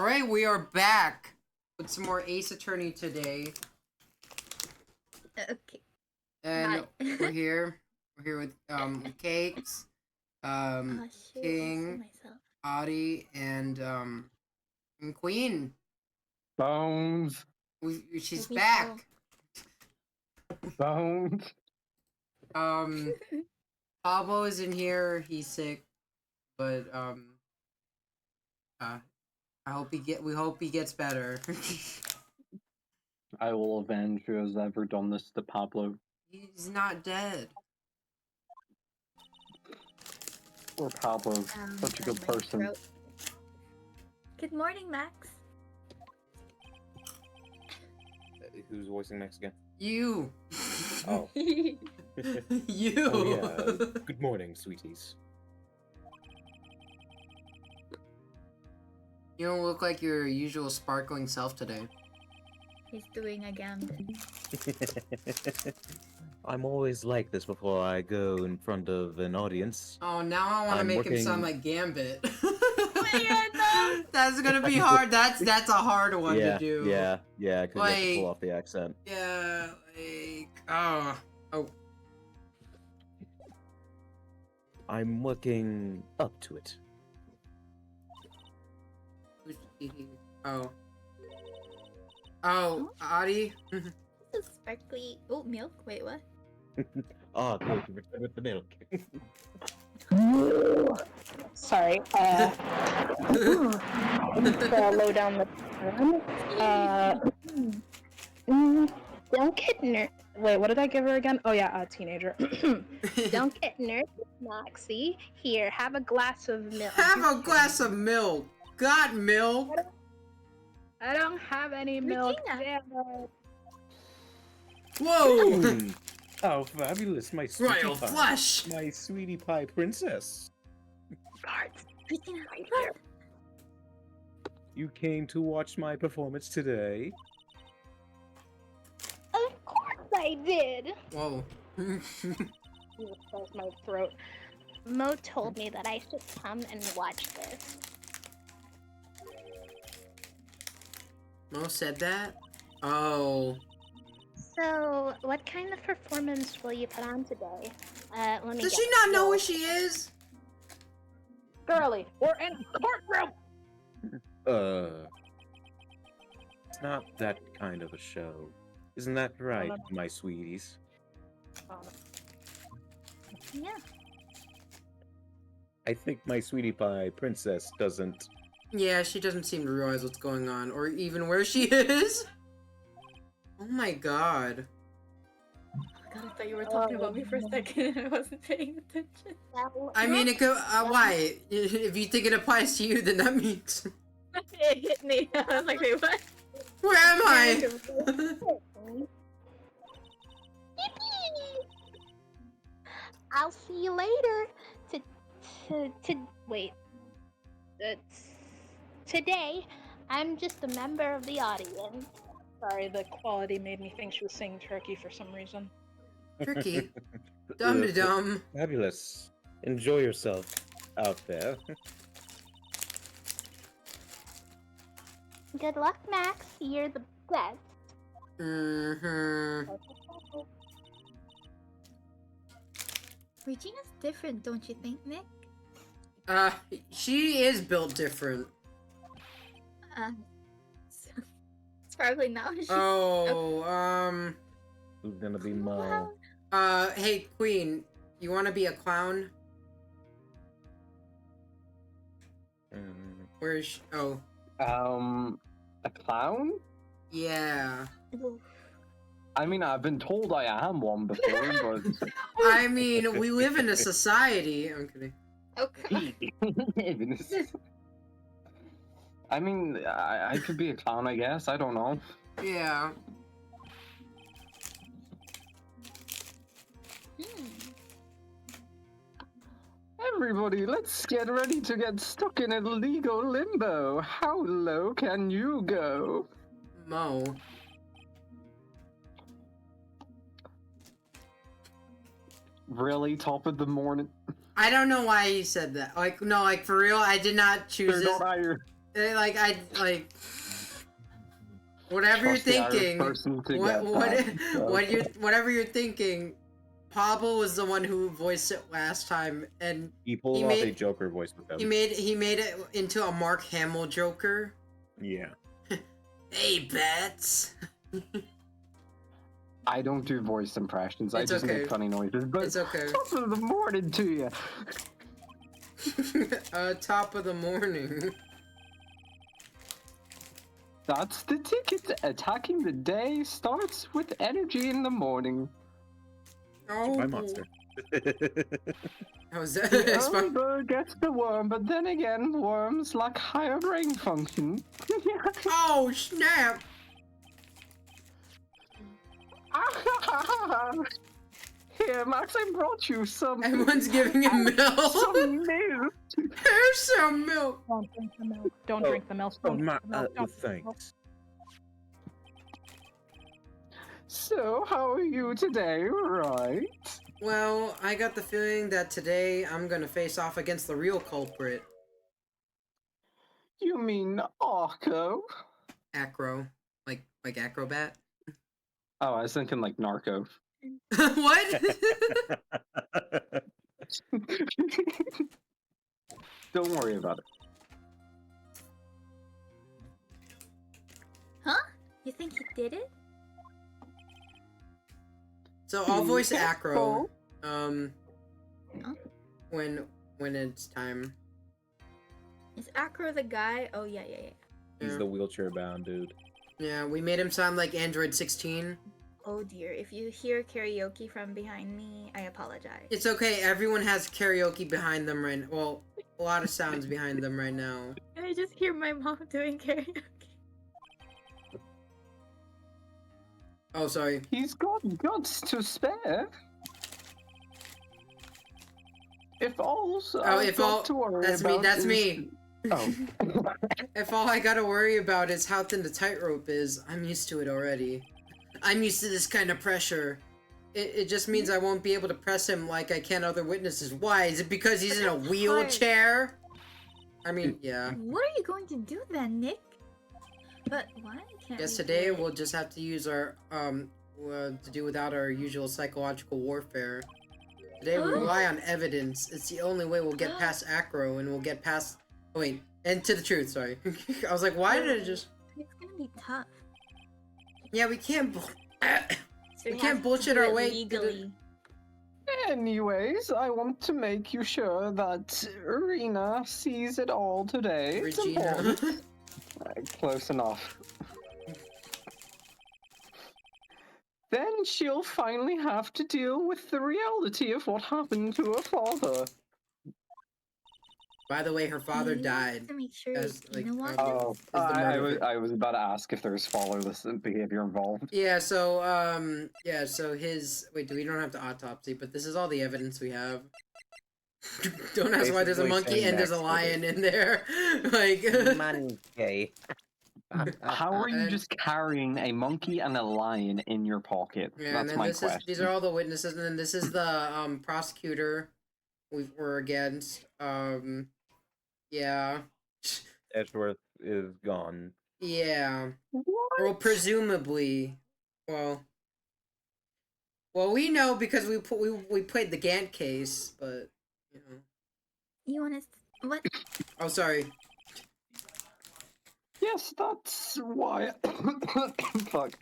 Alright, we are back with some more Ace Attorney today. Okay. And Hi. we're here. We're here with Cakes, Oh shoot, King, myself. Audie, and Queen. Bones. She's We back. Bones. Pablo is in here. He's sick, but we hope he gets better. I will avenge who has ever done this to Pablo. He's not dead. Or Pablo. Such a good My person. throat. Good morning, Max. Who's voicing Max again? You. Oh. You. Oh, yeah. Good morning, sweeties. You don't look like your usual sparkling self today. He's doing a gambit. I'm always like this before I go in front of an audience. Oh, now I want to I'm make him sound working- like Gambit. Yeah, no. That's gonna be hard. That's a hard one yeah, to do. yeah, because you have to Like- pull off the accent. Yeah, like oh. I'm working up to it. Oh. Oh, Audie. This is sparkly. Oh, milk. Wait, what? Oh, good. You returned with the milk. Sorry. Low down the phone. Don't get Wait, what did I give her again? Oh yeah, teenager. Don't get nervous, Moxie. Here, have a glass of milk. Have a glass of milk. Got milk. I don't have any milk. Regina. Damn it. Whoa. How fabulous, my sweetie Royal pie. flush. My sweetie pie princess. Regina, Right what? here. You came to watch my performance today. Of course I did. Whoa. My throat. Mo told me that I should come and watch this. Mo said that? Oh. So, what kind of performance will you put on today? Let me Does guess. she not know who she is? Girly, we're in a courtroom! It's not that kind of a show. Isn't that right, my sweeties? Yeah. I think my sweetie pie princess doesn't. Yeah, she doesn't seem to realize what's going on, or even where she is. Oh my god. God, I thought you were talking about me for a second and I wasn't paying attention. I mean, it could, why? If you think it applies to you, then that means... It hit me. I was like, wait, what? Where am I? I'll see you later. Wait. Today, I'm just a member of the audience. Sorry, the quality made me think she was singing Turkey for some reason. Tricky. Dum-de-dum. Fabulous. Enjoy yourself out there. Good luck, Max. You're the best. Mm-hmm. Regina's different, don't you think, Nick? She is built different. It's probably not. She's Oh, Who's gonna be Mo? hey, Queen, you want to be a clown? Where's she? Oh, A clown? yeah. I mean, I've been told I am one before, but... I mean, we live in a society. I'm kidding. Okay. I mean, I could be a clown, I guess. I don't know. Yeah. Everybody, let's get ready to get stuck in illegal limbo. How low can you go? Mo. Really? Top of the morning? I don't know why you said that. Like, no, like, for real, I did not choose They're this. not higher. Like I like whatever Trust the you're Irish thinking. person to What get what that, so. whatever you're thinking. Pablo was the one who voiced it last time, and He pulled He off a made- Joker voice with him. he made it into a Mark Hamill Joker. Yeah. Hey, Bats. I don't do voice impressions. I It's just okay. make funny noises. But It's okay. top of the morning to you. Top of the morning. That's the ticket. Attacking the day starts with energy in the morning. Oh, My monster. How's The that? early bird gets the worm, but then again, worms lack higher brain function. Oh, snap! Here, Max, I brought you some. Everyone's giving him milk. Some milk. Here's some milk. Don't drink the milk. Don't Oh, drink the milk. Oh, Don't my, drink the milk. Don't drink the milk. thanks. So, how are you today, right? Well, I got the feeling that today I'm gonna face off against the real culprit, You mean Arco? Acro, like acrobat. Oh, I was thinking like Narco. What? Don't worry about it. Huh? You think he did it? So I'll voice Acro. Careful. Huh? When it's time. Is Acro the guy? Oh yeah. He's Yeah. the wheelchair bound dude. Yeah, we made him sound like Android 16. Oh dear. If you hear karaoke from behind me, I apologize. It's okay. Everyone has karaoke behind them right. Well, a lot of sounds behind them right now. I just hear my mom doing karaoke. Oh, sorry. He's got guts to spare. If all's I've if got all- to worry that's me, about that's is- me. Oh. If all I gotta worry about is how thin the tightrope is, I'm used to it already. I'm used to this kind of pressure. It just means I won't be able to press him like I can other witnesses. Why? Is it because he's in a wheelchair? I mean, yeah. What are you going to do then, Nick? But why can't Guess we today do it? we'll just have to use our, to do without our usual psychological warfare. Today we rely on evidence. It's the only way we'll get past Acro and we'll get past... Oh, wait, and to the truth, sorry. I was like, why did it just... It's gonna be tough. Yeah, we can't... So We we can't have to bullshit do our it way to the- legally. Anyways, I want to make you sure that Irina sees it all today. It's Regina. important. Close enough. Then she'll finally have to deal with the reality of what happened to her father. By the way, her father You have died. To make sure, as, like, you know what? Oh, Is the murder I was about to ask if there's fatherless behavior involved. Yeah, so, so his... Wait, we don't have the autopsy, but this is all the evidence we have. Don't ask why there's a Basically monkey saying and there's a Max lion in there. Like... Monkey. How are you And- just carrying a monkey and a lion in your pocket? Yeah, and That's then my this question. is these are all the witnesses, and then this is the prosecutor we're against. Yeah. Edgeworth is gone. Yeah. What? Well, presumably. Well, we know because we played the Gantt case, but you know. You wanna what? Oh, sorry. Yes, that's why. Fuck.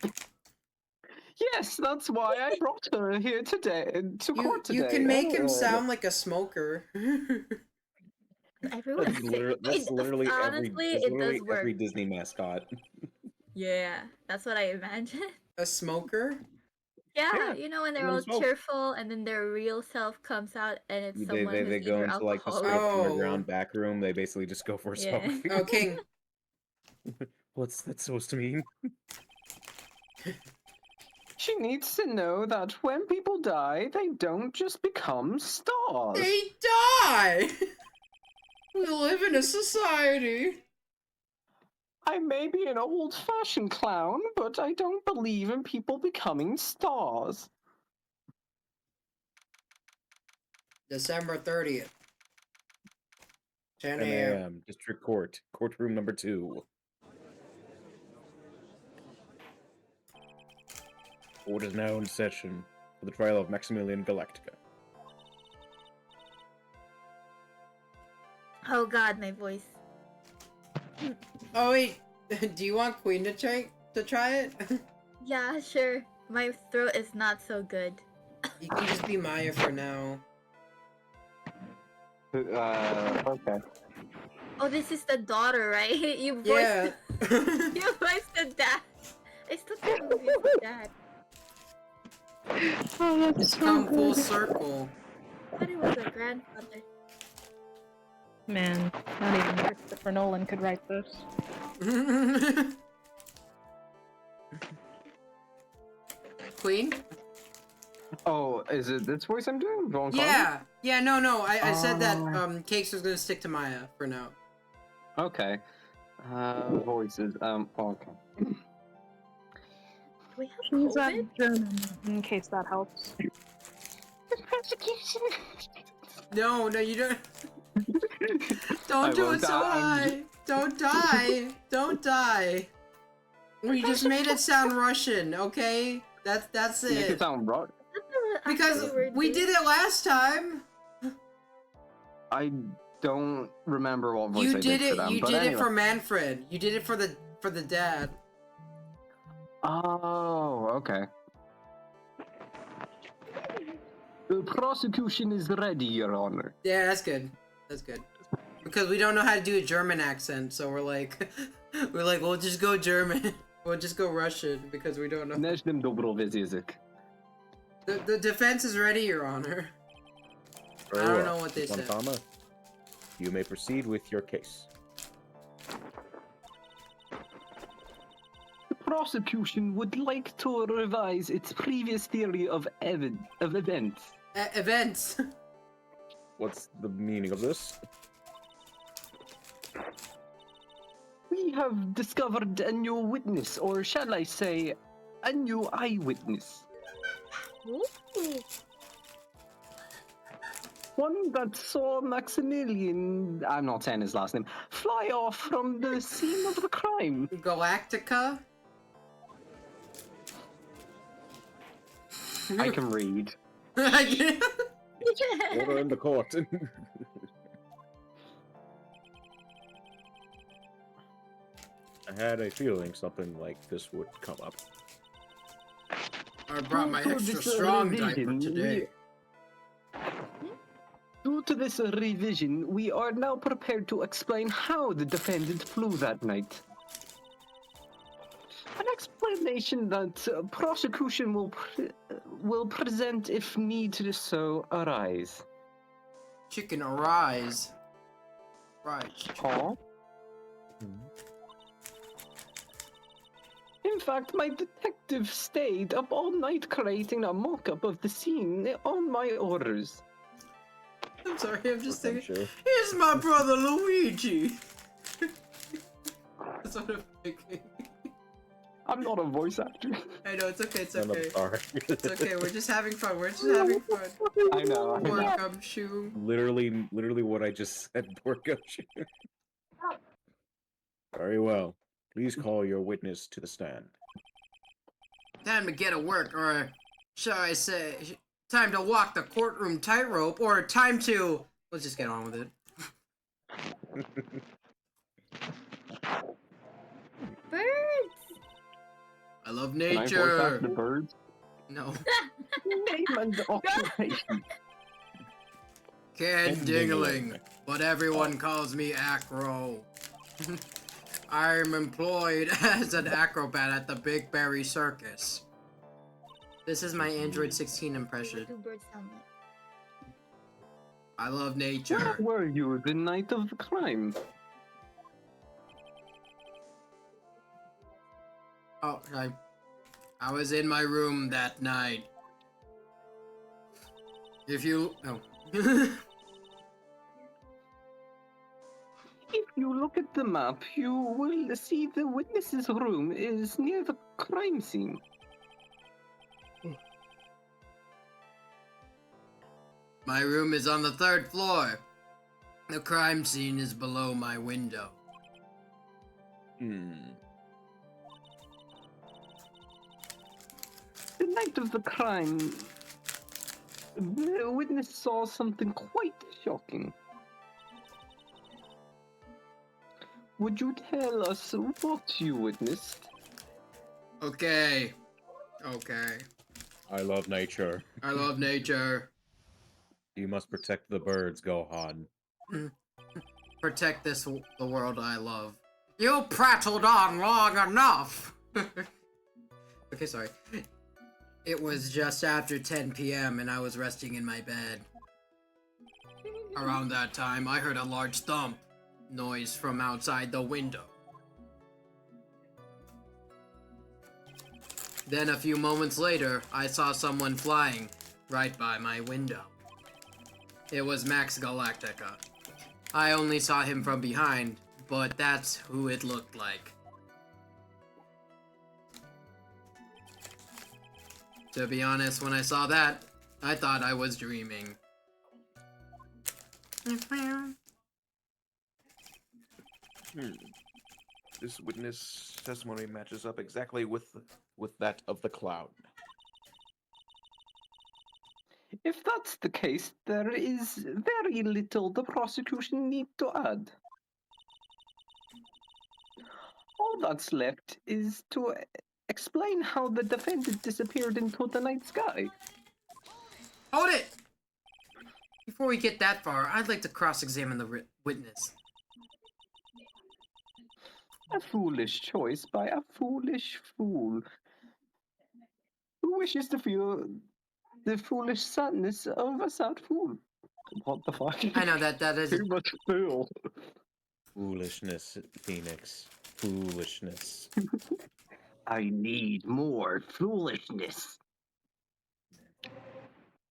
Yes, that's why I brought her here today to You court today. you can make him Oh. sound like a smoker. Everyone That's, that's literally honestly, every, it literally does work. every Disney mascot. Yeah, that's what I imagine. A smoker? Yeah, Yeah, you know when they're let 'em all smoke. cheerful and then their real self comes out and it's They, someone they, who's they go either into like the alcoholic. straight Oh. underground back room. They basically just go for a Yeah. smoke. Oh, King. What's that supposed to mean? She needs to know that when people die, they don't just become stars. They die! We live in a society. I may be an old-fashioned clown, but I don't believe in people becoming stars. December 30th. 10 10 a.m. a.m. District Court, courtroom number 2. Court is now in session for the trial of Maximilian Galactica. Oh god, my voice. Oh wait, do you want Queen to try it? Yeah, sure. My throat is not so good. You can just be Maya for now. Okay. Oh, this is the daughter, right? You voiced Yeah. you voiced the dad. I still can't believe it's the dad. Oh, that's It's so come full good. circle. I thought it was a grandfather. Man, not even Christopher Nolan could write this. Queen? Oh, is it this voice I'm doing? Wrong Yeah. Yeah, no. I said that Oh. Cakes was gonna stick to Maya for now. Okay. Voices. Okay. Do we have He's COVID? German, in case that helps. No, you don't. I Don't do won't it so die. high. Don't die. Don't die. We just made it sound Russian, okay? That's Make it it. sound right. Because we did it last time. I don't remember what voice You I did for it. them, You but did it anyway. for Manfred. You did it for the dad. Oh, okay. The prosecution is ready, Your Honor. Yeah, that's good. That's good. Because we don't know how to do a German accent, so we're like, we'll just go German. We'll just go Russian because we don't know. Neźnym dobrowiec język. The defense is ready, Your Honor. Very I don't well. know what they said. Fontana, you may proceed with your case. The prosecution would like to revise its previous theory of events. Events. What's the meaning of this? We have discovered a new witness, or shall I say, a new eyewitness. Ooh. One that saw Maximilian, I'm not saying his last name, fly off from the scene of the crime. Galactica. I can read. Order in the court. I had a feeling something like this would come up. I brought my Due to extra this strong diaper revision, today. Due to this revision, we are now prepared to explain how the defendant flew that night. An explanation that prosecution will present if need to so arise. Chicken arise. Right. Huh? In fact, my detective stayed up all night creating a mock-up of the scene on my orders. I'm sorry, I'm just thinking. Sure. Here's my brother Luigi. That's what I'm thinking. I'm not a voice actor. I know, it's okay, it's I'm okay. sorry. It's okay, we're just having fun, we're just having fun. I know. Poor gumshoe. literally what I just said, poor Gumshoe. Very well. Please call your witness to the stand. Time to get to work, or shall I say, time to walk the courtroom tightrope, or time to... Let's just get on with it. Birds! I love Can I voice nature. act the birds? No. Name and occupation. Ken Dingling, but everyone calls me Acro. I'm employed as an acrobat at the Big Berry Circus. This is my Android 16 impression. Two birds sound like. I love Where nature. were you the night of the crime? Oh, I was in my room that night. If you... Oh. If you look at the map, you will see the witness's room is near the crime scene. My room is on the 3rd floor. The crime scene is below my window. Hmm. The night of the crime, the witness saw something quite shocking. Would you tell us what you witnessed? Okay. I love nature. I love nature. You must protect the birds, Gohan. Protect the world I love. You prattled on long enough! Okay, sorry. It was just after 10 p.m. and I was resting in my bed. Around that time, I heard a large thump noise from outside the window. Then a few moments later, I saw someone flying right by my window. It was Max Galactica. I only saw him from behind, but that's who it looked like. To be honest, when I saw that, I thought I was dreaming. This witness testimony matches up exactly with that of the clown. If that's the case, there is very little the prosecution need to add. All that's left is to explain how the defendant disappeared into the night sky. Hold it! Before we get that far, I'd like to cross-examine the witness. A foolish choice by a foolish fool who wishes to feel the foolish sadness of a sad fool. What the fuck? I know that is... Too much fool. Foolishness, Phoenix. Foolishness. I need more foolishness.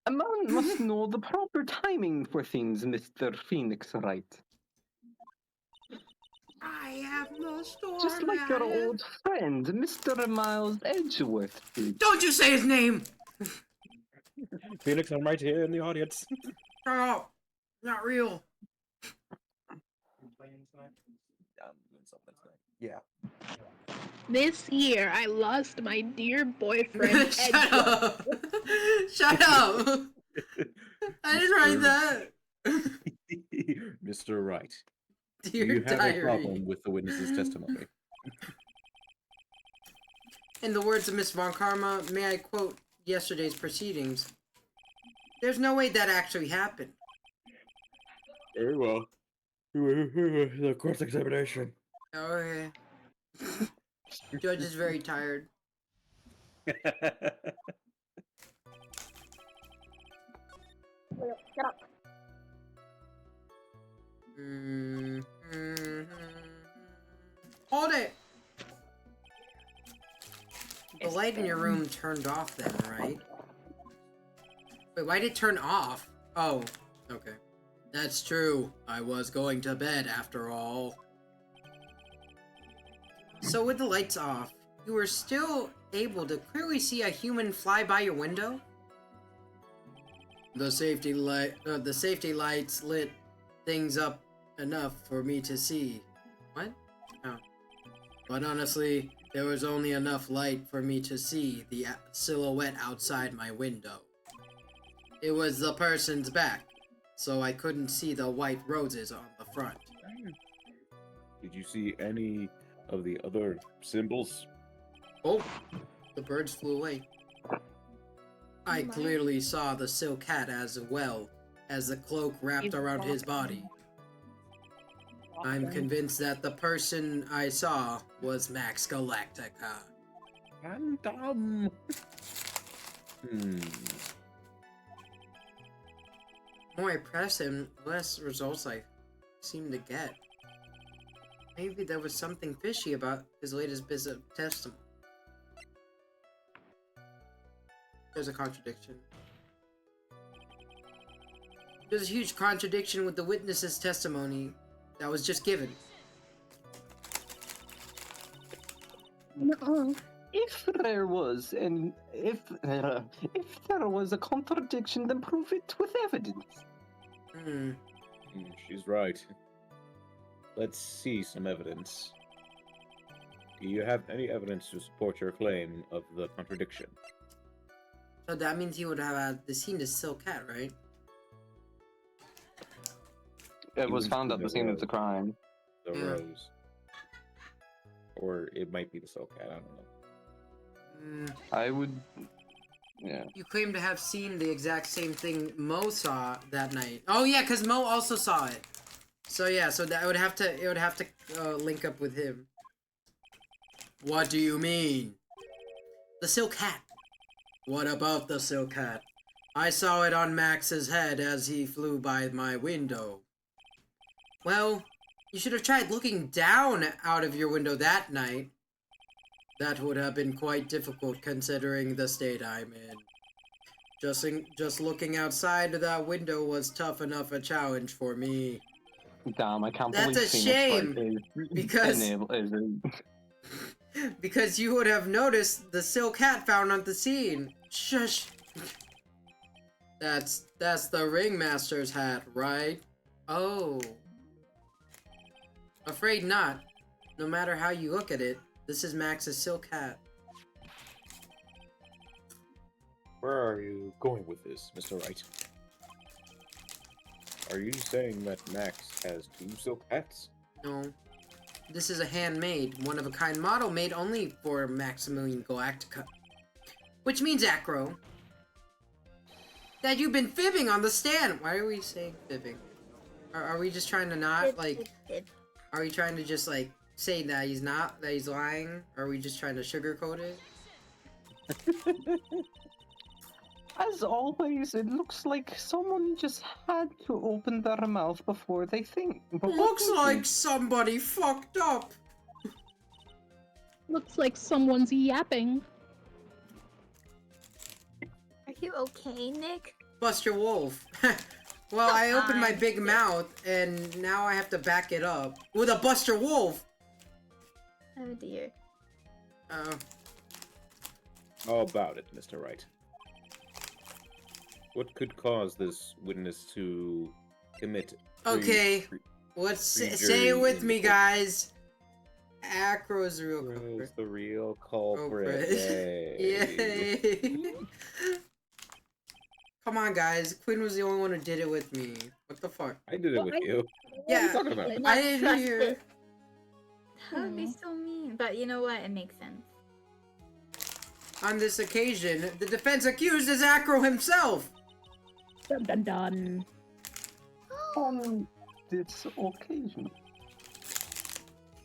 A man must know the proper timing for things, Mr. Phoenix Wright. I have no story. Just like your old friend, Mr. Miles Edgeworth did. Don't you say his name! Phoenix, I'm right here in the audience. Shut up! Not real. Yeah. This year, I lost my dear boyfriend. Shut Edgeworth. up! Shut up! I didn't write that. Mr. Wright, do Dear you have a diary. problem with the witness's testimony? In the words of Miss Von Karma, may I quote yesterday's proceedings? There's no way that actually happened. Very well. The cross-examination. Okay. Judge is very tired. Shut up. Hold it! The light in your room turned off then, right? Wait, why did it turn off? Oh, okay. That's true. I was going to bed after all. So with the lights off, you were still able to clearly see a human fly by your window? The safety lights lit things up enough for me to see. What? Oh. But honestly, there was only enough light for me to see the silhouette outside my window. It was the person's back, so I couldn't see the white roses on the front. Did you see any of the other symbols? Oh, the birds flew away. I my. clearly saw the silk hat as well as the cloak wrapped around his body. I'm convinced that the person I saw was Max Galactica. Random. The more I press him, the less results I seem to get. Maybe there was something fishy about his latest bit of testimony. There's a contradiction. There's a huge contradiction with the witness's testimony that was just given. No. If there was a contradiction, then prove it with evidence. She's right. Let's see some evidence. Do you have any evidence to support your claim of the contradiction? So that means he would have seen the silk cat, right? It was Even found at the the scene of rose. the crime. The Yeah. rose. Or it might be the soul cat, I don't know. I would. Yeah. You claim to have seen the exact same thing Mo saw that night. Oh yeah, because Mo also saw it. So yeah, so that would have to link up with him. What do you mean? The silk hat. What about the silk hat? I saw it on Max's head as he flew by my window. Well, you should have tried looking down out of your window that night. That would have been quite difficult considering the state I'm in. Just looking outside of that window was tough enough a challenge for me. Damn, I can't That's believe a Phoenix shame, Wright is because- is Because you would have noticed the silk hat found on the scene. Shush. That's the ringmaster's hat, right? Oh. Afraid not. No matter how you look at it, this is Max's silk hat. Where are you going with this, Mr. Wright? Are you saying that Max has 2 silk hats? No. This is a handmade, one-of-a-kind model made only for Maximilian Galactica. Which means, Acro, that you've been fibbing on the stand! Why are we saying fibbing? Are we just trying to not, like... Are we trying to just, like, say that he's not, that he's lying? Or are we just trying to sugarcoat it? As always, it looks like someone just had to open their mouth before they think. Looks like somebody fucked up! Looks like someone's yapping. Are you okay, Nick? Buster Wolf. Well, I opened my Fine. big mouth, and now I have to back it up. With a Buster Wolf! Oh dear. How about it, Mr. Wright? What could cause this witness to commit? Okay, let's say it with me, guys. Acro is the real culprit. Is the real culprit. Culprit. Yay. Yay! Come on, guys. Quinn was the only one who did it with me. What the fuck? I did it with you. What are Yeah, you talking about? I didn't Trust hear. it. That would be Aw. so mean. But you know what? It makes sense. On this occasion, the defense accused is Acro himself. Dun dun dun. On this occasion.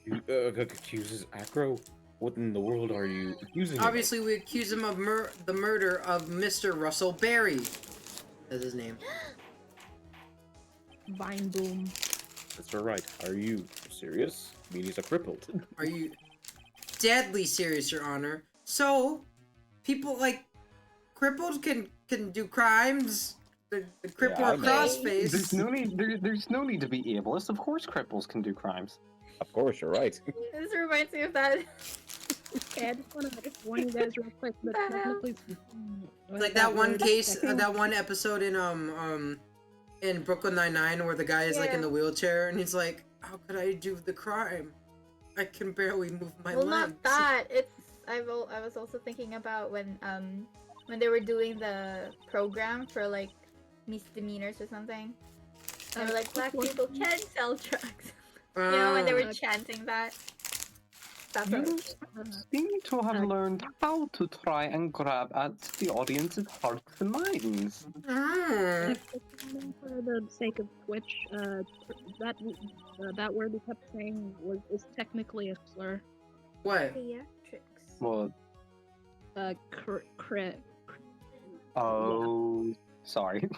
You accuses Acro? What in the world are you accusing him of? Obviously, we accuse him of the murder of Mr. Russell Berry. That's his name. Vine boom. Mr. Wright, are you serious? I mean, he's a crippled. Are you deadly serious, Your Honor? So, people like cripples can do crimes. The cripple Yeah, I or know. crossface. There's no need. There's no need to be ableist. Of course, cripples can do crimes. Of course, you're right. This reminds me of that. Okay, I just want to warn you guys real quick that technically, Like that one case, that one episode in Brooklyn Nine-Nine where the guy is like in Yeah. the wheelchair and he's like, "How could I do the crime? I can barely move my Well, legs." not that. It's I was also thinking about when they were doing the program for like misdemeanors or something. They were like, black people can sell drugs. You know, when they were chanting that. That's what You seem to have learned how to try and grab at the audience's hearts and minds. for the sake of Twitch, that word we kept saying is technically a slur. What? theatrics. Well, Crit. oh, sorry.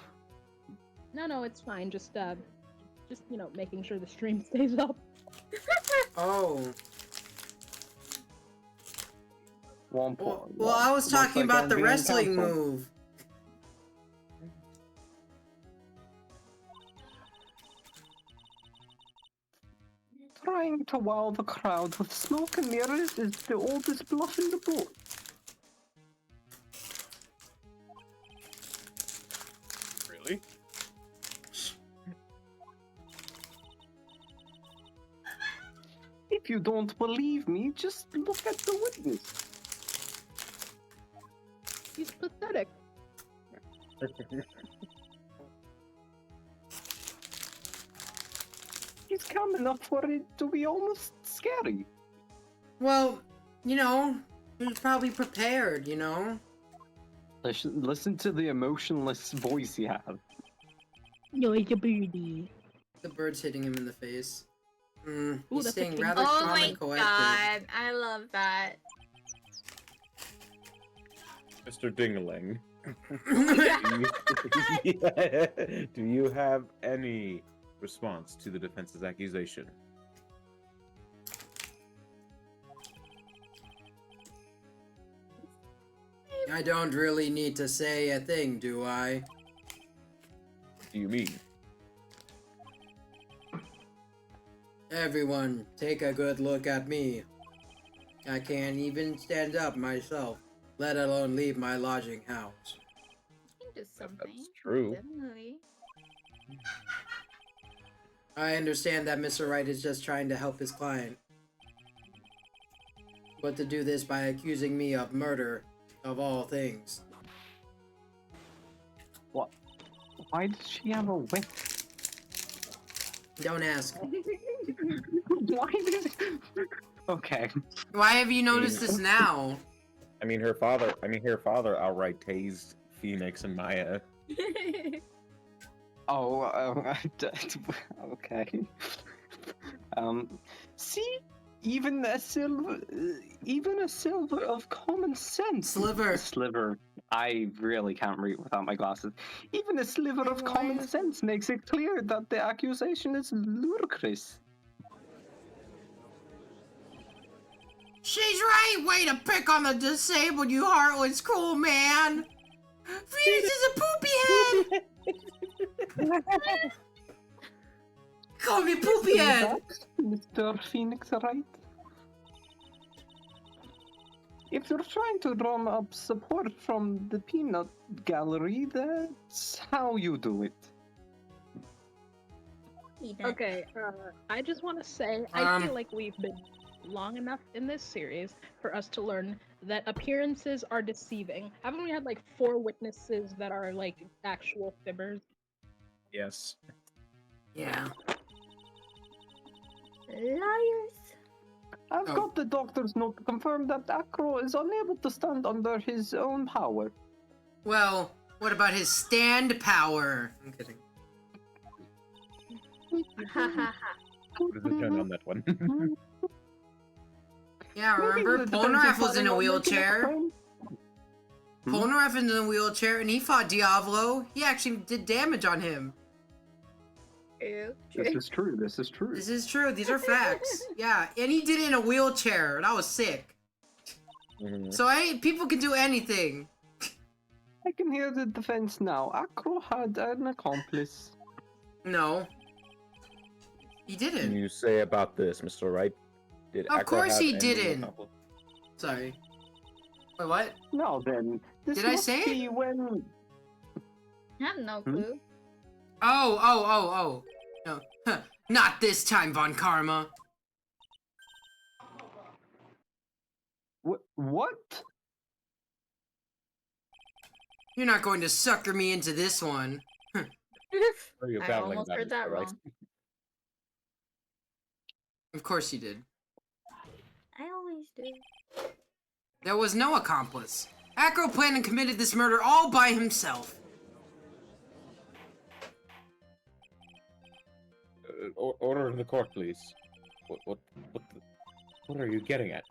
No, it's fine. Just making sure the stream stays up. Oh. Well, I was looks talking like about I'm the being wrestling cancelled. move. Trying to wow the crowd with smoke and mirrors is the oldest bluff in the book. Really? If you don't believe me, just look at the witness. He's pathetic. He's calm enough for it to be almost scary. Well, you know, he's probably prepared, you know? Listen to the emotionless voice he has. Yo, it's a birdie. The bird's hitting him in the face. Ooh, He's that's a staying king. rather Oh calm my and collected. god, I love that. Mr. Dingaling. Do you have any response to the defense's accusation? I don't really need to say a thing, do I? What do you mean? Everyone, take a good look at me. I can't even stand up myself, let alone leave my lodging house. You can do something. That's true. Definitely. I understand that Mr. Wright is just trying to help his client. But to do this by accusing me of murder, of all things. What? Why does she have a whip? Don't ask. Why did... Okay. Why have you noticed this now? Her father outright tased Phoenix and Maya. Okay. See, even a silver of common sense. Sliver. I really can't read without my glasses. Even a sliver of common sense makes it clear that the accusation is ludicrous. She's right! Way to pick on the disabled, you heartless, cruel man! Phoenix is a poopy head! Call me poopy head! Mr. Phoenix, right? If you're trying to drum up support from the peanut gallery, that's how you do it. Okay, I just want to say, I feel like we've been long enough in this series for us to learn that appearances are deceiving. Haven't we had like 4 witnesses that are like actual fibbers? Yes. Yeah. Liars. I've got the doctor's note to confirm that Acro is unable to stand under his own power. Well, what about his stand power? I'm kidding. Ha ha ha. What is the turn on that one? Yeah, remember? Polnareff was in a wheelchair. Polnareff is in a wheelchair, and he fought Diavolo. He actually did damage on him. True. This is true. This is true. This is true. These are facts. Yeah, and he did it in a wheelchair. That was sick. Mhm. So people can do anything. I can hear the defense now. Acro had an accomplice. No. He What can didn't. you say about this, Mr. Wright? Did Of Acro course have he any didn't. accomplice? Sorry. Wait, what? Now then, this Did I must say it? be when... I have no clue. Oh. No. Huh. Not this time, Von Karma. What? You're not going to sucker me into this one. What are you I babbling almost about, heard that Mr. Wright? wrong. Of course you did. I always do. There was no accomplice. Acro planned and committed this murder all by himself. Order in the court, please. What are you getting at?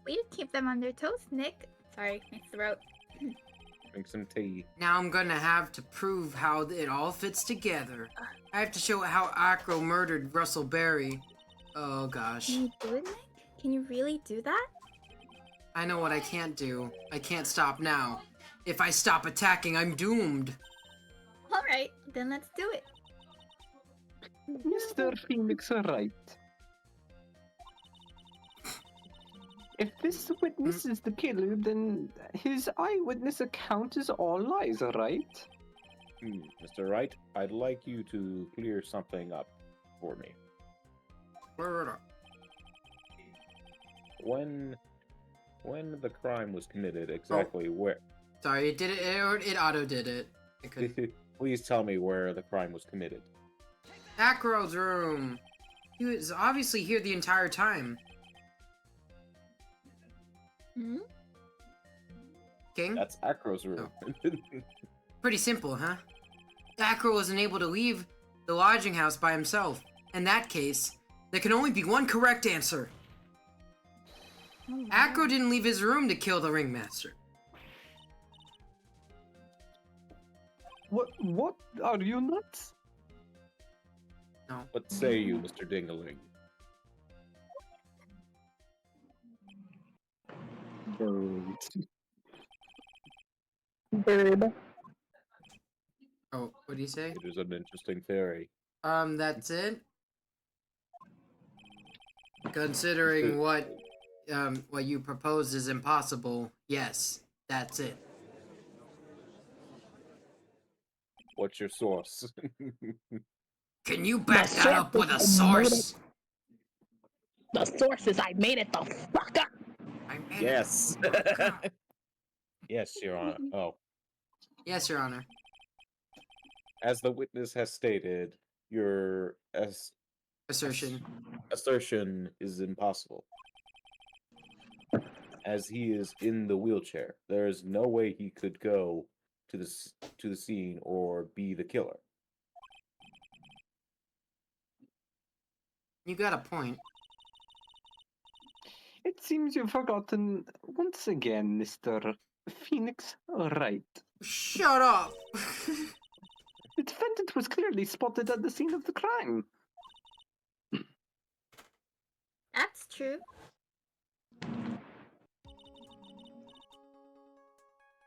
Way to keep them on their toes, Nick. Sorry, my throat. Drink some tea. Now I'm gonna have to prove how it all fits together. I have to show how Acro murdered Russell Berry. Oh gosh. Can you do it, Nick? Can you really do that? I know what I can't do. I can't stop now. If I stop attacking, I'm doomed. Alright, then let's do it. Mr. Phoenix right. If this witness is the killer, then his eyewitness account is all lies, right? Mr. Wright, I'd like you to clear something up for me. When the crime was committed, exactly where? Sorry, it did it. It auto did it. I couldn't. Please tell me where the crime was committed. Acro's room. He was obviously here the entire time. Hmm? King? That's Acro's room. Pretty simple, huh? Acro wasn't able to leave the lodging house by himself. In that case, there can only be one correct answer. Oh, wow. Acro didn't leave his room to kill the ringmaster. What? Are you nuts? No. What say you, Mr. Dingaling? Bird. Oh, what do you say? It is an interesting theory. That's it? Considering what you propose is impossible, yes, that's it. What's your source? Can you back that up with a source? The source is I made it the fuck up. I made it. Yes. Yes, Your Honor. Oh. Yes, Your Honor. As the witness has stated, your Assertion. assertion is impossible. As he is in the wheelchair, there is no way he could go to the scene or be the killer. You got a point. It seems you've forgotten once again, Mr. Phoenix Wright. Shut up! The defendant was clearly spotted at the scene of the crime. That's true.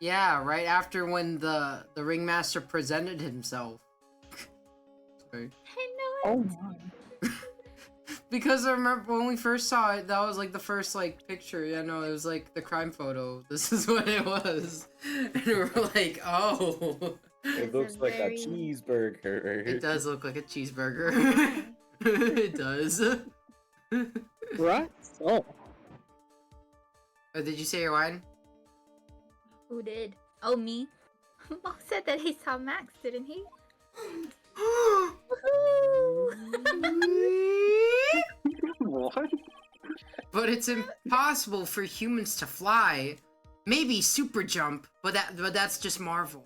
Yeah, right after when the ringmaster presented himself. Sorry. I know it. Oh my. Because I remember when we first saw it, that was like the first like picture. Yeah, no, it was like the crime photo. This is what it was, and we were like, oh. It It's looks a like very- a cheeseburger. It does look like a cheeseburger. It does. Right? So. Oh, did you say your line? Who did? Oh, me. Mo said that he saw Max, didn't he? What? But it's impossible for humans to fly. Maybe super jump, but that's just Marvel.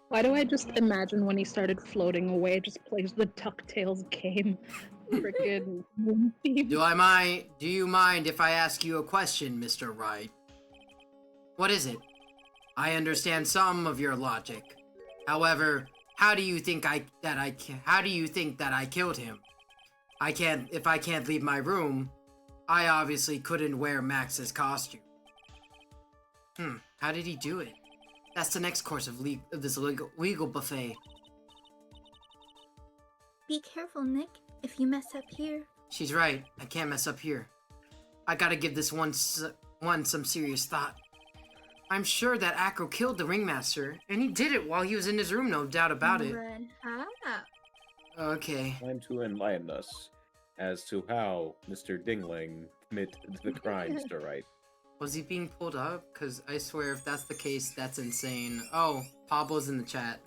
Why do I just imagine when he started floating away, it just plays the DuckTales game? Freaking theme. Do you mind if I ask you a question, Mr. Wright? What is it? I understand some of your logic. However, how do you think that I killed him? If I can't leave my room, I obviously couldn't wear Max's costume. How did he do it? That's the next course of this legal buffet. Be careful, Nick. If you mess up here. She's right. I can't mess up here. I gotta give this one some serious thought. I'm sure that Acro killed the ringmaster, and he did it while he was in his room, no doubt about it. But how? Okay. Time to enlighten us as to how Mr. Dingling committed the crime, Mr. Wright. Was he being pulled up? Because I swear if that's the case, that's insane. Oh, Pablo's in the chat.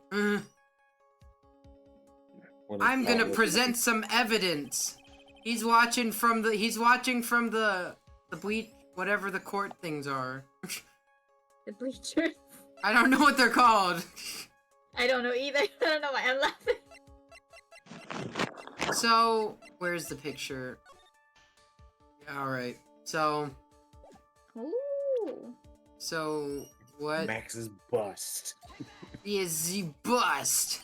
I'm gonna present some evidence. He's watching from the bleach, whatever the court things are. The bleachers. I don't know what they're called. I don't know either. I don't know why I'm laughing. So, where's the picture? Alright, so Ooh. what Max's bust. is the bust?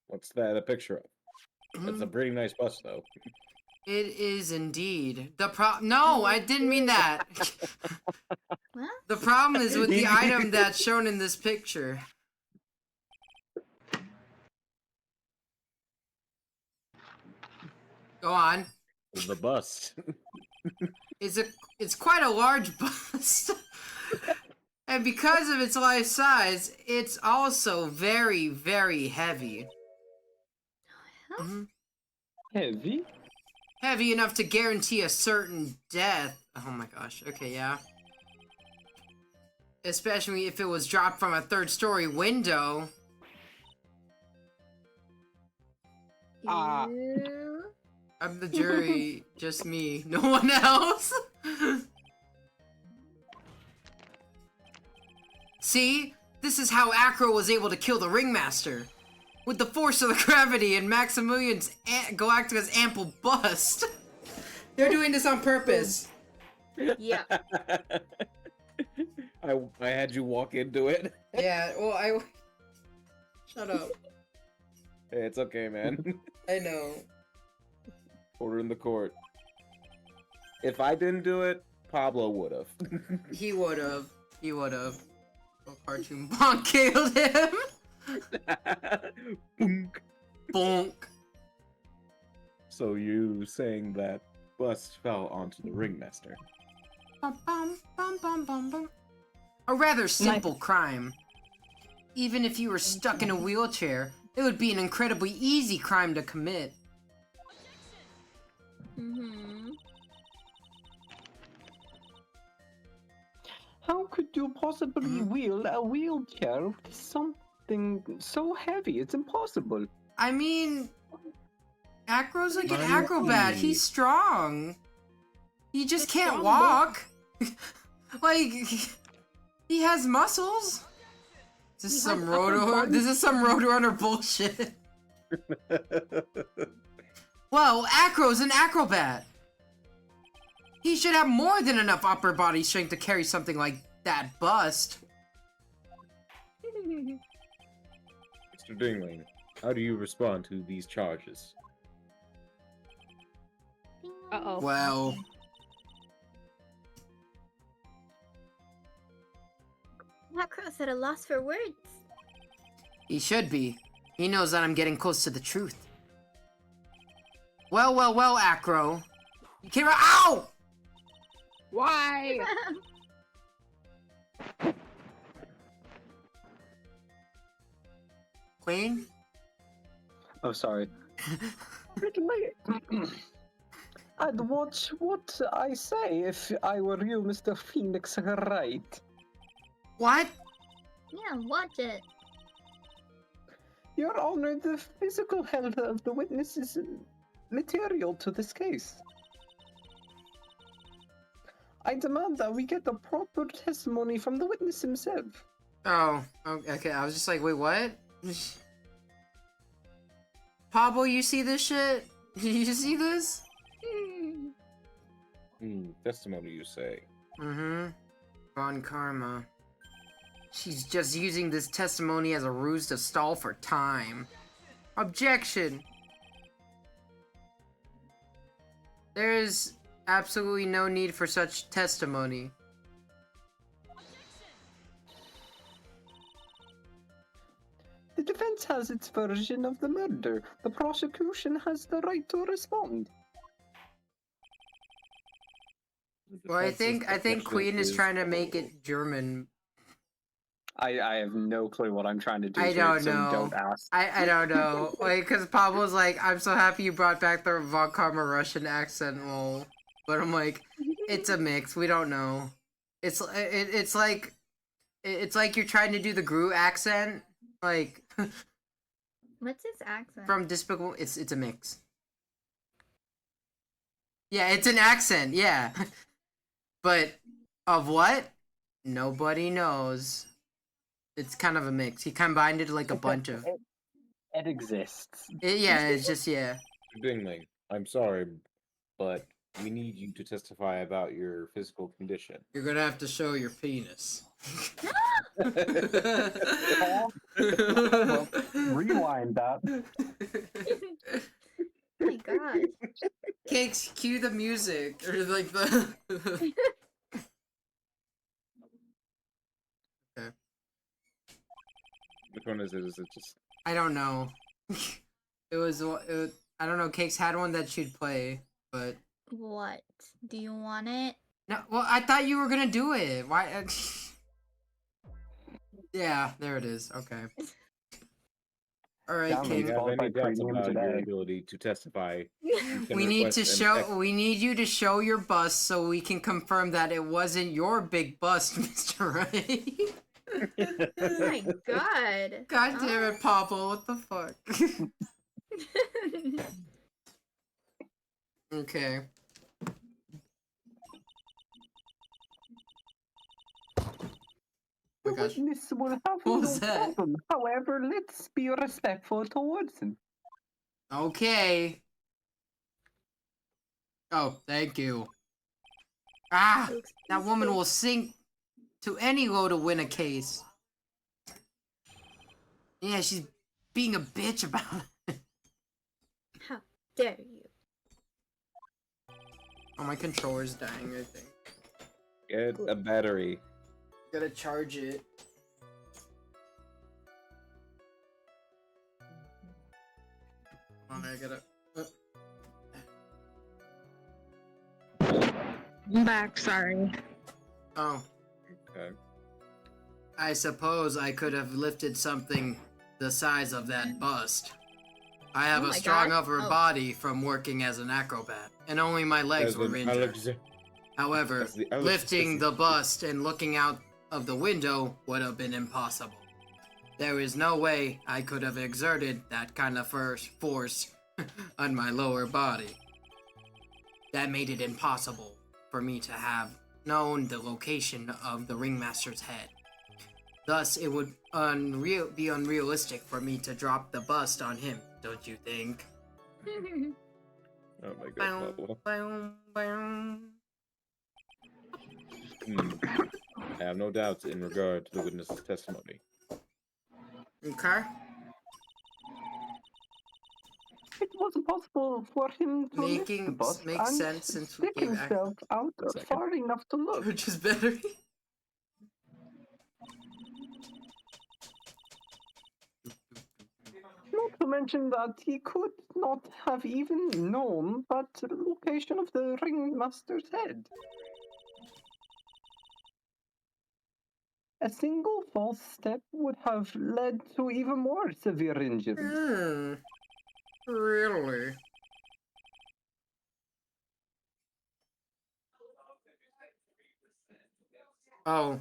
What's that a picture of? That's a pretty nice bust, though. It is indeed. No, I didn't mean that. What? The problem is with the item that's shown in this picture. Go on. The bust. It's quite a large bust. And because of its life size, it's also very, very heavy. Huh? Mhm. Heavy? Heavy enough to guarantee a certain death. Oh my gosh. Okay, yeah. Especially if it was dropped from a third-story window. Ew. I'm the jury, just me, no one else. See? This is how Acro was able to kill the Ringmaster. With the force of the gravity and Maximilian's Galactica's ample bust. They're doing this on purpose. Yeah. I had you walk into it. Yeah, well, Shut up. Hey, it's okay, man. I know. Order in the court. If I didn't do it, Pablo would have. He would've. He would've. Oh, Cartoon Bonk killed him! Boonk. Bonk. So you saying that bust fell onto the ringmaster? Bum, bum, bum, bum, bum, bum. A rather simple crime. Even if you were stuck in a wheelchair, it would be an incredibly easy crime to commit. Mm-hmm. How could you possibly wheel a wheelchair with something so heavy? It's impossible. I mean, Acro's like an Mighty. acrobat. He's strong. He just He's can't strong, walk. Like, he has muscles. This is He has some upper body. This is some Roadrunner bullshit. Well, Acro's an acrobat. He should have more than enough upper body strength to carry something like that bust. Mr. Dingling, how do you respond to these charges? Uh-oh. Well, Macro's at a loss for words. he should be. He knows that I'm getting close to the truth. Well, Acro. You came out. Ow! Why? Queen? Oh, sorry. I'd watch what I say if I were you, Mr. Phoenix Wright. What? Yeah, watch it. Your Honor, the physical health of the witness is material to this case. I demand that we get the proper testimony from the witness himself. Oh, okay. I was just like, wait, what? Pablo, you see this shit? You see this? Testimony, you say? Mm-hmm. Von Karma. She's just using this testimony as a ruse to stall for time. Objection! There is absolutely no need for such testimony. The defense has its version of the murder. The prosecution has the right to respond. Well, I think Queen is trying to make it German. I have no clue what I'm trying to do. I here, don't so know. Don't ask. I don't know. Like, cause Pablo's like, I'm so happy you brought back the Von Karma Russian accent, lol. But I'm like, it's a mix. We don't know. It's like you're trying to do the Gru accent, like What's his accent? from Despicable. It's a mix. Yeah, it's an accent. Yeah, but of what? Nobody knows. It's kind of a mix. He combined it like a bunch of. It exists. Yeah, it's just yeah. Mr. Dingling, I'm sorry, but we need you to testify about your physical condition. You're gonna have to show your penis. Rewind that. Oh my gosh. Cakes, cue the music or like the. Okay. Which one is it? Is it just... I don't know. It was I don't know. Cakes had one that she'd play, but What? Do you want it? no. Well, I thought you were gonna do it. Why? Yeah, there it is. Okay. All right, Damn, If he's you King. have any qualified doubts premium about your today. ability to testify, you can We need to request show. We need you to show your bust so we can confirm that it wasn't your big bust, Mr. Right. Oh my god. God damn it, Papa! What the fuck? Okay. Oh The my gosh. witness will have What no was that? problem. However, let's be respectful towards him. Okay. Oh, thank you. Ah, Looks that woman peaceful. will sink to any low to win a case. Yeah, she's being a bitch about it. How dare you? Oh, my controller's dying, I think. get a battery. Gotta charge it. Hold on, I gotta... I'm back, sorry. Oh. Okay. I suppose I could have lifted something the size of that bust. I have Oh a my strong God. upper Oh. body from working as an acrobat, and only my legs As were an injured. However, That's the Alex- lifting the bust and looking out of the window would have been impossible. There is no way I could have exerted that kind of force on my lower body. That made it impossible for me to have known the location of the ringmaster's head. Thus, it would be unrealistic for me to drop the bust on him, don't you think? Oh my god, Pablo. I have no doubts in regard to the witness's testimony. Okay. It was possible for him to lift the Making bus makes and sense since we stick gave himself out One second. far enough to look. which is better. Not to mention that he could not have even known that location of the ringmaster's head. A single false step would have led to even more severe injuries. Really? Oh,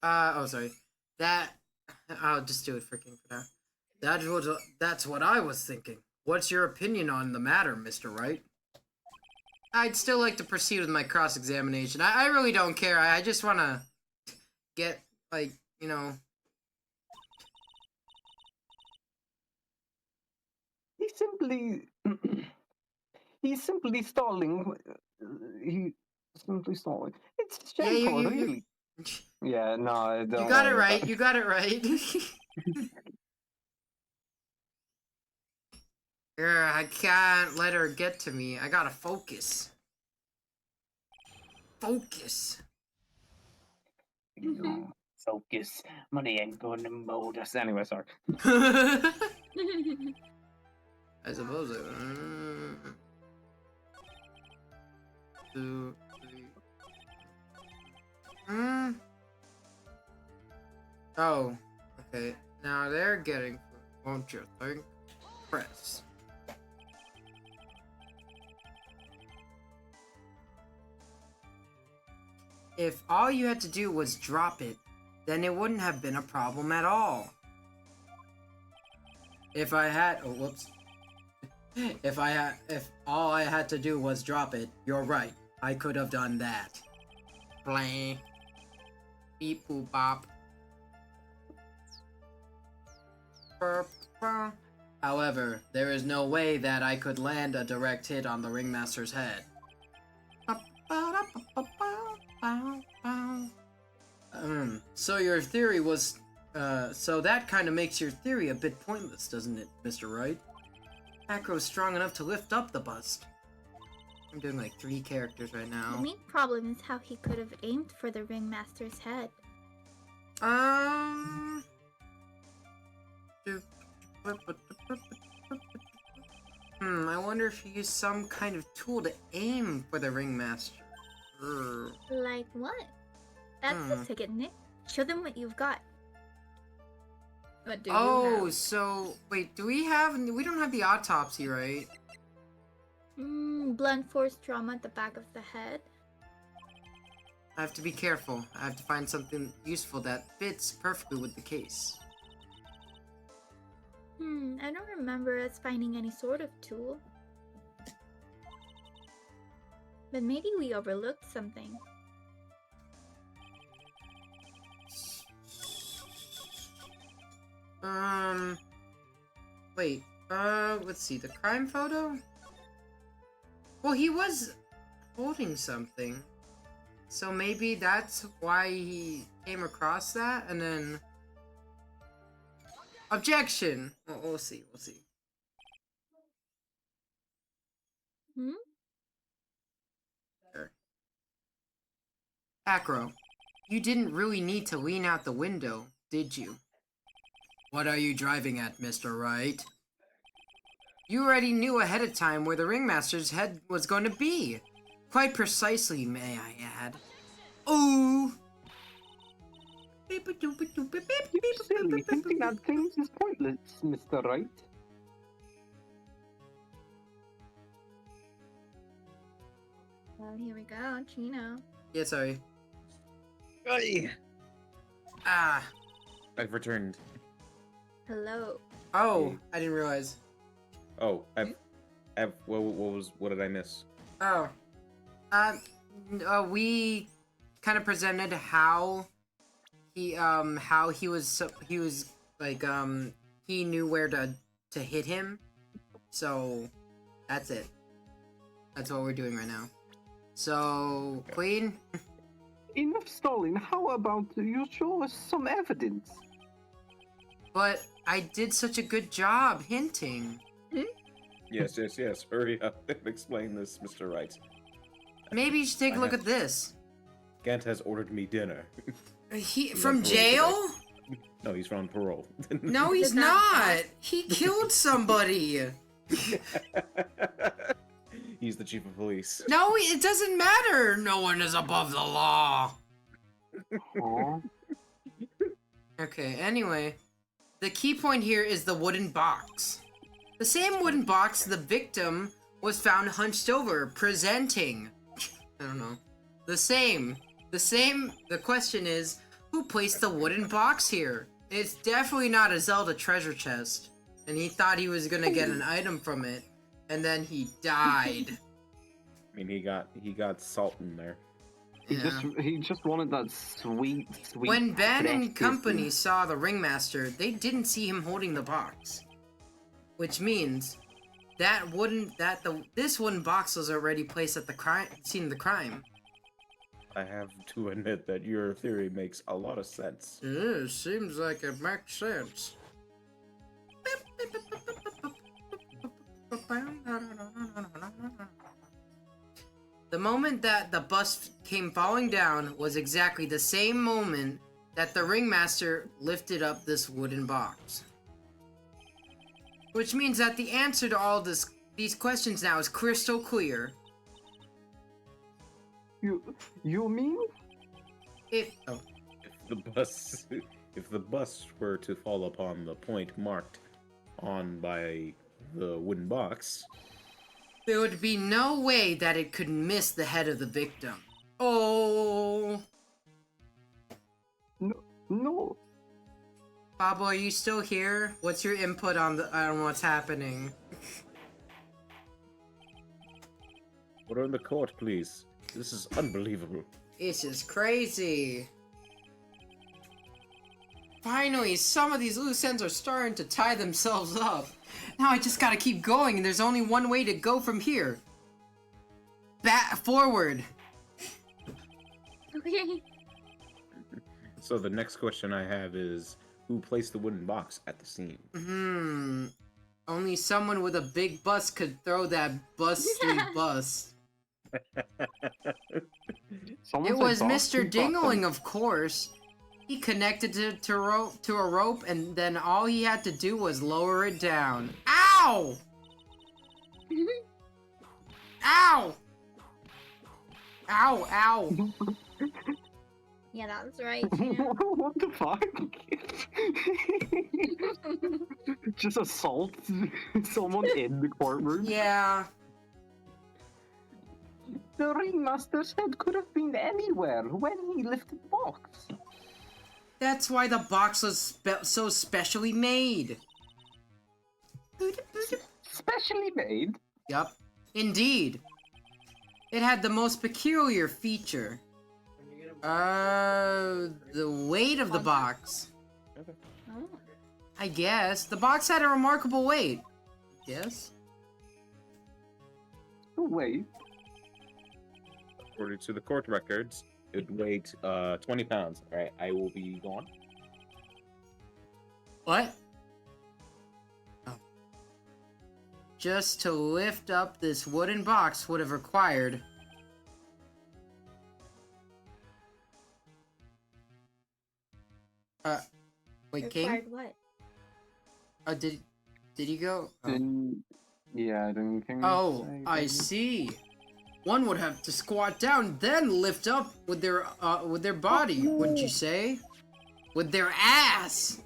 oh, sorry. That, I'll just do it for King for now. That's what I was thinking. What's your opinion on the matter, Mr. Wright? I'd still like to proceed with my cross-examination. I really don't care. I just want to get, like, you know... He's simply stalling. He's simply stalling. It's Yeah, shameful, really. Yeah, no, I don't. You got it worry right. about You got it right. Yeah, I can't let her get to me. I gotta focus. Focus. No, focus. Money ain't gonna mold us. Anyway, sorry. I suppose it. 2, 3. Oh, okay. Now they're getting, won't you think? Press. If all you had to do was drop it, then it wouldn't have been a problem at all. If I had, oh whoops. If all I had to do was drop it, you're right. I could have done that. Play. Beep boop bop. Burp, burp. However, there is no way that I could land a direct hit on the ringmaster's head. So your theory was, so that kind of makes your theory a bit pointless, doesn't it, Mr. Wright? Acro's strong enough to lift up the bust. I'm doing like 3 characters right The now. main problem is how he could have aimed for the ringmaster's head. I wonder if you use some kind of tool to aim for the ringmaster. Grr. Like what? That's the ticket, Nick. Show them what you've got. What do you Oh, have? so wait, we don't have the autopsy, right? Blunt force trauma at the back of the head. I have to be careful. I have to find something useful that fits perfectly with the case. I don't remember us finding any sort of tool. But maybe we overlooked something. Wait, let's see, the crime photo? Well, he was holding something. So maybe that's why he came across that, and then... Objection! Well, we'll see. Sure. Acro, you didn't really need to lean out the window, did you? What are you driving at, Mr. Wright? You already knew ahead of time where the ringmaster's head was going to be. Quite precisely, may I add. Ooh! You silly, thinking at things is pointless, Mr. Wright. Well, here we go, Chino. Yeah, sorry. Hey, Ah. I've returned. Hello. Oh, I didn't realize. Oh, what did I miss? Oh. We kind of presented how he was like, he knew where to hit him. So, that's it. That's what we're doing right now. So, Queen? Enough stalling, how about you show us some evidence? But I did such a good job hinting. Yes. Hurry up and explain this, Mr. Wright. Maybe you should take a look at this. Gant has ordered me dinner. From jail? No, he's on parole. No, he's Did not- not. He killed somebody. He's the chief of police. No, it doesn't matter. No one is above the law. Aw. Okay, anyway. The key point here is the wooden box. The same wooden box the victim was found hunched over, presenting. I don't know. The same. The question is, who placed the wooden box here? It's definitely not a Zelda treasure chest. And he thought he was gonna get an item from it. And then he died. I mean, he got salt in there. Yeah. He just wanted that sweet. When Ben and precious- company saw the ringmaster, they didn't see him holding the box. Which means this wooden box was already placed at the scene of the crime. I have to admit that your theory makes a lot of sense. Yeah, seems like it makes sense. The moment that the bus came falling down was exactly the same moment that the ringmaster lifted up this wooden box. Which means that the answer to all these questions now is crystal clear. You mean? If the bus were to fall upon the point marked on by the wooden box, there would be no way that it could miss the head of the victim. Oh. No. Pablo, are you still here? What's your input on what's happening? order in the court, please. This is unbelievable. This is crazy. Finally, some of these loose ends are starting to tie themselves up. Now I just gotta keep going, and there's only one way to go from here. Forward. Okay. So the next question I have is, who placed the wooden box at the scene? Only someone with a big bust could throw that busty bus. Someone It said was boss, Mr. who bought Dingling, them? of course. He connected it to a rope, and then all he had to do was lower it down. Ow! Ow! Ow, ow. Yeah, that's right. Gina. What the fuck? Just assault someone in the courtroom? Yeah. The ringmaster's head could have been anywhere when he lifted the box. That's why the box was so specially made. Specially made. Yup. Indeed. It had the most peculiar feature. The weight of the box. Oh. I guess. The box had a remarkable weight. Yes? Oh, wait. According to the court records, it weighed 20 pounds. All right, I will be gone. What? Oh. Just to lift up this wooden box would have required... wait, King? Required what? Did he go? Oh. Yeah, I didn't think. Oh, I see. One would have to squat down, then lift up with their body, wouldn't you say? With their ass.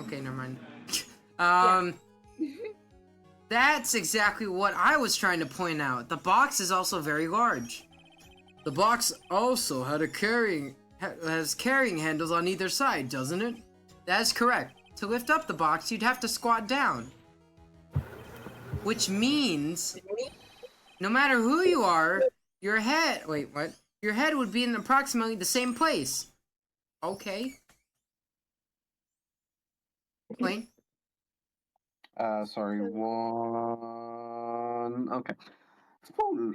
Okay, never mind. That's exactly what I was trying to point out. The box is also very large. The box also has carrying handles on either side, doesn't it? That is correct. To lift up the box, you'd have to squat down. Which means, no matter who you are, your head... Wait, what? Your head would be in approximately the same place. Okay. Wait. Sorry, one. Okay. Full.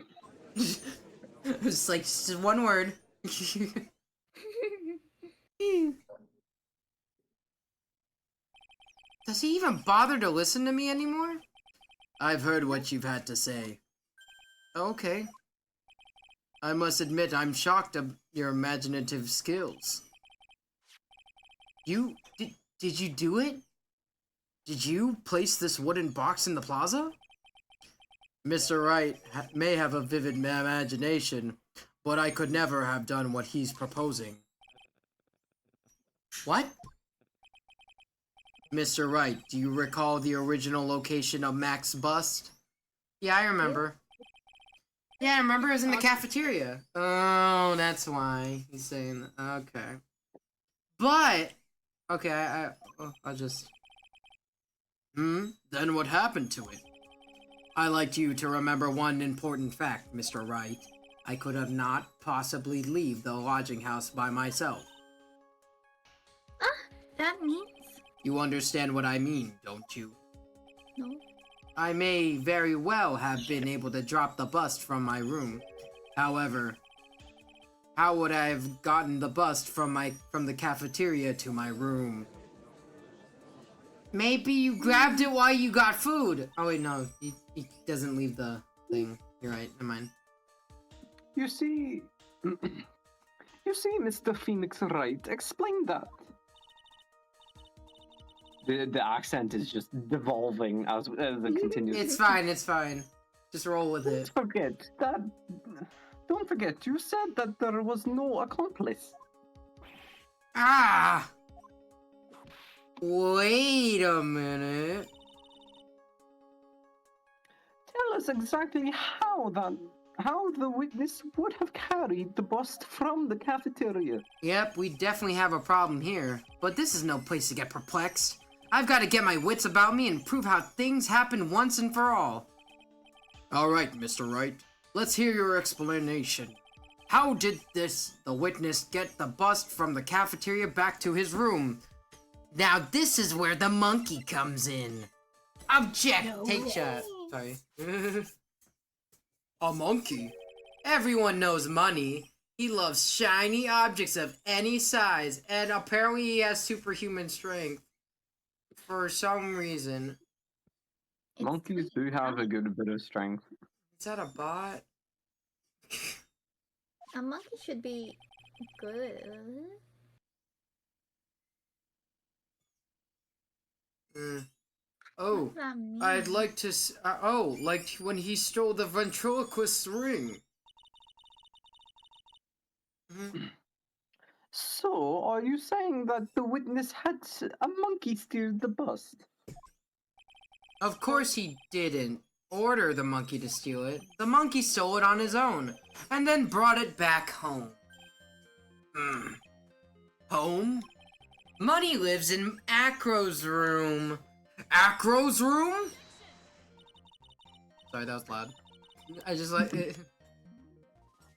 It's like just one word. Does he even bother to listen to me anymore? I've heard what you've had to say. Okay. I must admit I'm shocked at your imaginative skills. Did you do it? Did you place this wooden box in the plaza? Mr. Wright may have a vivid imagination, but I could never have done what he's proposing. What? Mr. Wright, do you recall the original location of Mac's bust? Yeah, I remember. Yeah, I remember it was in the cafeteria. Oh, that's why he's saying that. Okay. But, okay, I'll just... Then what happened to it? I like you to remember one important fact, Mr. Wright. I could have not possibly leave the lodging house by myself. That means? You understand what I mean, don't you? No. I may very well have been able to drop the bust from my room. However, how would I have gotten the bust from the cafeteria to my room? Maybe you grabbed it while you got food. Oh wait, no, he doesn't leave the thing. You're right, never mind. You see, Mr. Phoenix Wright, explain that. The accent is just devolving as it continues. It's fine, it's fine. Just roll with it. Don't forget, you said that there was no accomplice. Ah! Wait a minute. Tell us exactly how the witness would have carried the bust from the cafeteria. Yep, we definitely have a problem here. But this is no place to get perplexed. I've got to get my wits about me and prove how things happen once and for all. Alright, Mr. Wright. Let's hear your explanation. How did the witness get the bust from the cafeteria back to his room? Now this is where the monkey comes in. Object! No Take way. shot. Sorry. A monkey? Everyone knows money. He loves shiny objects of any size, and apparently he has superhuman strength. For some reason. Monkeys do have a good bit of strength. Is that a bot? A monkey should be good. Oh, What's that mean? I'd like to. Oh, like when he stole the ventriloquist's ring. Mhm. So, are you saying that the witness had a monkey steal the bust? Of course he didn't order the monkey to steal it. The monkey stole it on his own, and then brought it back home. Hmm. Home? Money lives in Acro's room. Acro's room? Sorry, that was loud. I just like it.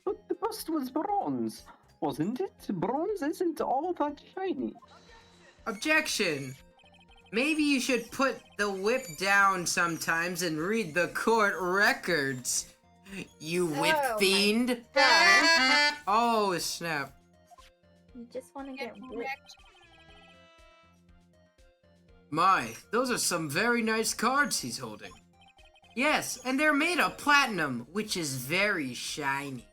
But the bust was bronze, wasn't it? Bronze isn't all that shiny. Objection! Maybe you should put the whip down sometimes and read the court records. You whip Oh my fiend! God. Oh, snap. You just want to get whipped. My, those are some very nice cards he's holding. Yes, and they're made of platinum, which is very shiny.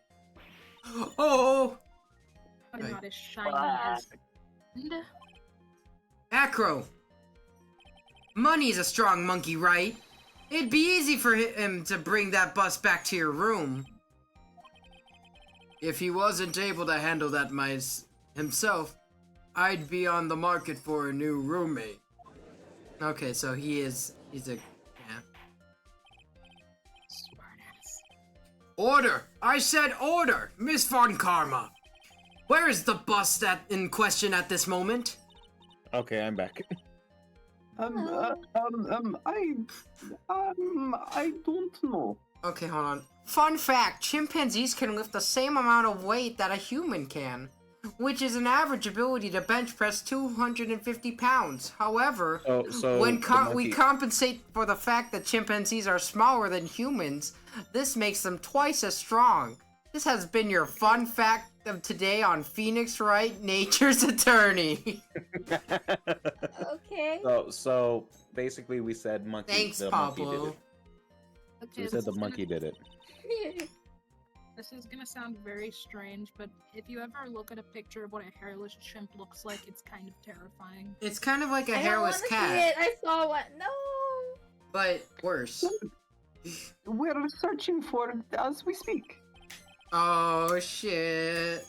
Oh! But Right. not as shiny as. Acro! Money's a strong monkey, right? It'd be easy for him to bring that bus back to your room. If he wasn't able to handle that himself, I'd be on the market for a new roommate. Okay, so he's a, yeah. Smartass. Order! I said order, Miss Von Karma. Where is the bus in question at this moment? Okay, I'm back. I don't know. Okay, hold on. Fun fact, chimpanzees can lift the same amount of weight that a human can, which is an average ability to bench press 250 pounds. However, So when the monkey- we compensate for the fact that chimpanzees are smaller than humans, this makes them twice as strong. This has been your fun fact of today on Phoenix Wright, Nature's Attorney. Okay. So basically, we said monkey. Thanks, the monkey did Pablo. it. Okay, We said the monkey did it. This is gonna sound very strange, but if you ever look at a picture of what a hairless chimp looks like, it's kind of terrifying. It's kind of like a I don't hairless wanna see cat, it. I saw one. No. but worse. We're searching for it as we speak. Oh shit.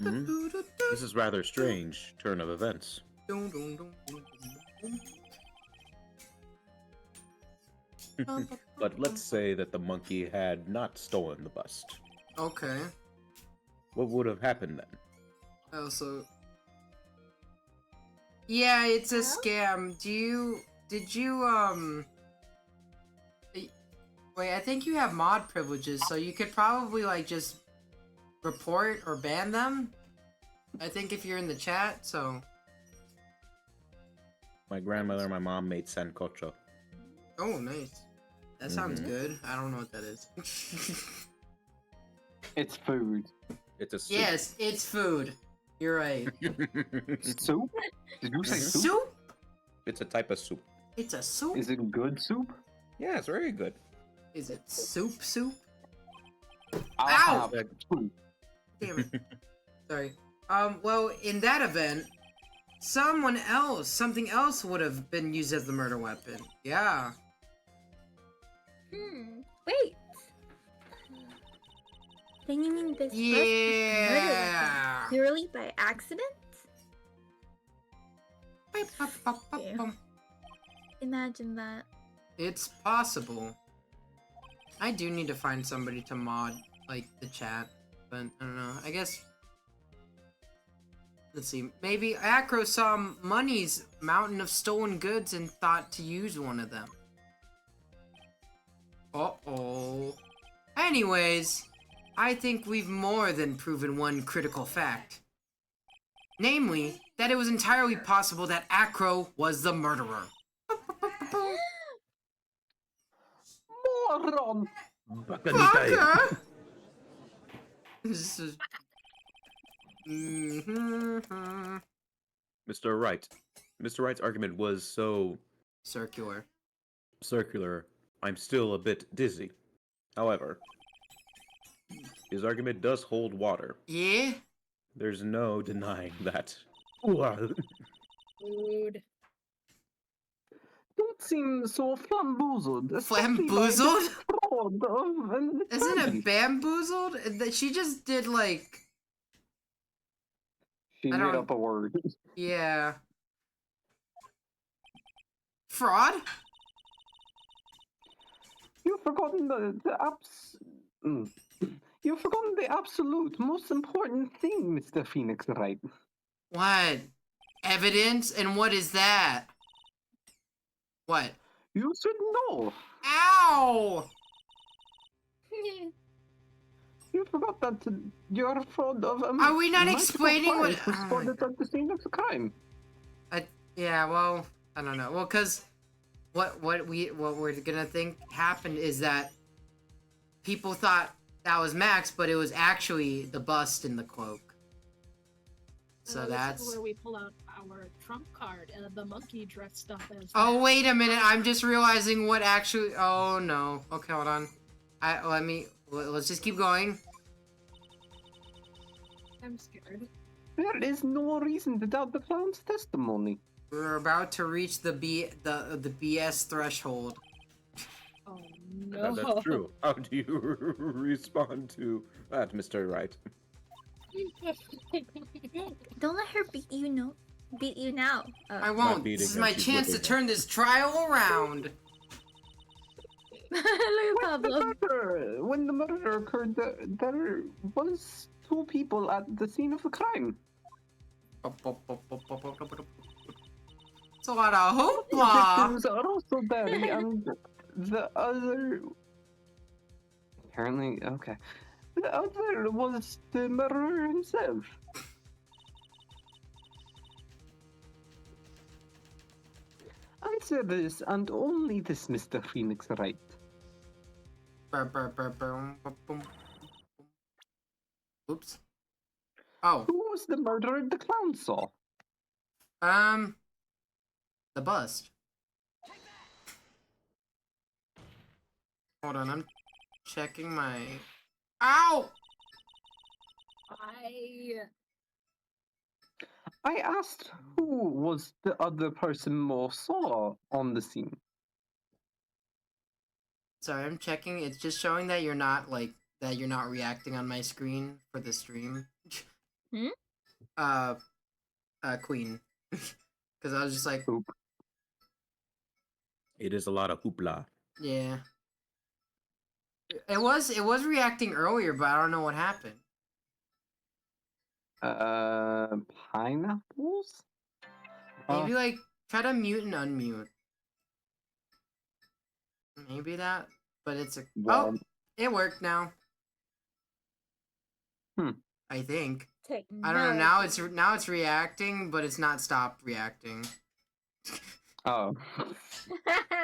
This is rather strange turn of events. But let's say that the monkey had not stolen the bust. Okay. What would have happened then? Also. Yeah, it's a Huh? scam. Did you, wait, I think you have mod privileges, so you could probably, like, just report or ban them? I think if you're in the chat, so. My grandmother and my mom made sancocho. Oh, nice. That sounds Mhm. good. I don't know what that is. It's food. It's a soup. Yes, it's food. You're right. Soup? Did you say soup? Soup? It's a type of soup. It's a soup? Is it good soup? Yeah, it's very good. Is it soup soup? I'll Ow! have two. Damn it. Sorry. Well, in that event, something else would have been used as the murder weapon. Yeah. Wait. Then you mean this Yeah. purely by accident? Imagine that. It's possible. I do need to find somebody to mod, like, the chat, but I don't know. I guess. Let's see. Maybe Acro saw Money's mountain of stolen goods and thought to use one of them. Uh-oh. Anyways, I think we've more than proven one critical fact. Namely, that it was entirely possible that Acro was the murderer. Moron! Fucker! This is... Mhm. Mr. Wright. Mr. Wright's argument was so Circular. circular, I'm still a bit dizzy. However, his argument does hold water. Yeah? There's no denying that. Rude. Don't seem so flamboozled. especially by the Flamboozled? fraud of an Isn't attorney. it bamboozled? She just did like, She I made don't- up a word. yeah. Fraud? You've forgotten You've forgotten the absolute most important thing, Mr. Phoenix Wright. What? Evidence? And what is that? What? You should know. Ow! You forgot that your fraud of Are we not multiple explaining what- clients was oh my spotted at the scene of the crime. Yeah, well, I don't know. Well, cause what we're gonna think happened is that people thought that was Max, but it was actually the bust in the cloak. So This that's. is where we pull out our trump card and the monkey dressed up as. Oh Max. wait a minute! I'm just realizing what actually. Oh no. Okay, hold on. Let's just keep going. I'm scared. There is no reason to doubt the clown's testimony. We're about to reach the BS threshold. Oh no. That's true. How do you respond to that, Mr. Wright? Don't let her beat you. No, beat you now. I won't. beating This is her, my she's chance to whipping her. turn this trial around. Look at Pablo. When the murder occurred, there was two people at the scene of the crime. It's a lot of The hoopla. victims are also Barry and the other. Apparently, okay. The other was the murderer himself. Answer this and only this, Mr. Phoenix Wright. Oops. Oh, Who was the murderer the clown saw? the bust. Hold on, I'm checking my. Ow! I asked who was the other person Mo saw on the scene. Sorry, I'm checking. It's just showing that you're not reacting on my screen for the stream. Hmm? Queen. Because I was just like, Oop. It is a lot of hoopla. yeah. It was reacting earlier, but I don't know what happened. Pineapples? Maybe like try to mute and unmute. Maybe that, but it's a Well, oh, it worked now. Hmm. I think. Take I don't know. Now it's reacting, but it's not stopped reacting. oh.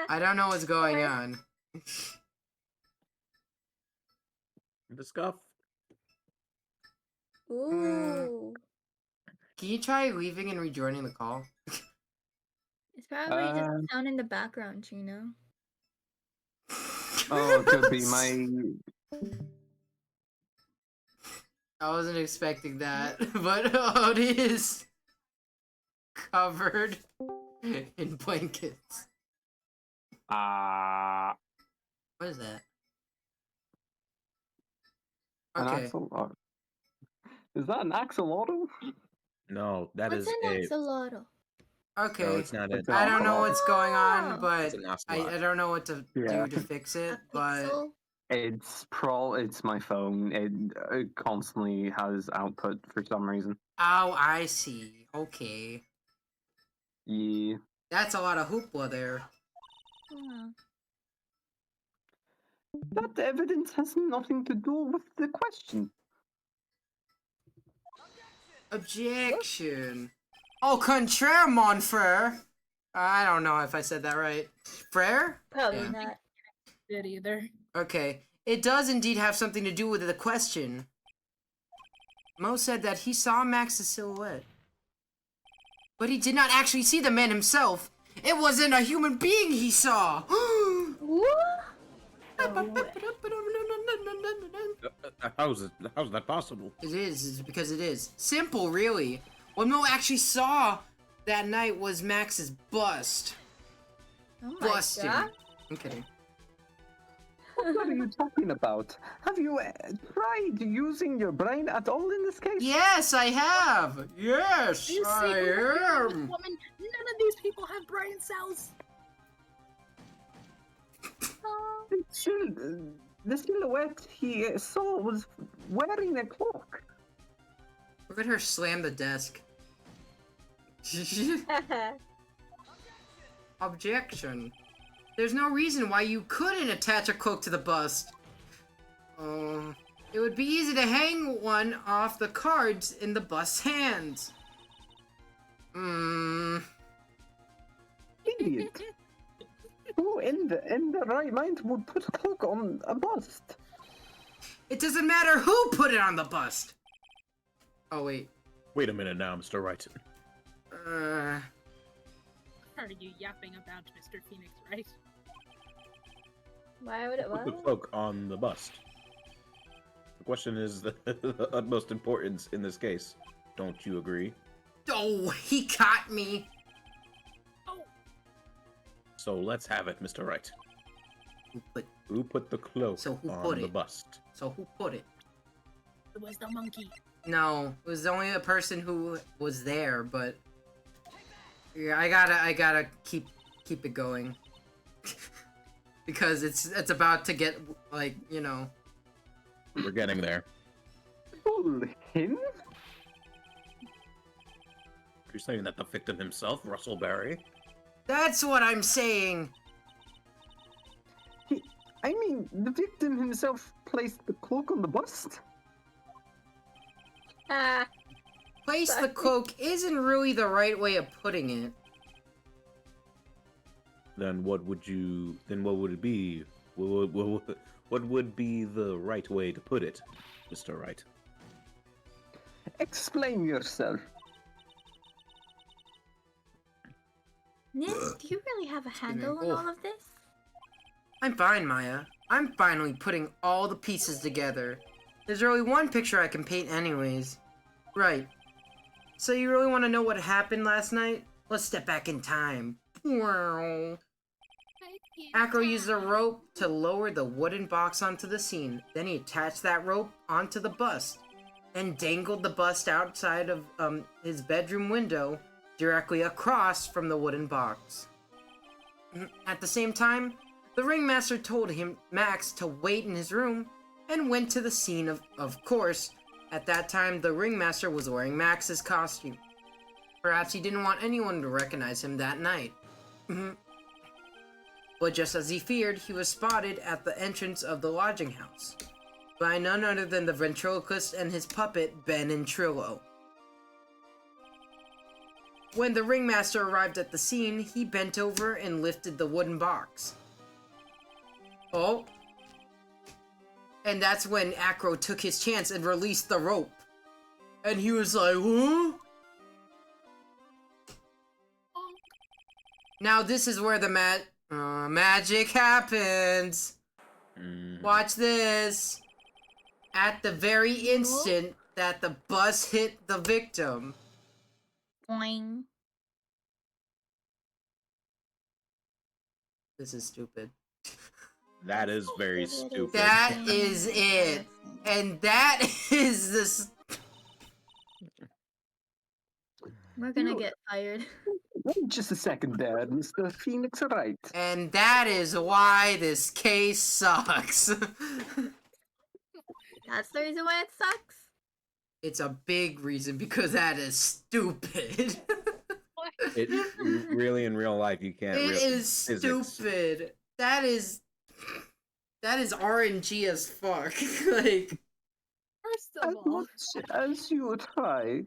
I don't know what's going Sorry. on. The scuff. Ooh. Can you try leaving and rejoining the call? It's probably just Uh, the sound in the background, Chino. Oh, it could be my. I wasn't expecting that, but it is covered in blankets. An What is that? Okay. axolotl. Is that an axolotl? No, that What's is an a. axolotl? Okay. No, it's not it. It's I don't know what's going on, Oh. but It's an ocelot. I don't know what to Yeah. do to fix A it, but pixel? It's my phone. It constantly has output for some reason. oh, I see. Okay. Yeah. That's a lot of hoopla there. Oh. That evidence has nothing to do with the question. Objection. Au contraire, mon frere. I don't know if I said that right. Frere? Probably Yeah. not. Did either. Okay. It does indeed have something to do with the question. Mo said that he saw Max's silhouette. But he did not actually see the man himself. It wasn't a human being he saw. What? How's that possible? It is, it's because it is. Simple, really. What Mo actually saw that night was Max's bust. Oh my Busted. god. I'm kidding. What are you talking about? Have you tried using your brain at all in this case? Yes, I have. Yes, You see I who was dealing with am. woman? None of these people have brain cells. Oh. The silhouette he saw was wearing a cloak. Look at her slam the desk. Objection. There's no reason why you couldn't attach a cloak to the bust. It would be easy to hang one off the cards in the bust's hands. Idiot. Who in the right mind would put a cloak on a bust? It doesn't matter who put it on the bust. Oh wait. Wait a minute now, Mr. Wright. Heard you yapping about Mr. Phoenix, right? Why would it Put the what? cloak on the bust. The question is the utmost importance in this case. Don't you agree? Oh, he caught me. So let's have it, Mr. Wright. Who put? Who put the cloak So who on put the it? bust? So who put it? It was the monkey. No, it was only the person who was there. But yeah, I gotta keep it going because it's about to get like We're getting there. Fool him? You're saying that the victim himself, Russell Barry? That's what I'm saying. I mean, the victim himself placed the cloak on the bust? Ah. Place the Sorry. cloak isn't really the right way of putting it. Then what would it be? What would be the right way to put it, Mr. Wright? Explain yourself. Nin, do you really have a handle on Oh. all of this? I'm fine, Maya. I'm finally putting all the pieces together. There's only one picture I can paint anyways. Right. So you really want to know what happened last night? Let's step back in time. Acro used a rope to lower the wooden box onto the scene. Then he attached that rope onto the bust and dangled the bust outside of his bedroom window directly across from the wooden box. At the same time, the ringmaster told him Max to wait in his room and went to the scene of course. At that time, the ringmaster was wearing Max's costume. Perhaps he didn't want anyone to recognize him that night. But just as he feared, he was spotted at the entrance of the lodging house by none other than the ventriloquist and his puppet, Ben and Trillo. When the ringmaster arrived at the scene, he bent over and lifted the wooden box. Oh. And that's when Acro took his chance and released the rope. And he was like, huh? Now this is where the magic happens. Watch this. At the very instant that the bus hit the victim. Boing. This is stupid. That is very stupid. That is it. And that is this. We're gonna get fired. Wait just a second there, Mr. Phoenix Wright. And that is why this case sucks. That's the reason why it sucks. It's a big reason because that is stupid. It really in real life you can't. It is physics. stupid. That is RNG as fuck. Like, First As of all, much as you try,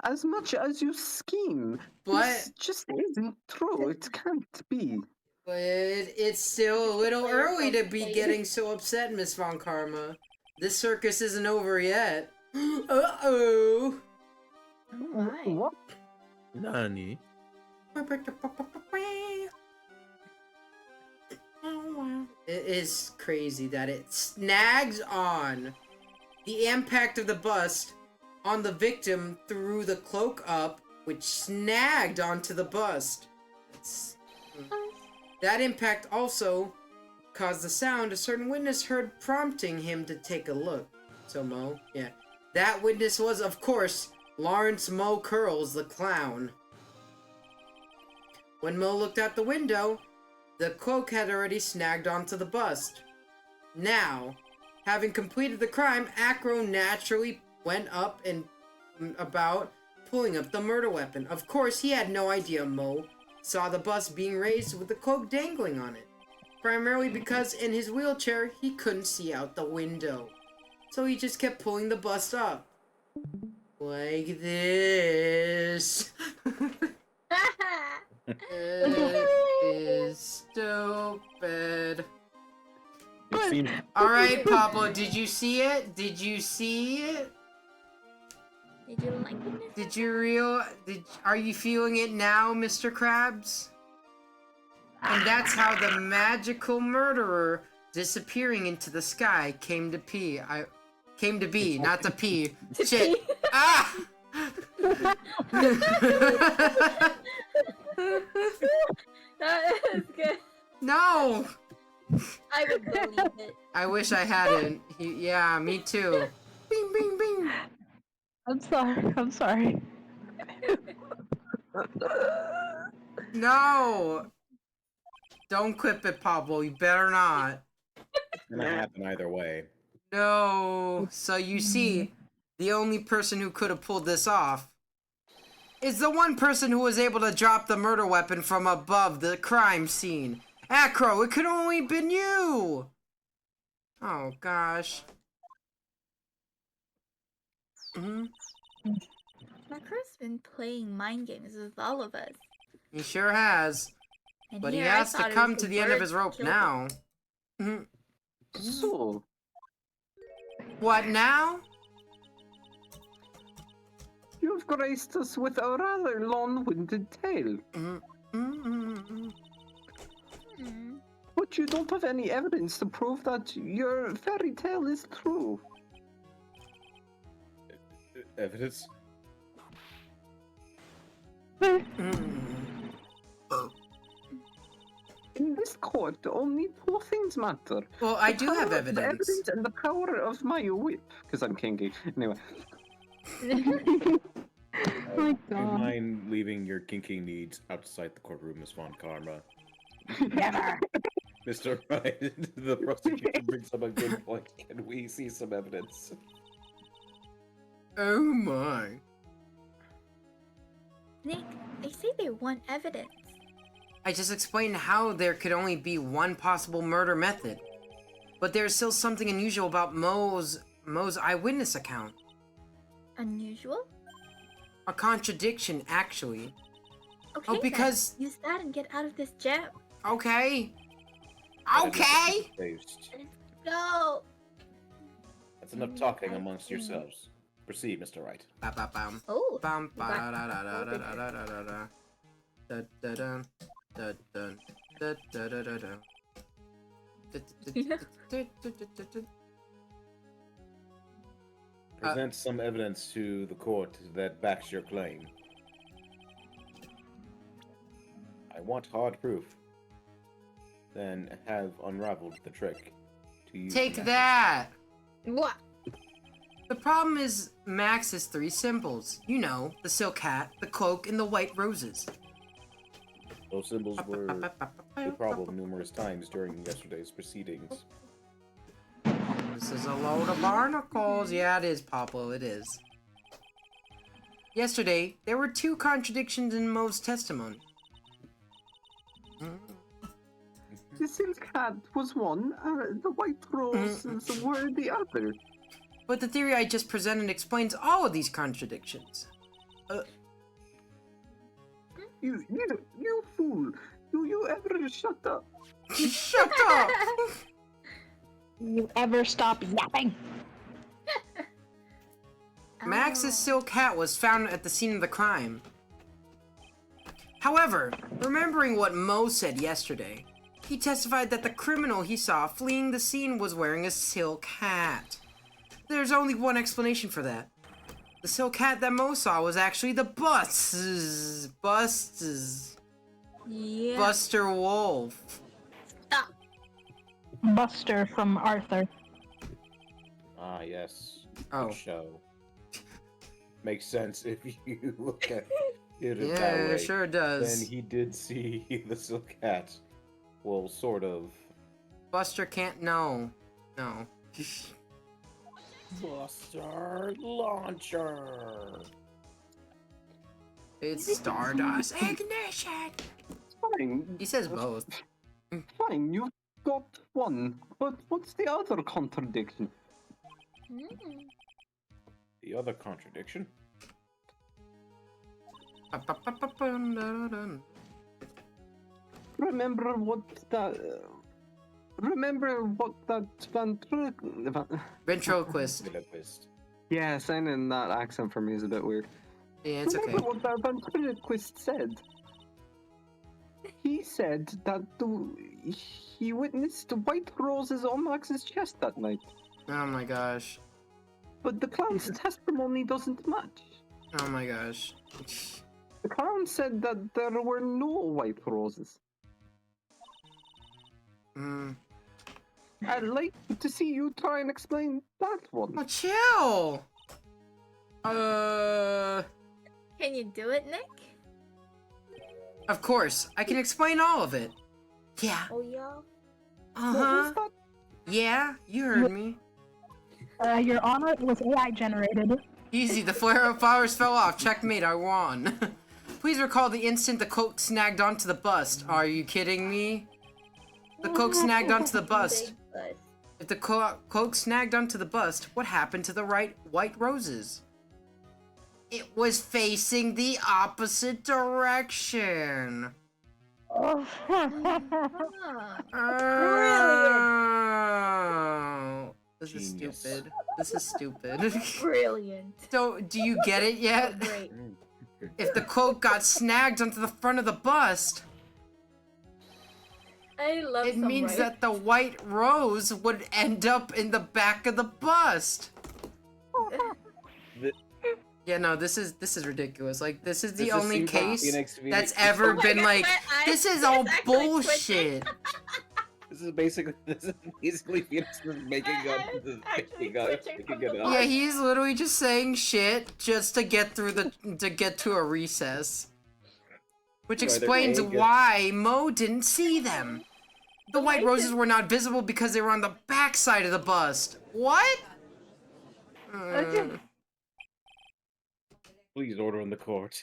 as much as you scheme, but this just isn't true. It can't be. it's still a little early to be getting so upset, Miss Von Karma. This circus isn't over yet. Uh-oh. Oh my. What? Nani? It is crazy that it snags on the impact of the bust on the victim threw the cloak up, which snagged onto the bust. That impact also caused the sound a certain witness heard, prompting him to take a look. So Mo, yeah. That witness was, of course, Lawrence Mo Curls, the clown. When Mo looked out the window, the cloak had already snagged onto the bust. Now, having completed the crime, Acro naturally went up and about pulling up the murder weapon. Of course, he had no idea Mo saw the bust being raised with the cloak dangling on it. Primarily because in his wheelchair, he couldn't see out the window. So he just kept pulling the bust up. Like this. It is stupid. It seems Alright, Pablo, did you see it? Did you see it? Did you like it? Did you are you feeling it now, Mr. Krabs? And that's how the magical murderer disappearing into the sky came to be, not to pee. Shit. Ah! That is good. No! I would believe it. I wish I hadn't. Yeah, me too. Bing, bing, bing. I'm sorry. I'm sorry. No! Don't clip it, Pablo. You better not. it's gonna happen either way. No. So you see, the only person who could have pulled this off is the one person who was able to drop the murder weapon from above the crime scene. Acro, it could only been you! Oh, gosh. Macro's been playing mind games with all of us. He sure has. And But he here I has to thought it come was to the end of bird his rope killed now. So, What now? you've graced us with a rather long-winded tale, Hmm. but you don't have any evidence to prove that your fairy tale is true. Evidence? In this court, only two things matter. Well, I The do have power of evidence. and the power of my whip, because I'm kinky. Anyway, My Do you God. mind leaving your kinky needs outside the courtroom, Miss Von Karma? Never. Mr. Ryan, the prosecution brings up a good point. Can we see some evidence? Oh my. Nick, they say they want evidence. I just explained how there could only be one possible murder method. But there's still something unusual about Mo's eyewitness account. Unusual? A contradiction, actually. Okay, Oh, because- then. Use that and get out of this jam. Okay. Okay! Based. No! That's enough talking amongst yourselves. Proceed, Mr. Wright. Ba ba bam. Oh! Bam ba da da da da da da da da da. Da da da. Da da da da da da da. Present some evidence to the court that backs your claim. I want hard proof. Then have unraveled the trick. To use Take the that! What? The problem is Max's three symbols. You know, the silk hat, the cloak, and the white roses. Those symbols were a problem numerous times during yesterday's proceedings. This is a load of barnacles. Yeah, it is, Pablo, it is. Yesterday, there were two contradictions in Mo's testimony. the silk hat was one, the white roses were the other. But the theory I just presented explains all of these contradictions. You fool! Do you ever shut up? Shut up! You ever stop yapping? Max's silk hat was found at the scene of the crime. However, remembering what Mo said yesterday, he testified that the criminal he saw fleeing the scene was wearing a silk hat. There's only one explanation for that. The silk hat that Mo saw was actually the busts. Yeah. Buster Wolf. Stop. Buster from Arthur. Ah, yes. Oh. Good show. Makes sense if you look at it that Yeah, way. it sure does. Then he did see the Silk Hat. Well, sort of. Buster can't know. No. Buster Launcher. It's Stardust Ignition. Fine. He says both. Fine, you've got one. But what's the other contradiction? Mm. The other contradiction? Remember what that... remember what that Ventriloquist. Ventriloquist. Yeah, saying that accent for me is a bit weird. Yeah, it's okay. Remember what that ventriloquist said? He said that he witnessed white roses on Max's chest that night. Oh my gosh. But the clown's testimony doesn't match. Oh my gosh. The clown said that there were no white roses. Mm. I'd like to see you try and explain that one. Oh, chill! Can you do it, Nick? Of course. I can explain all of it. Yeah. Oh yeah. What was Uh-huh. that? Yeah, you heard me. Your Honor, it was AI generated. Easy, the flowers fell off. Checkmate, I won. Please recall the instant the cloak snagged onto the bust. Are you kidding me? The cloak snagged onto the bust. Big bust. If the cloak snagged onto the bust, what happened to the white roses? It was facing the opposite direction. Oh. Oh. This is Genius. stupid. This is stupid. Brilliant. So, do you get it yet? Great. If the cloak got snagged onto the front of the bust, I love it some means right. that the white rose would end up in the back of the bust. Yeah, no, this is ridiculous. Like, this is the This is only Super case Phoenix that's Phoenix. ever Oh my been God, like, my eyes this is is all actually bullshit. This is basically Phoenix making up I'm actually making twitching from it the up. Yeah, he's literally just saying shit just to get through to get to a recess. Which Right, they're explains going against- why Mo didn't see them. The white white roses is- were not visible because they were on the back side of the bust. What? Please order in the court.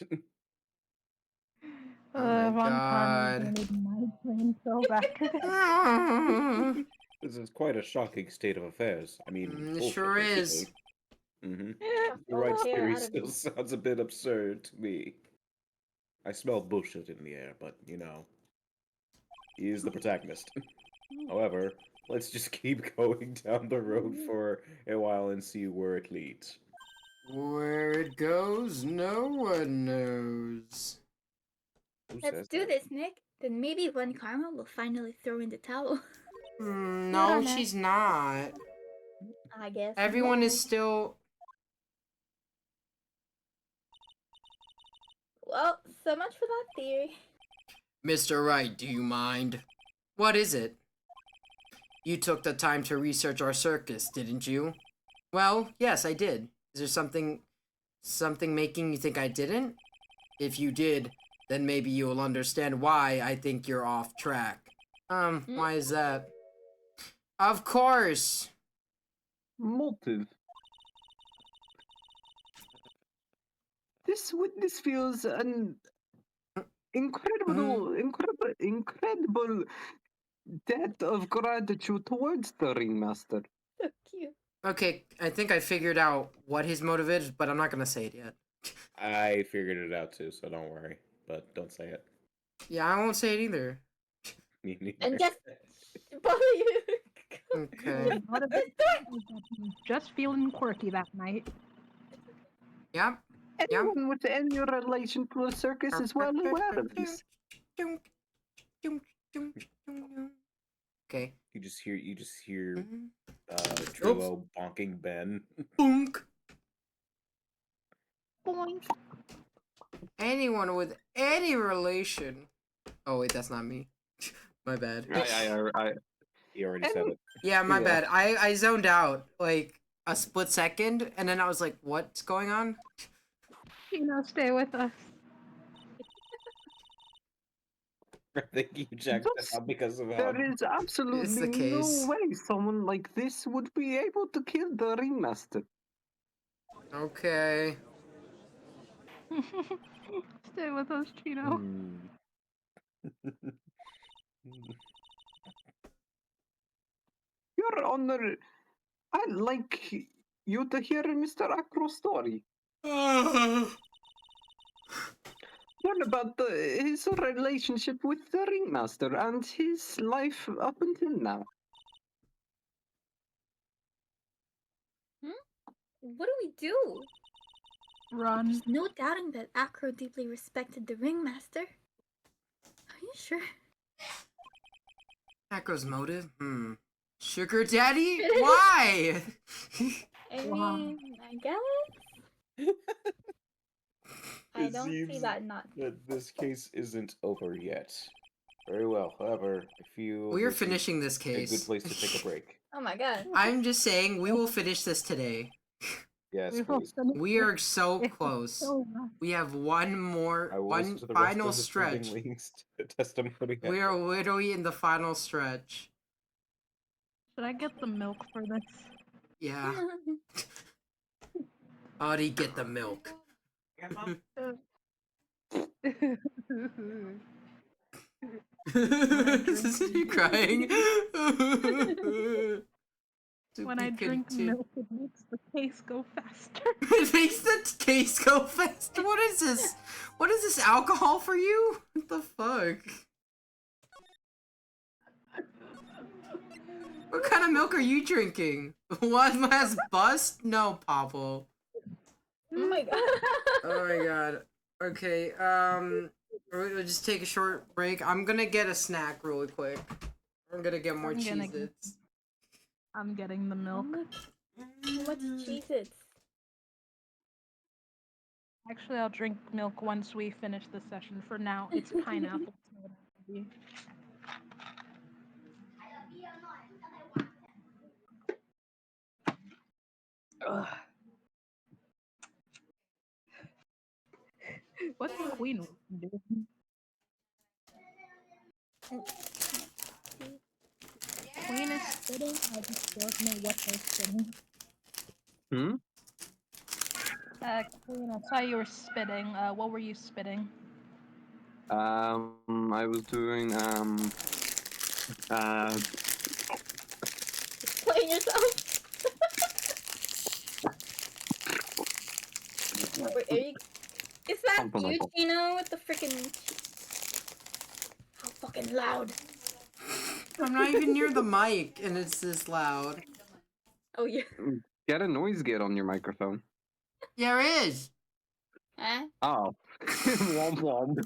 Oh my One God. time I made my brain so bad. This is quite a shocking state of affairs. I mean, It bullshit, sure is. basically. Mm-hmm. Yeah, The right all the hair theory out of still me. sounds a bit absurd to me. I smell bullshit in the air, but you know, he is the protagonist. However, let's just keep going down the road for a while and see where it leads. Where it goes, no one knows. Who Let's says do that? this, Nick. Then maybe Von Karma will finally throw in the towel. No, Not she's not. I guess. Everyone not. is still. Well, so much for that theory. Mr. Wright, do you mind? What is it? You took the time to research our circus, didn't you? Well, yes, I did. Is there something making you think I didn't? If you did, then maybe you'll understand why I think you're off track. Why is that? Of course! Motive. This witness feels an incredible debt of gratitude towards the ringmaster. So cute. Okay, I think I figured out what his motive is, but I'm not gonna say it yet. I figured it out too, so don't worry. But don't say it. Yeah, I won't say it either. Me neither. And just both of you. Okay. What if just feeling quirky that night? Yep. Anyone with any relation to a circus is well aware of this. Okay. You just hear Mhm. Trillo bonking Ben. Boonk. Boing. Anyone with any relation Oh wait, that's not me. My bad. He already said it. Yeah, my Yeah. bad. I zoned out like a split second, and then I was like, "What's going on?" Chino, stay with us. I think you jacked That's- out because of how. There is absolutely no case. way someone like this would be able to kill the ringmaster. Okay. Stay with us, Chino. Hmm. Your Honor, I'd like you to hear Mr. Acro's story. What about his relationship with the ringmaster and his life up until now? What do we do? Run. There's no doubting that Acro deeply respected the ringmaster. Are you sure? Acro's motive? Sugar daddy? Why? I Wow. mean, I guess. I It don't see seems that not. that this case isn't over yet. Very well. However, I feel We are this is finishing this a good case. place to take a break. Oh my god. I'm just saying, we will finish this today. Yes, We will please. finish We it. are so It's close. so much. We have one Listen to the rest final of the stretch. Serving Links testimony. We are literally in the final stretch. Should I get the milk for this? Yeah. Audie, get the milk. You crying? To When be I drink continued. milk, it makes the case go faster. It makes the case go faster. What is this? What is this alcohol for you? What the fuck? What kind of milk are you drinking? One last bust? No, Pablo. Oh my god. Oh my god. Okay, we'll just take a short break. I'm gonna get a snack really quick. I'm gonna get more I'm gonna Cheez-Its. I'm getting the milk. What's Cheez-Its? Actually, I'll drink milk once we finish the session. For now, it's pineapple. Ugh. What's Queen doing? Queen is spitting. I just don't know what they're spitting. Hmm? Queen, I saw you were spitting. What were you spitting? I was doing Playing yourself? Wait, are you... Is that Something like you, that. Chino, with the freaking... How fucking loud. I'm not even near the mic, and it's this loud. Oh, yeah. get a noise gate on your microphone. Yeah, there is. Huh? Oh. Womp womp.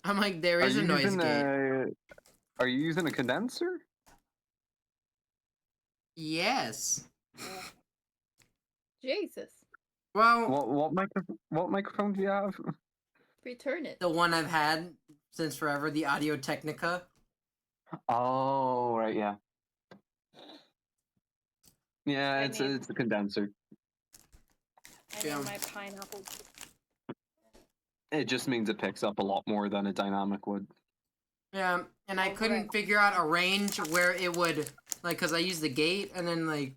I'm like, there Are is a you noise using gate. Are you using a condenser? Yes. Jesus. Well, What microphone do you have? Return it. the one I've had since forever, the Audio Technica. Oh, right, yeah. Yeah, I it's need- a condenser. I Yeah. need my pineapple. It just means it picks up a lot more than a dynamic would. Yeah, and I couldn't figure out a range where it would, like, cause I used the gate, and then like,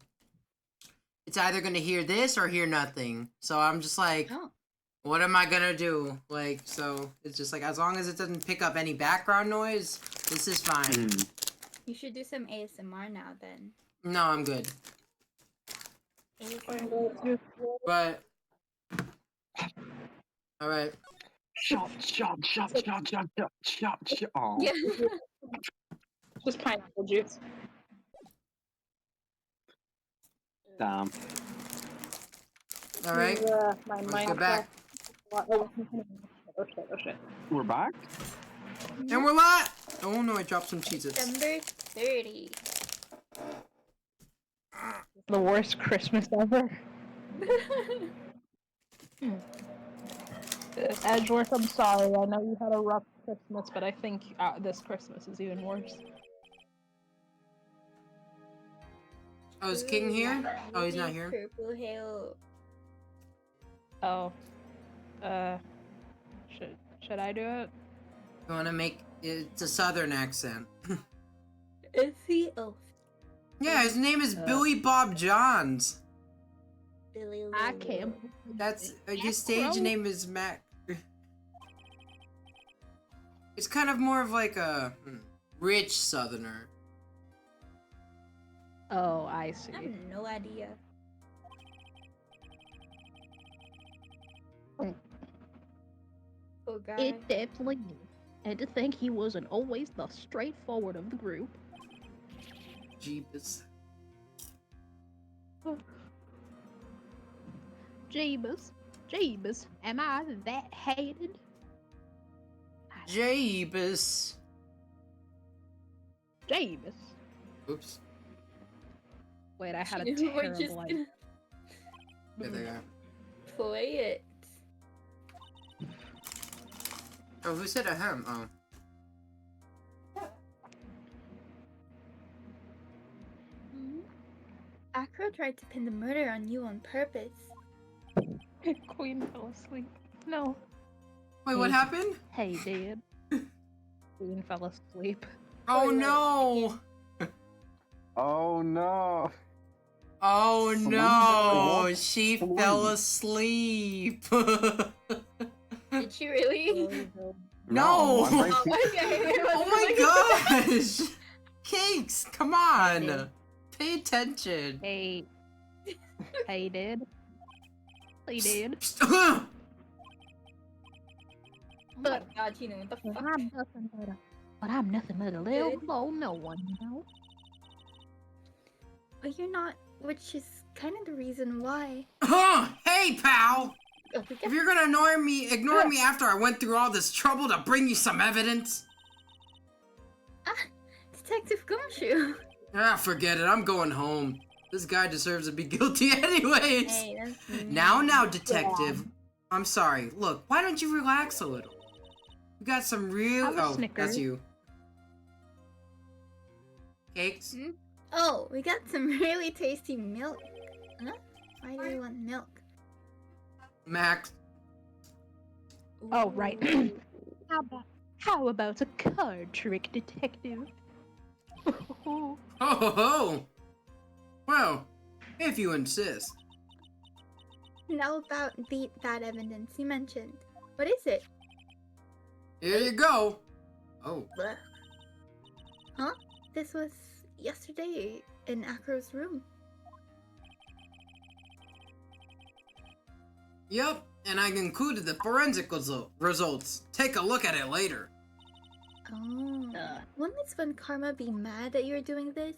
it's either gonna hear this or hear nothing. So I'm just like, Oh. what am I gonna do? Like, so it's just like, as long as it doesn't pick up any background noise, this is fine. Hmm. You should do some ASMR now then. No, I'm good. ASMR. But, all right. Shop. Oh. Yeah. Just pineapple juice. Damn. All right. My Let's get back. Oh shit. We're back? And we're live! Oh no, I dropped some Cheez-Its. December 30. The worst Christmas ever. Edgeworth, I'm sorry. I know you had a rough Christmas, but I think this Christmas is even worse. Oh, is King here? Oh, he's not here. Purple Hail. Oh. Should I do it? You wanna make it's a southern accent. Is he? Oh, Yeah, his name is Billy Bob Johns. Billy. I can't. That's his stage name is Mac. It's kind of more of like a rich southerner. Oh, I see. I have no idea. Oh god. It definitely is. And to think he wasn't always the straightforward of the group. Jeebus. Jeebus, am I that hated? Jeebus. Jeebus. Oops. Wait, I had a We're just terrible idea. There they are. play it. Oh, who said ahem? Oh. Acro tried to pin the murder on you on purpose. Queen fell asleep. No. Wait, what happened? Hey, Dad. Queen fell asleep. Oh Wait, no! Oh no! Oh Someone no! said She Someone. fell asleep. Did she really? No! I'm right Oh, here. okay. Oh my gosh! Cakes, come on! Pay attention. Hey. Hey, Dad. Hey, Dad. Oh my god, Tina, what the But fuck? I'm nothing but a little Good. low no one, you know? But you're not, which is kind of the reason why. Huh! Hey, pal! Oh, we If got- you're gonna ignore me after I went through all this trouble to bring you some evidence, Detective Gumshoe. forget it. I'm going home. This guy deserves to be guilty anyways. Hey, that's Now, detective. I'm sorry. Look, why don't you relax a little? We got some real. Have a Oh, Snickers. that's you. Cakes. Oh, we got some really tasty milk. Huh? Why do you want milk? Max. Oh, right. Ooh. How about a card trick, detective? Ho ho ho! Well, if you insist. Now about that evidence you mentioned. What is it? Here you go. Oh. Blech. Huh? This was yesterday in Acro's room. Yep, and I included the forensic results. Take a look at it later. Oh. Won't Miss Von Karma be mad that you're doing this?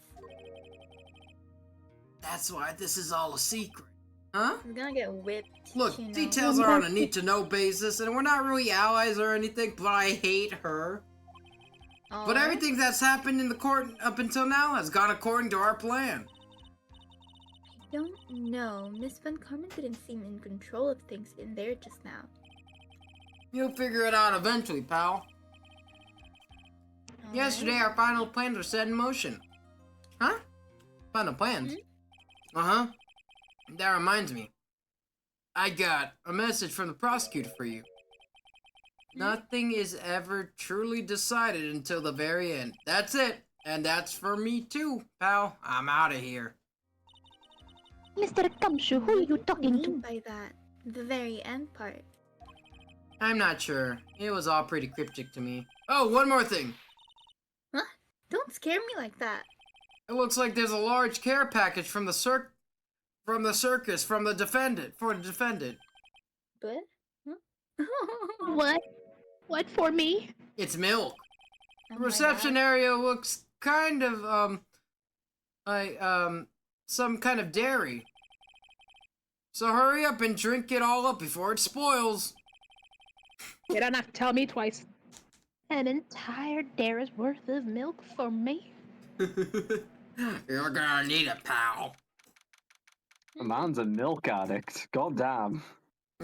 That's why this is all a secret. Huh? She's gonna get whipped. Look, you know. details are on a need-to-know basis, and we're not really allies or anything, but I hate her. But Aw. everything that's happened in the court up until now has gone according to our plan. I don't know. Miss Von Karma didn't seem in control of things in there just now. You'll figure it out eventually, pal. Yesterday, our final plans were set in motion. Huh? Final plans? Uh-huh. That reminds me. I got a message from the prosecutor for you. Nothing is ever truly decided until the very end. That's it. And that's for me too, pal. I'm out of here. Mr. Gumshoe, who are you What do talking mean to? by that? The very end part. I'm not sure. It was all pretty cryptic to me. Oh, one more thing. Huh? Don't scare me like that. It looks like there's a large care package from the circus for the defendant. But? Huh? What? What for me? It's milk. Oh The my reception God. area looks kind of like some kind of dairy. So hurry up and drink it all up before it spoils. You don't have to tell me twice. An entire dairy's worth of milk for me? You're gonna need it, pal. The man's a milk addict. God damn.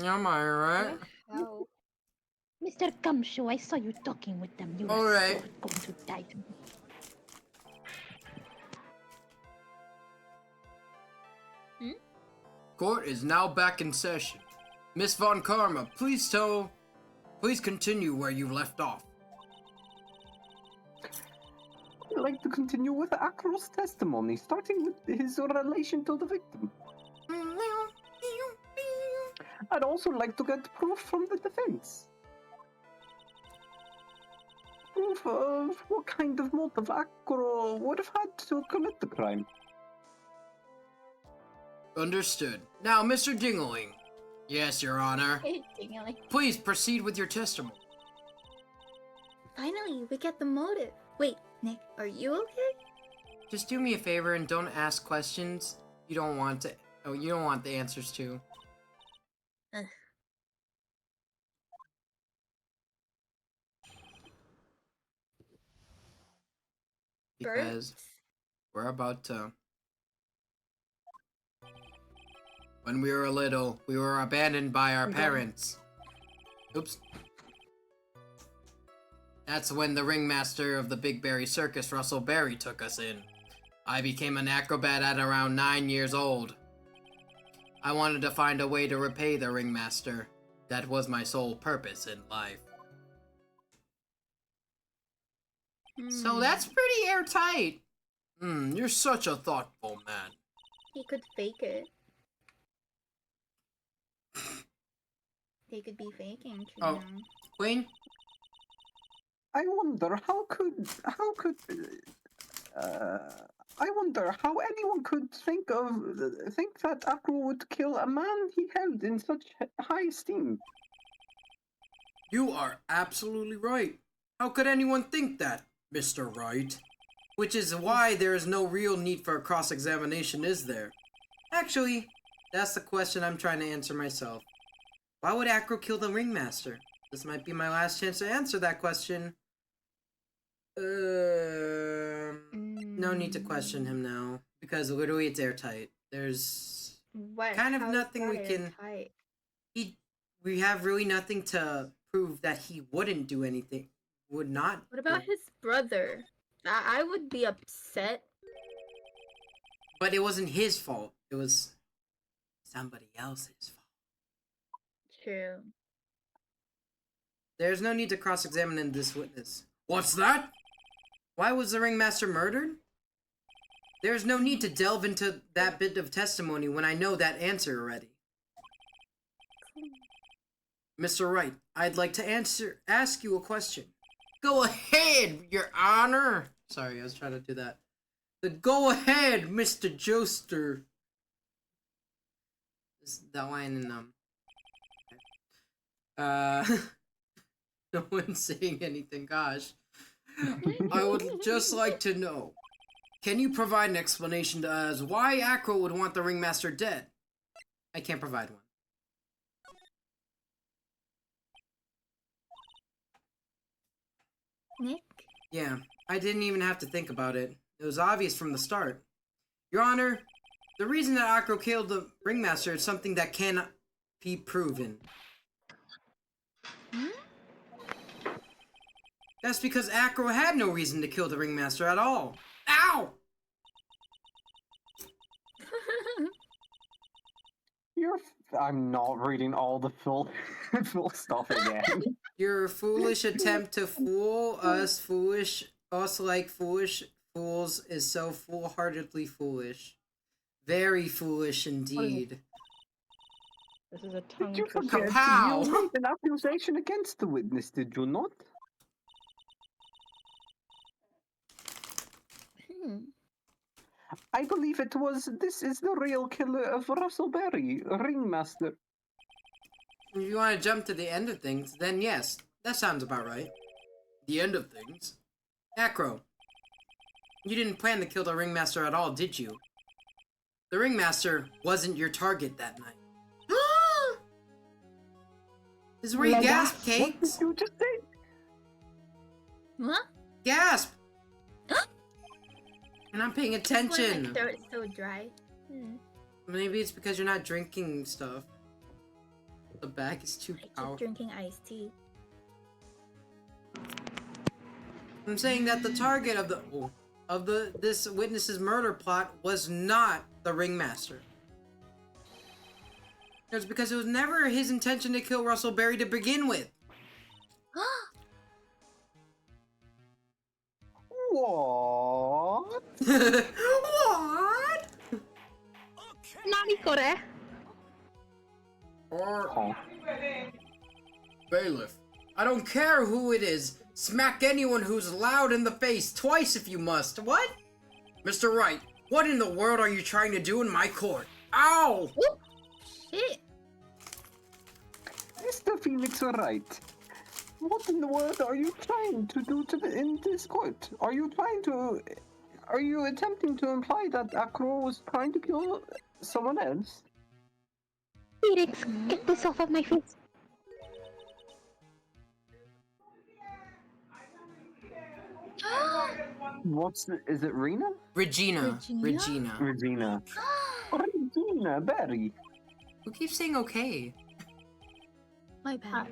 Am I right? How? Mr. Gumshoe, I saw you talking with them. You All are right. so going to die to me. Court is now back in session. Miss Von Karma, please continue where you left off. I'd like to continue with Acro's testimony, starting with his relation to the victim. I'd also like to get proof from the defense. Proof of what kind of motive Acro would have had to commit the crime. Understood. Now, Mr. Dingling. Yes, Your Honor. Dingling. Please proceed with your testimony. Finally, we get the motive. Wait, Nick, are you okay? Just do me a favor and don't ask questions you don't want to. Oh, you don't want the answers to. Ugh. Because Birds? we're about to. When we were little, we were abandoned by our Okay. parents. Oops. That's when the ringmaster of the Big Berry Circus, Russell Berry, took us in. I became an acrobat at around 9 years old. I wanted to find a way to repay the ringmaster. That was my sole purpose in life. So that's pretty airtight. You're such a thoughtful man. He could fake it. They could be faking, you Oh. know. Queen? I wonder I wonder how anyone could think that Acro would kill a man he held in such high esteem. You are absolutely right. How could anyone think that, Mr. Wright? Which is why there is no real need for a cross-examination, is there? Actually, that's the question I'm trying to answer myself. Why would Acro kill the ringmaster? This might be my last chance to answer that question. No need to question him now, because literally it's airtight. There's What? kind of How is nothing we that can- airtight? we have really nothing to prove that he wouldn't do anything, would not. What about his brother? I would be upset. But it wasn't his fault. It was somebody else's fault. True. There's no need to cross-examine this witness. What's that? Why was the ringmaster murdered? There's no need to delve into that bit of testimony when I know that answer already. Mr. Wright, I'd like to ask you a question. Go ahead, Your Honor. Sorry, I was trying to do that. Go ahead, Mr. Joester. Is that line in no one's saying anything, gosh. I would just like to know, can you provide an explanation as why Acro would want the ringmaster dead? I can't provide one. Nick? Yeah, I didn't even have to think about it. It was obvious from the start. Your Honor, the reason that Acro killed the ringmaster is something that cannot be proven. That's because Acro had no reason to kill the ringmaster at all. Ow! I'm not reading all the full stuff again. Your foolish attempt to fool us like foolish fools is so foolhardily foolish. Very foolish indeed. This is a tongue Did you twister. forget? Kapow! You made an accusation against the witness, did you not? I believe this is the real killer of Russell Berry, ringmaster. If you want to jump to the end of things, then yes, that sounds about right. The end of things? Acro, you didn't plan to kill the ringmaster at all, did you? The ringmaster wasn't your target that night. This is where you gasp, What Cakes! did you just say? What? Gasp! And I'm paying My attention! throat is so dry. Maybe it's because you're not drinking stuff. The bag is too I keep powerful. drinking iced tea. I'm saying that the target of this witness's murder plot was not the ringmaster. It was because it was never his intention to kill Russell Berry to begin with. What? What? Nani kore? Or bailiff, I don't care who it is. Smack anyone who's loud in the face twice if you must. What? Mr. Wright, what in the world are you trying to do in my court? Ow! Shit. Mr. Phoenix Wright, what in the world are you trying to do in this court? Are you attempting to imply that Acro was trying to kill someone else? Phoenix, get this off of my face. Is it Rena? Regina. Regina? Regina. Regina Berry. Who keeps saying okay? My bad.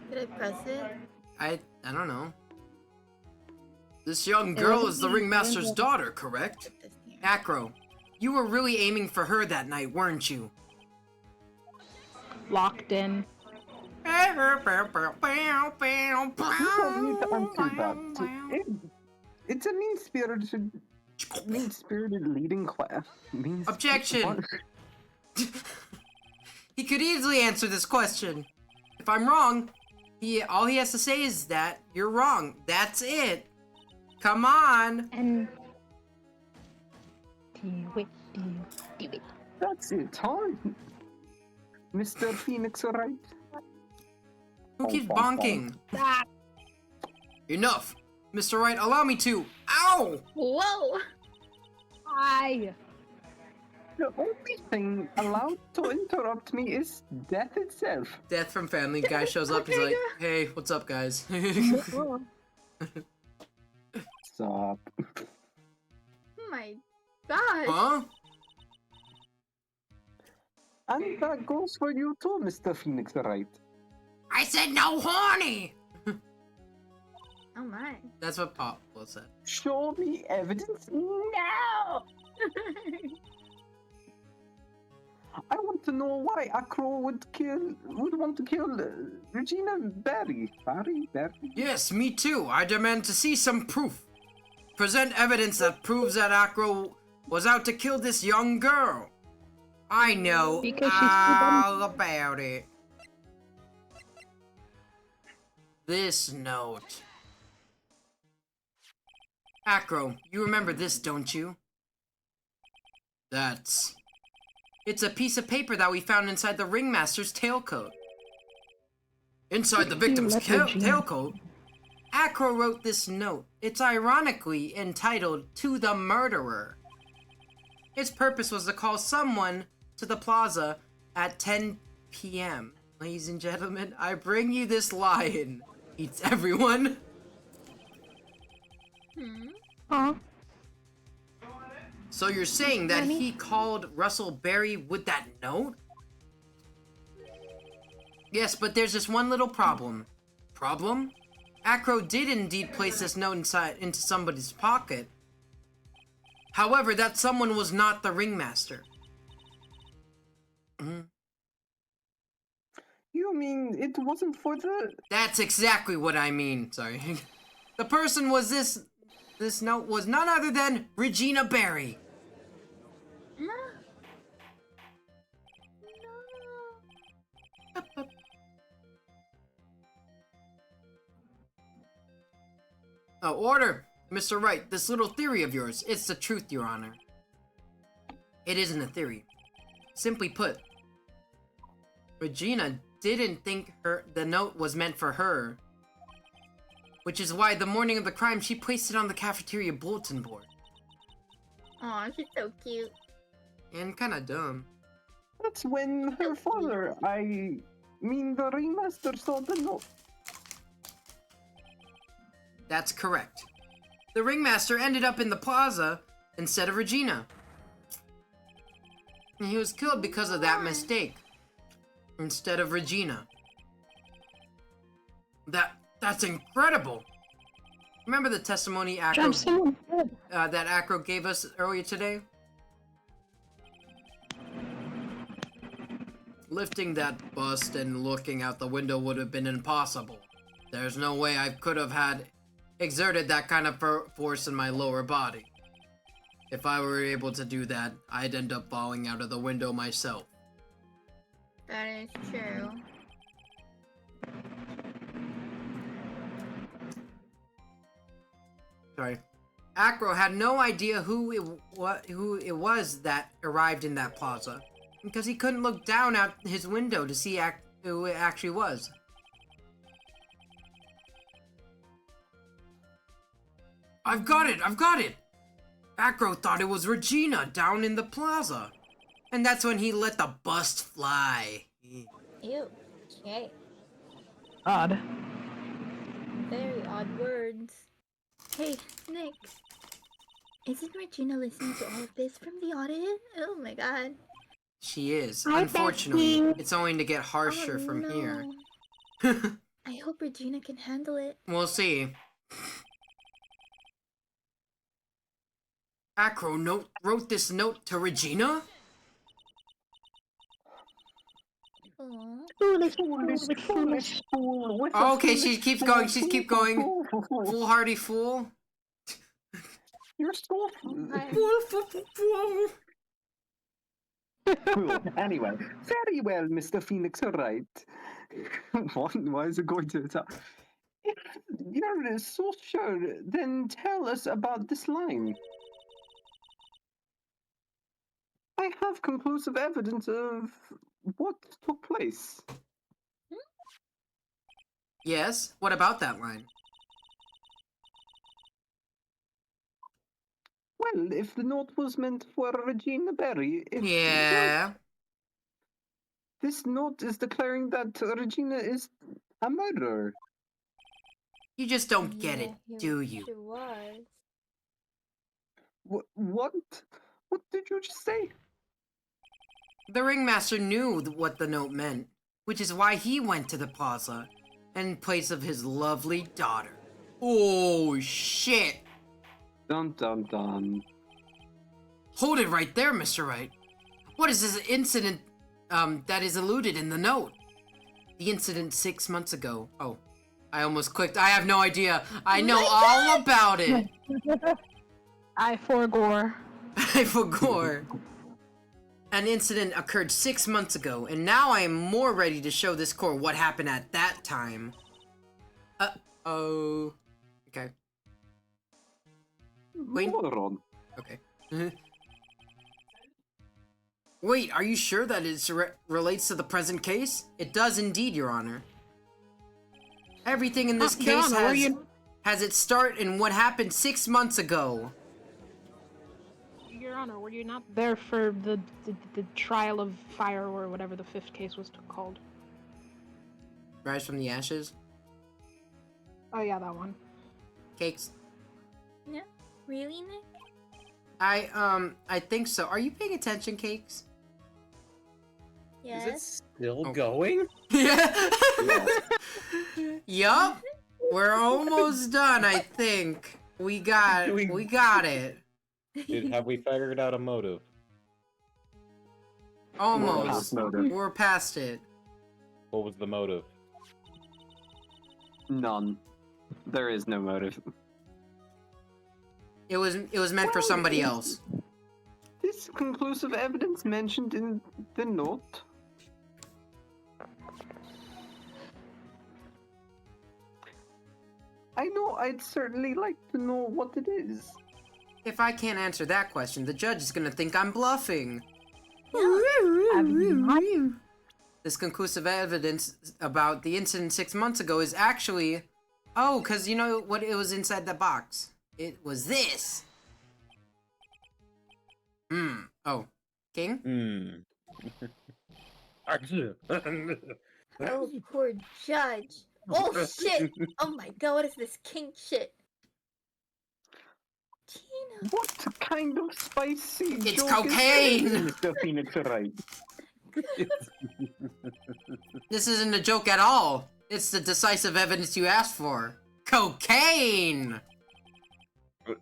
Did I press it? I don't know. This young girl is the ringmaster's daughter, correct? Put this here. Acro, you were really aiming for her that night, weren't you? Locked in. You don't need to answer that. It's a mean-spirited leading class. Objection! He could easily answer this question. If I'm wrong, all he has to say is that you're wrong. That's it. Come on. And do it. That's it, huh? Mr. Phoenix, alright? Who keeps bonking? Enough. Mr. Wright, allow me to. Ow! Whoa! Hi. The only thing allowed to interrupt me is death itself. Death from Family Guy shows up. He's like, hey, what's up, guys? Stop. Oh my gosh. Huh? And that goes for you too, Mr. Phoenix, right? I said no horny! Oh my. That's what Pop said. Show me evidence now! I want to know why Acro would want to kill Regina Berry. Berry? Yes, me too. I demand to see some proof. Present evidence that proves that Acro was out to kill this young girl. I know Because she's all about it. This note. Acro, you remember this, don't you? It's a piece of paper that we found inside the ringmaster's tailcoat. Inside the victim's tailcoat? Acro wrote this note. It's ironically entitled, "To the Murderer." Its purpose was to call someone to the plaza at 10 p.m. Ladies and gentlemen, I bring you this lion. Eats everyone. Huh? So you're saying that he called Russell Berry with that note? Yes, but there's just one little problem. Problem? Acro did indeed place this note into somebody's pocket. However, that someone was not the ringmaster. You mean it wasn't for the... That's exactly what I mean. Sorry. The person was this note was none other than Regina Berry. Oh, order! Mr. Wright, this little theory of yours, it's the truth, Your Honor. It isn't a theory. Simply put, Regina didn't think the note was meant for her. Which is why the morning of the crime, she placed it on the cafeteria bulletin board. Aw, she's so cute. And kinda dumb. That's when her father, the ringmaster, saw the note. That's correct. The ringmaster ended up in the plaza instead of Regina. And he was killed because of that mistake. Instead of Regina. That's incredible! Remember the testimony Acro, Jump, someone dead. that Acro gave us earlier today? Lifting that bust and looking out the window would have been impossible. There's no way I could have had exerted that kind of force in my lower body. If I were able to do that, I'd end up falling out of the window myself. That is true. Sorry. Acro had no idea who it was that arrived in that plaza, because he couldn't look down out his window to see who it actually was. I've got it! I've got it! Acro thought it was Regina down in the plaza. And that's when he let the bust fly. Ew. Okay. Odd. Very odd words. Hey, Nick. Isn't Regina listening to all of this from the audience? Oh my god. She is. Hi, Unfortunately, Becky. it's only to get harsher Oh, from no. here. I hope Regina can handle it. We'll see. Acro wrote this note to Regina? Aww. Foolish, foolish fool. With a Oh, okay, foolish she keeps fool, going, she keeps going. fool. Foolhardy fool. You're so Hi. Fool. fool. Anyway, very well, Mr. Phoenix, right. Why is it going to attack? If you're so sure, then tell us about this line. I have conclusive evidence of what took place. Yes, what about that line? Well, if the note was meant for Regina Berry, Yeah. this note is declaring that Regina is a murderer. You just don't get it, Yeah, do you? She was. What? What did you just say? The ringmaster knew what the note meant, which is why he went to the plaza in place of his lovely daughter. Oh, shit! Dun dun dun. Hold it right there, Mr. Wright. What is this incident, that is alluded in the note? The incident 6 months ago. Oh, I almost clicked. I have no idea. I know all about it. I forgore. I forgot. An incident occurred 6 months ago, and now I am more ready to show this court what happened at that time. Oh. Okay. Wait. Moron. Okay. Wait, are you sure that it relates to the present case? It does indeed, Your Honor. Everything in this Your case Honor, has its start in what happened 6 months ago. Your Honor, were you not there for the trial of fire or whatever the fifth case was called? Rise from the Ashes? Oh yeah, that one. Cakes? Yeah. Really, Nick? I think so. Are you paying attention, Cakes? Yes. Is it still Oh. going? Yup. We're almost done, I think. We got it. Have we figured out a motive? Almost. Motive. We're past it. What was the motive? None. There is no motive. It was meant for somebody else. This conclusive evidence mentioned in the note. I know I'd certainly like to know what it is. If I can't answer that question, the judge is gonna think I'm bluffing. This conclusive evidence about the incident 6 months ago is actually... Oh, because you know what it was inside the box? It was this! Oh. King? Oh, poor judge. Oh shit! Oh my god, what is this king shit? Tina. What kind of spicy It's joke is cocaine! this, Mr. Phoenix Wright? This isn't a joke at all. It's the decisive evidence you asked for. Cocaine!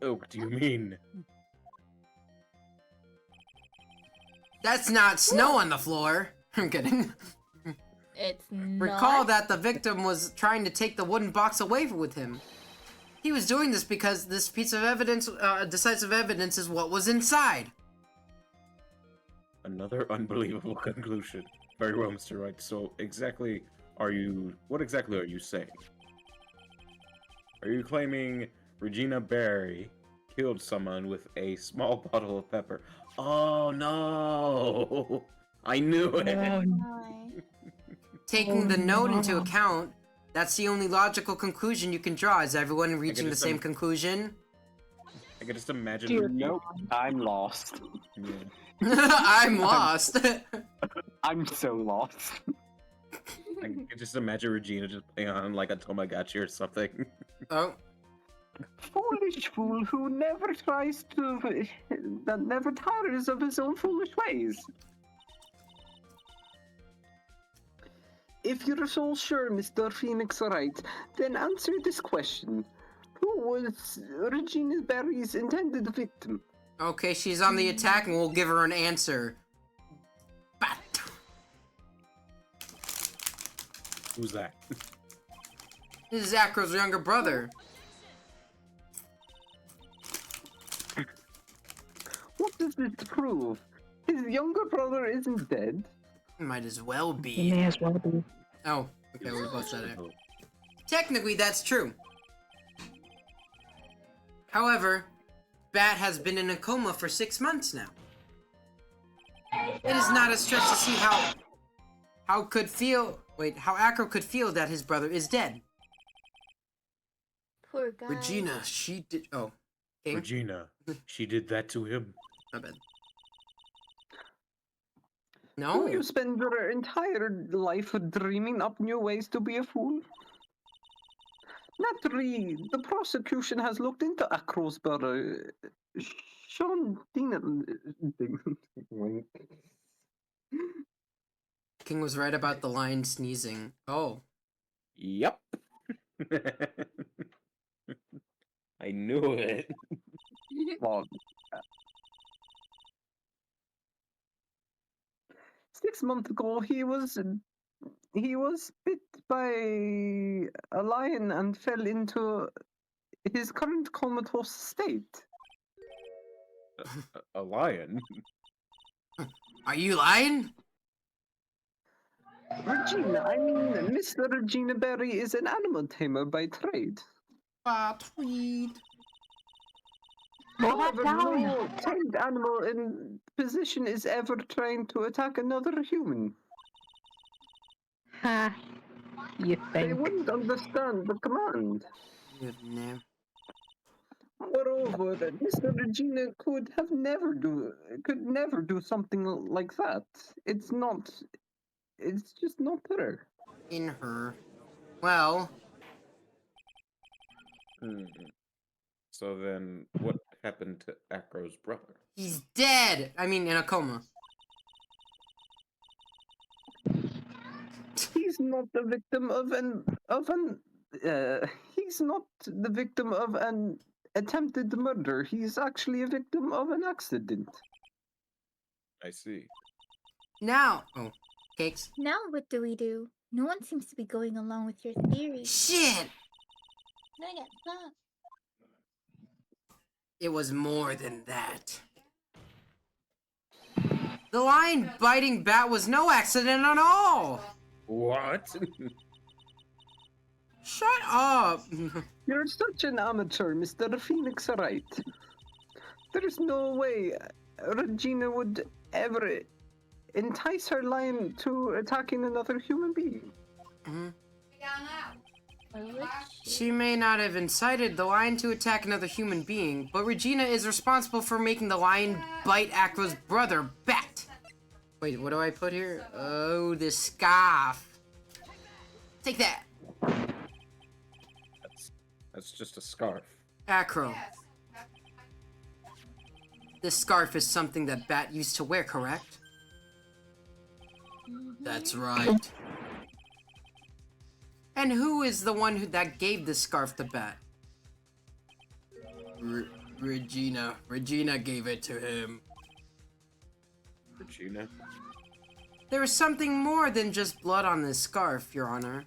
Oh, what do you mean? That's not snow on the floor. I'm kidding. It's not. Recall that the victim was trying to take the wooden box away with him. He was doing this because this piece of evidence, decisive evidence, is what was inside. Another unbelievable conclusion. Very well, Mr. Wright. So, what exactly are you saying? Are you claiming Regina Barry killed someone with a small bottle of pepper? Oh no! I knew it! Why? Taking the note into account, that's the only logical conclusion you can draw. Is everyone reaching the same conclusion? I can just imagine. Dear Nope, I'm lost. Yeah. I'm lost. I'm so lost. I can just imagine Regina just putting on like a Tamagotchi or something. Oh, Foolish fool who never tries to, that never tires of his own foolish ways. If you're so sure, Mr. Phoenix Wright, then answer this question. Who was Regina Barry's intended victim? okay, she's on the attack and we'll give her an answer. Bat. Who's that? This is Acro's younger brother. What does this prove? His younger brother isn't dead. Might as well It be. may as well be. Oh, okay, we both said it. Oh, Technically, that's true. However, Bat has been in a coma for 6 months now. It is not a stretch to see how Acro could feel that his brother is dead. Poor guy. Regina, she did. Oh, King? Regina, she did that to him. My bad. Do No, you spend your entire life dreaming up new ways to be a fool? Naturally, the prosecution has looked into Acro's brother, Sean Dean. King was right about the lion sneezing. Oh, Yep. I knew it. Well, 6 months ago, he was bit by a lion and fell into his current comatose state. A lion? are you lying? Regina, I mean, Mr. Regina Berry is an animal tamer by trade. Tweet. However, no tamed animal in position is ever trying to attack another human. Ha. You They think? wouldn't understand the command. Good name. Moreover, Mr. Regina could never do something like that. It's just not there. In her. Well, Hmm. So then, what happened to Acro's brother? he's dead. I mean, in a coma. He's not the victim he's not the victim of an attempted murder. He's actually a victim of an accident. I see. Now, oh, Cakes. Now what do we do? No one seems to be going along with your theory. Shit! It was more than that. The lion biting Bat was no accident at all! What? Shut up! You're such an amateur, Mr. Phoenix Wright. There's no way Regina would ever entice her lion to attacking another human being. She may not have incited the lion to attack another human being, but Regina is responsible for making the lion bite Acro's brother, Bat. Wait, what do I put here? Oh, the scarf. Take that, That's just a scarf. Acro. This scarf is something that Bat used to wear, correct? That's right. And who is the one that gave the scarf to Bat? Regina. Regina gave it to him. Regina? There is something more than just blood on this scarf, Your Honor.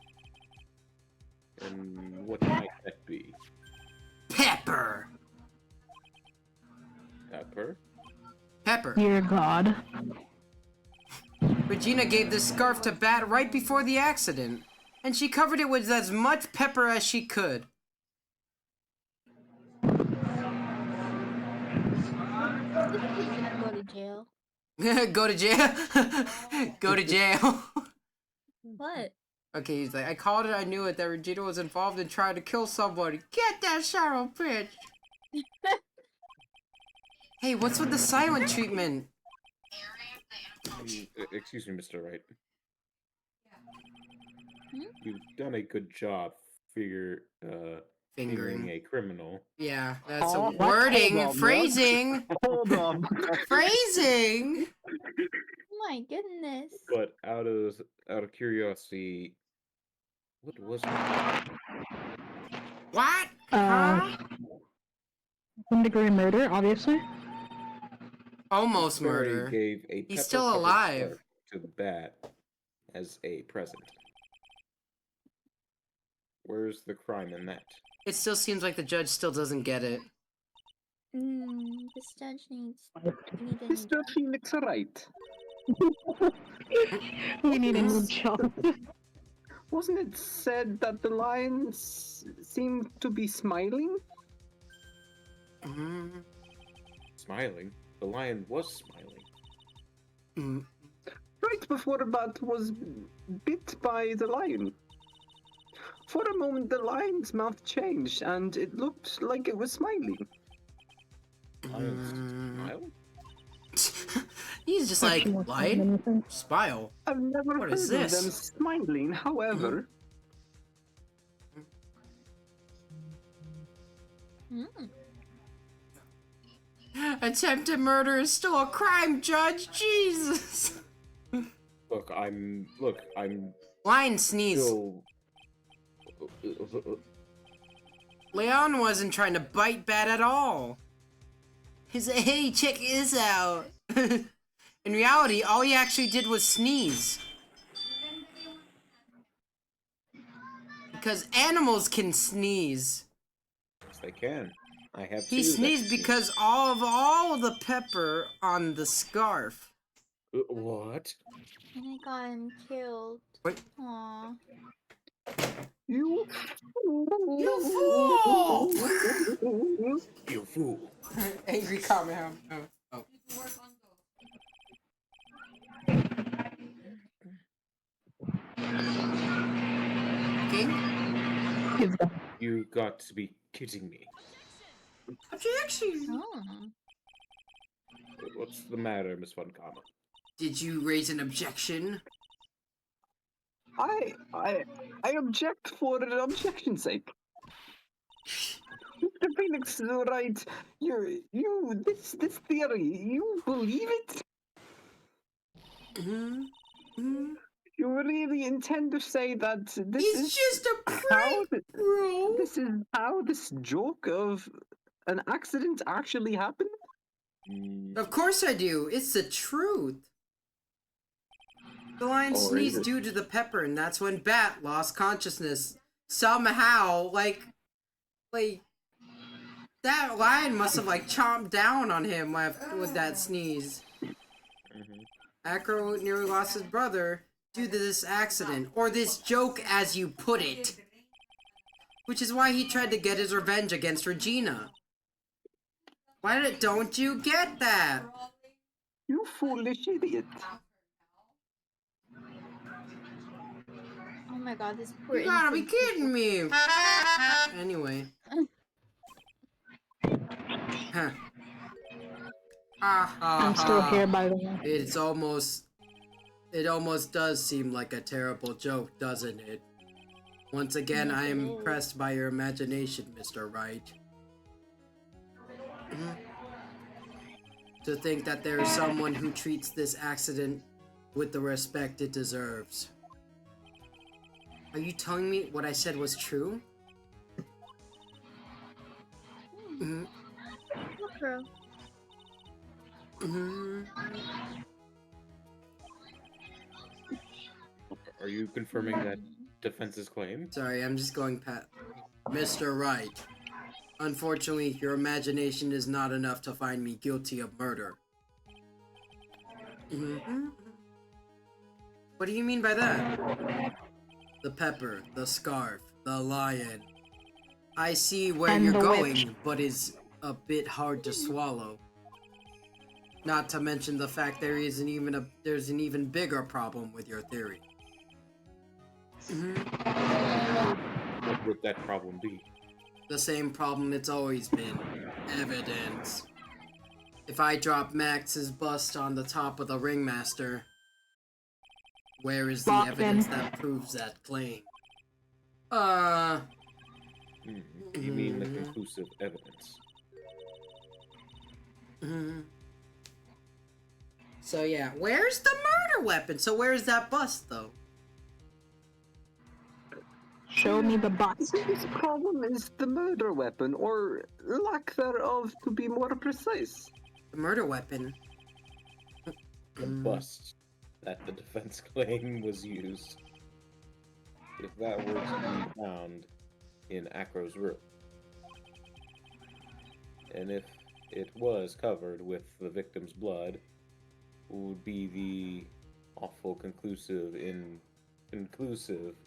And what might that be? Pepper! Pepper? Pepper. Dear God. Regina gave this scarf to Bat right before the accident, and she covered it with as much pepper as she could. Go to jail. Go to jail? Go to jail. What? Okay, he's like, I called it, I knew it, that Regina was involved in trying to kill somebody. Get that Shadow bitch! Hey, what's with the silent treatment? Excuse me, Mr. Wright. Hmm? You've done a good job fingering Fingering. a criminal. Yeah, that's Oh, a wording, hold on, phrasing, Hold on. phrasing. Oh my goodness. But out of curiosity, what was it? What? Huh? 1st-degree murder, obviously. Almost Barry murder. gave a He's still pepper-covered alive. scarf to the Bat as a present. Where's the crime in that? It still seems like the judge still doesn't get it. This judge needs. Mr. Phoenix Wright. We need a new job. Wasn't it said that the lions seemed to be smiling? Mm, Smiling? The lion was smiling. mm. Right before Bat was bit by the lion. For a moment, the lion's mouth changed, and it looked like it was smiling. Lions Mm. smile? He's just like, lion? Smile. I've never What heard is of this? them smiling, however. Attempted murder is still a crime, Judge. Jesus. Look, I'm Lion sneeze. still. Leon wasn't trying to bite Bat at all. He said, hey, check this out. In reality, all he actually did was sneeze. Because animals can sneeze. Yes, they can. I have He two that sneezed sneeze. because of all the pepper on the scarf. What? And I got him killed. What? Aww. You You fool! You fool. Angry comment. Oh. Okay. You got to be kidding me. Objection. Oh. What's the matter, Miss Von Kama? Did you raise an objection? I object for an objection's sake. Mr. Phoenix is right. This theory, you believe it? You really intend to say that this He's is just a how prank, bro. this is how this joke of an accident actually happened? Of course I do. It's the truth. The lion Or is sneezed it- due to the pepper, and that's when Bat lost consciousness. Somehow, like, that lion must have, like, chomped down on him with that sneeze. Acro nearly lost his brother due to this accident, or this joke as you put it. Which is why he tried to get his revenge against Regina. Don't you get that? You foolish idiot. Oh my god, this poor You gotta be innocent kidding me! Anyway. Huh. I'm still here, by the way. It almost does seem like a terrible joke, doesn't it? Once again, I am impressed by your imagination, Mr. Wright. To think that there is someone who treats this accident with the respect it deserves. Are you telling me what I said was true? Mm-hmm. Look, bro. Mm-hmm. Are you confirming that defense's claim? Sorry, I'm just going past. Mr. Wright. Unfortunately, your imagination is not enough to find me guilty of murder. Mm-hmm. What do you mean by that? The pepper, the scarf, the lion. I see where And you're the going, witch. but is a bit hard to swallow. Not to mention the fact there's an even bigger problem with your theory. Mm-hmm. What would that problem be? The same problem it's always been. Evidence. If I drop Max's bust on the top of the Ringmaster, where is the Locked evidence in. that proves that claim? You mean the Mhm. conclusive evidence? So yeah, where's the murder weapon? So where's that bust though? Show me the bust. This problem is the murder weapon, or lack thereof, to be more precise. The murder weapon. The bust that the defense claim was used. If that were to be found in Acro's room, and if it was covered with the victim's blood, would be the awful conclusive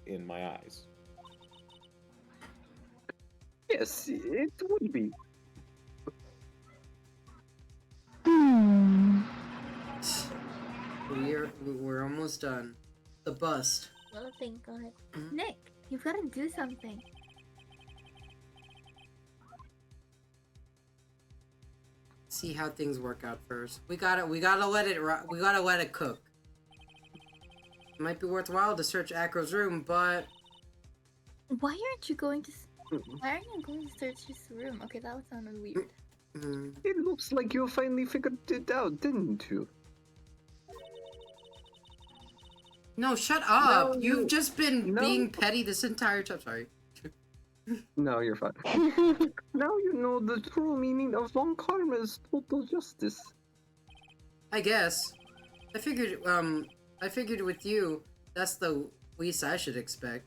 in my eyes. Yes, it would be. We're almost done. The bust. Well, thank God. Mhm. Nick, you've got to do something. See how things work out first. We gotta let it cook. It might be worthwhile to search Acro's room, but Why aren't you going to? Why aren't you going to search his room? Okay, that sounded weird. It looks like you finally figured it out, didn't you? no, shut up. No, You've just been no. being petty this entire time. Sorry. No, you're fine. Now you know the true meaning of Von Karma's total justice. I guess. I figured with you, that's the least I should expect.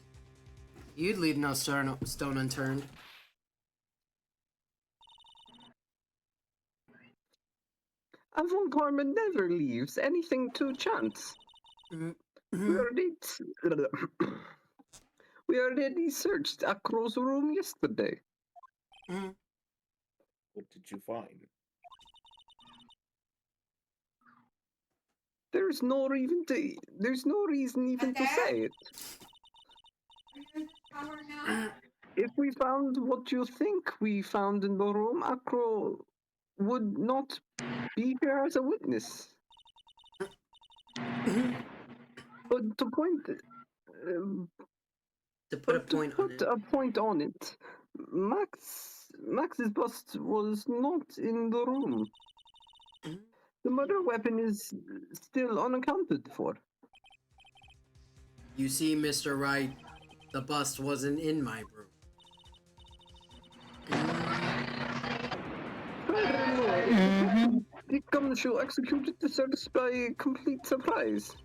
You'd leave no stone unturned. And Von Karma never leaves anything to chance. Mhm. We already searched Acro's room yesterday. Mhm. What did you find? There's no reason even to say it. If we found what you think we found in the room, Acro would not be here as a witness. But to point, To put a point on it. a point on it, Max's bust was not in the room. Mhm. The murder weapon is still unaccounted for. You see, Mr. Wright, the bust wasn't in my room. Furthermore, the Gumshoe executed the search by complete surprise.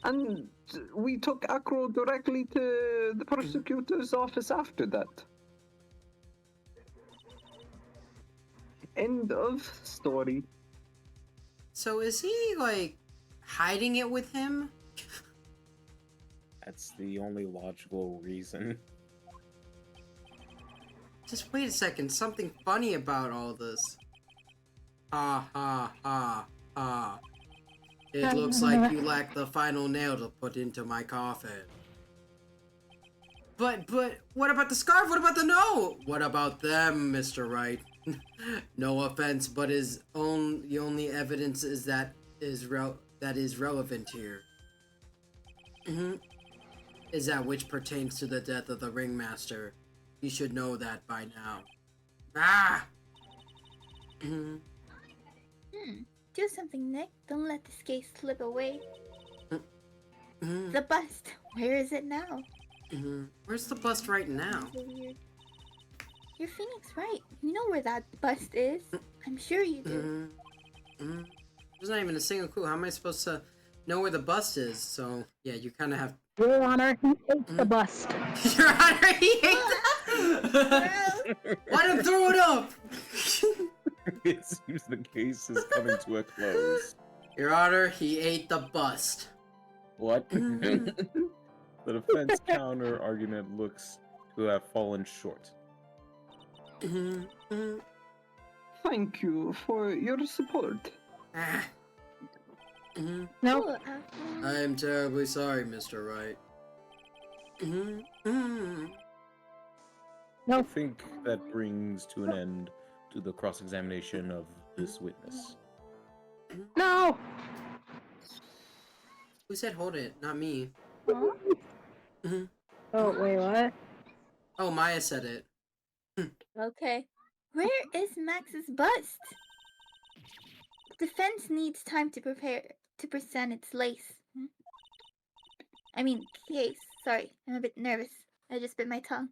And we took Acro directly to the prosecutor's office after that. End of story. So is he, like, hiding it with him? That's the only logical reason. Just wait a second, something funny about all this. Ha ha ha ha. It looks like you lack the final nail to put into my coffin. But, what about the scarf? What about the note? What about them, Mr. Wright? No offense, but the only evidence is that is relevant here. Is that which pertains to the death of the Ringmaster. You should know that by now. Ah! Do something, Nick. Don't let this case slip away. Mm-hmm. The bust. Where is it now? Where's the bust right now? So weird. You're Phoenix, right? You know where that bust is. I'm sure you do. There's not even a single clue. How am I supposed to know where the bust is? So, yeah, you kind of have... Your Honor, he ate the bust. Your Honor, he ate that! Let him throw it up! It seems the case is coming to a close. Your Honor, he ate the bust. What? The defense counter argument looks to have fallen short. Thank you for your support. Ah. No. Cool, I am terribly sorry, Mr. Wright. I think that brings to an end to the cross-examination of this witness. No. Who said hold it? Not me. Oh wait, what? Oh, Maya said it. Okay. Where is Max's bust? Defense needs time to prepare to present its case. Sorry, I'm a bit nervous. I just bit my tongue.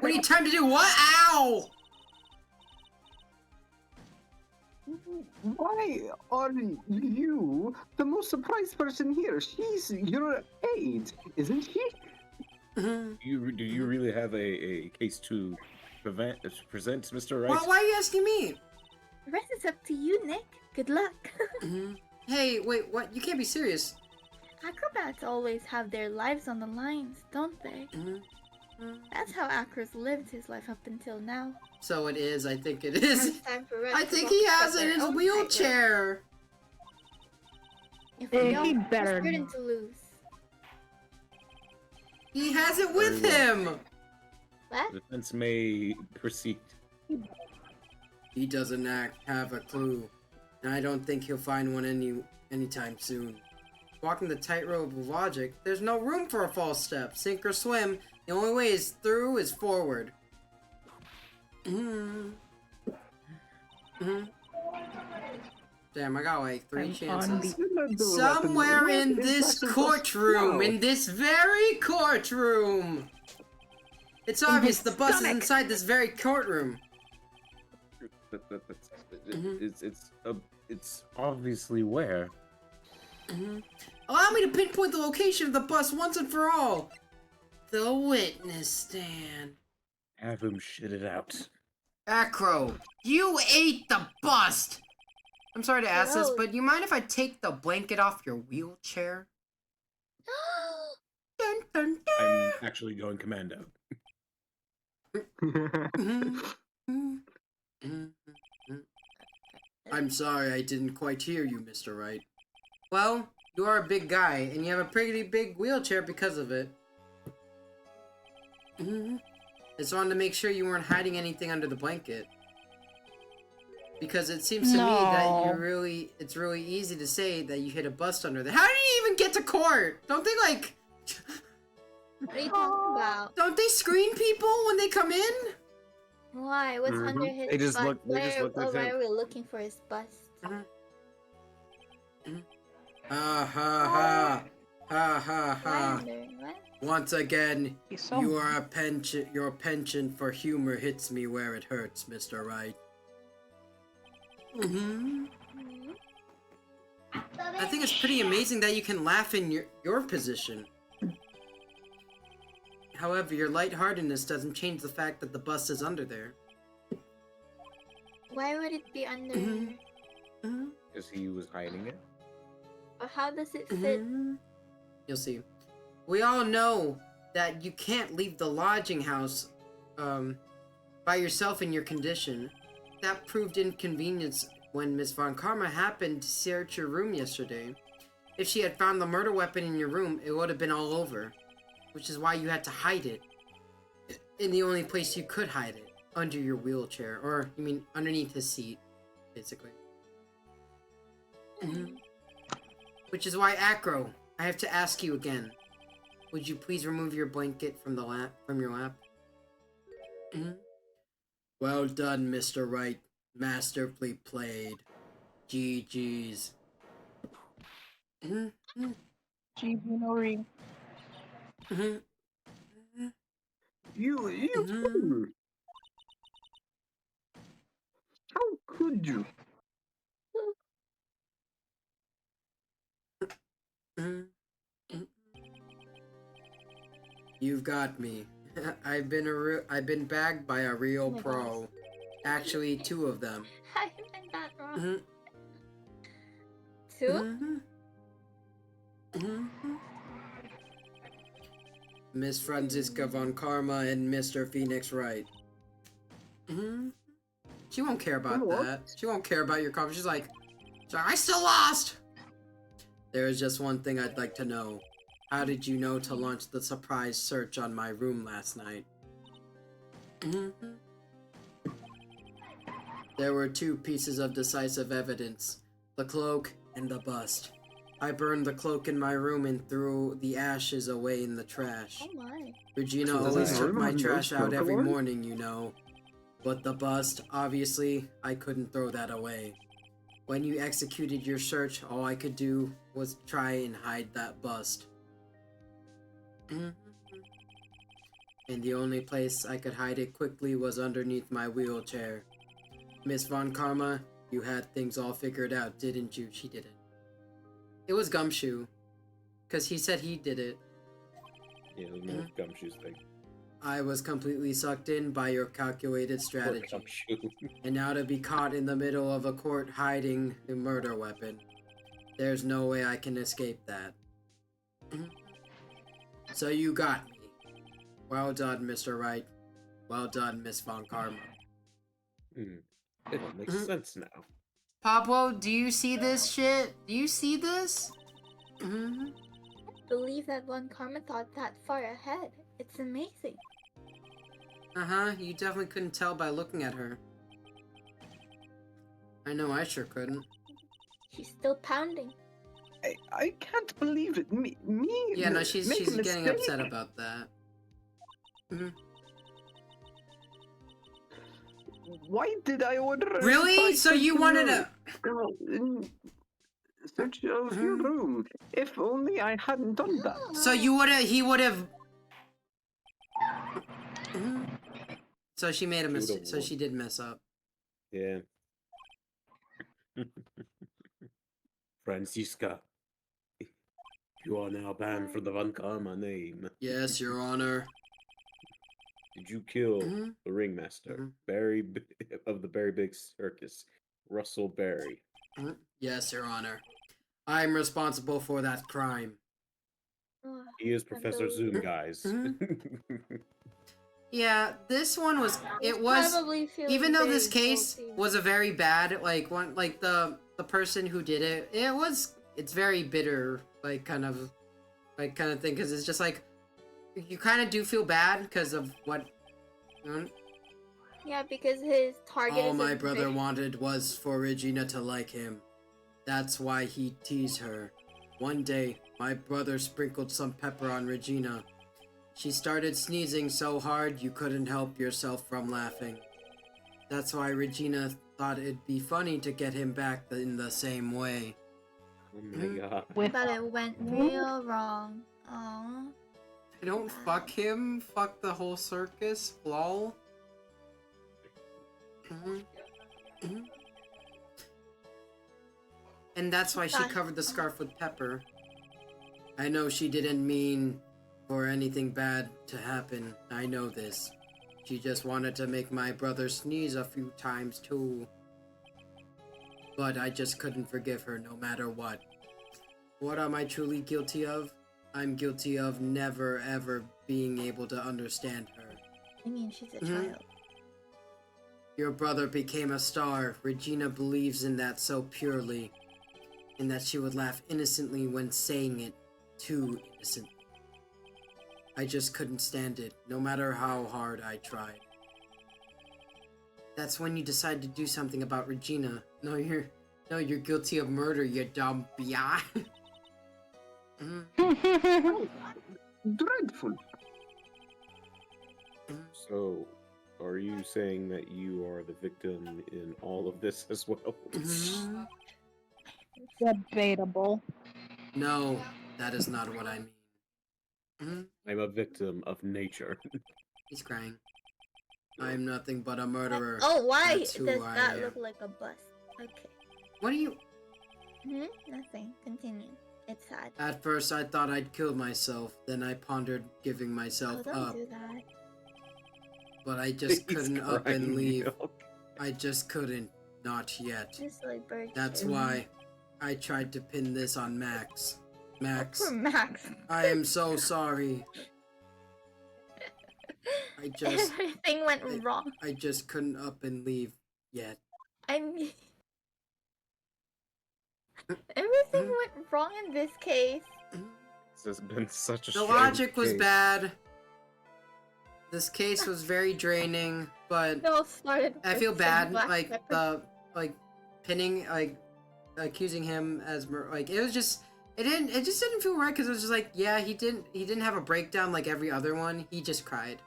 We need time to do what? Ow! Why are you the most surprised person here? She's your aide, isn't she? Do you really have a case to present, Mr. Wright? Well, why are you asking me? The rest is up to you, Nick. Good luck. Hey, wait, what? You can't be serious. Acrobats always have their lives on the lines, don't they? That's how Akros lived his life up until now. So it is, I think it is. It's time for Red I to think walk he out has it their in his own wheelchair. tightrope. If we He don't, better we're certain not. to lose. He has it with Very well. him. What? The defense may proceed. He doesn't have a clue. And I don't think he'll find one anytime soon. Walking the tightrope of logic, there's no room for a false step. Sink or swim, the only way is through is forward. Damn, I got like 3 chances. Somewhere in this courtroom, in this very courtroom! It's obvious the bus is inside this very courtroom. It's obviously where. Allow me to pinpoint the location of the bus once and for all. The witness stand. Have him shit it out. Acro, you ate the bust! I'm sorry to ask this, Gross. but you mind if I take the blanket off your wheelchair? Dun, dun, I'm actually going commando. dun. I'm sorry I didn't quite hear you, Mr. Wright. Well, you are a big guy, and you have a pretty big wheelchair because of it. I just wanted to make sure you weren't hiding anything under the blanket. Because it seems to me that it's really easy to say that you hit a bust under there. How did you even get to court? Don't they like... What are you talking about? Don't they screen people when they come in? Why? What's under his They just bust? look- they just look like Why him. are we looking for his bust? Ha ha ha. Ha ha Why ha. under? What? Once again, He's so- you are a penchant. Your penchant for humor hits me where it hurts, Mr. Wright. I think it's pretty amazing that you can laugh in your position. However, your lightheartedness doesn't change the fact that the bust is under there. Why would it be under? Because he was hiding it. Or how does it fit? You'll see. We all know that you can't leave the lodging house by yourself in your condition. That proved inconvenience when Miss Von Karma happened to search your room yesterday. If she had found the murder weapon in your room, it would have been all over. Which is why you had to hide it. In the only place you could hide it. Under your wheelchair. Or, you mean, underneath his seat. Basically. Which is why, Acro, I have to ask you again. Would you please remove your blanket from your lap? Well done, Mr. Wright. Masterfully played. GG's. Gee, no ring. Mhm. You Mhm. fool! How could you? Mhm. You've got me. I've been bagged by a real Oh my pro. gosh. Actually, two of them. I meant that wrong. Mhm. Two? Mhm. Mhm. Miss Franziska von Karma and Mr. Phoenix Wright. Mhm. She won't care about What? that. She won't care about your comment. She's like, I still lost! There's just one thing I'd like to know. How did you know to launch the surprise search on my room last night? Mhm. There were two pieces of decisive evidence. The cloak and the bust. I burned the cloak in my room and threw the ashes away in the trash. Oh my. Regina Does always took my anyone trash know out every Pokemon? morning, you know. But the bust, obviously, I couldn't throw that away. When you executed your search, all I could do was try and hide that bust. And the only place I could hide it quickly was underneath my wheelchair. Miss Von Karma, you had things all figured out, didn't you? She didn't. It was Gumshoe. Because he said he did it. Yeah, it was more Gumshoe's thing. I was completely sucked in by your calculated Poor strategy. Gumshoe. And now to be caught in the middle of a court hiding a murder weapon. There's no way I can escape that. So you got me. Well done, Mr. Wright. Well done, Miss Von Karma. It all makes sense now. Pablo, do you see this shit? Do you see this? I believe that Von Karma thought that far ahead. It's amazing. Uh-huh, you definitely couldn't tell by looking at her. I know I sure couldn't. She's still pounding. I can't believe it. Me? Yeah, no, she's make a getting mistake? upset about that. Why did I order a Really? surprise So you search wanted in to... search of your room? If only I hadn't done that. So you would've... He would've... So she made a mistake. So won. she did mess up. Yeah. Franziska, you are now banned from the Von Karma name. Yes, Your Honor. Did you kill the ringmaster, Barry of the Berry Big Circus, Russell Berry? Yes, Your Honor. I'm responsible for that crime. He is Professor Zoom, guys. Yeah, this one was... It was... Even though this case was a very bad, like, one, like, the person who did it, it's very bitter, like, kind of thing, because it's just, like, you kind of do feel bad because of what... Yeah, because his target All is my a brother big- wanted was for Regina to like him. That's why he teased her. One day, my brother sprinkled some pepper on Regina. She started sneezing so hard you couldn't help yourself from laughing. That's why Regina thought it'd be funny to get him back in the same way. Oh my god. But it went real wrong. Aww. I don't fuck him, fuck the whole circus, lol. And that's why she covered the scarf with pepper. I know she didn't mean for anything bad to happen. I know this. She just wanted to make my brother sneeze a few times too. But I just couldn't forgive her no matter what. What am I truly guilty of? I'm guilty of never ever being able to understand her. I mean, she's a child. Your brother became a star. Regina believes in that so purely. And that she would laugh innocently when saying it. Too innocently. I just couldn't stand it, no matter how hard I tried. That's when you decide to do something about Regina. No, you're guilty of murder, you dumb biatch. Dreadful. So, are you saying that you are the victim in all of this as well? Debatable. No, that is not what I mean. Mhm. I'm a victim of nature. He's crying. I'm nothing but a murderer. Oh, why That's who does I that am. look like a bus? Okay. What are you? Nothing. Continue. It's sad. At first, I thought I'd killed myself. Then I pondered giving Oh, myself don't up. do that. But I just He's couldn't up and crying, leave. Neil. I just couldn't. Not yet. Just like bird That's shit. why I tried to pin this on Max. Max, Poor Max. I am so sorry. Everything went wrong. I just couldn't up and leave yet. I mean, everything went wrong in this case. This has been such a The strange logic was case. bad. This case was very draining, but It all started. I with feel some bad, black like pepper. pinning, accusing him as it just didn't feel right because it was just like, yeah, he didn't have a breakdown like every other one. He just cried.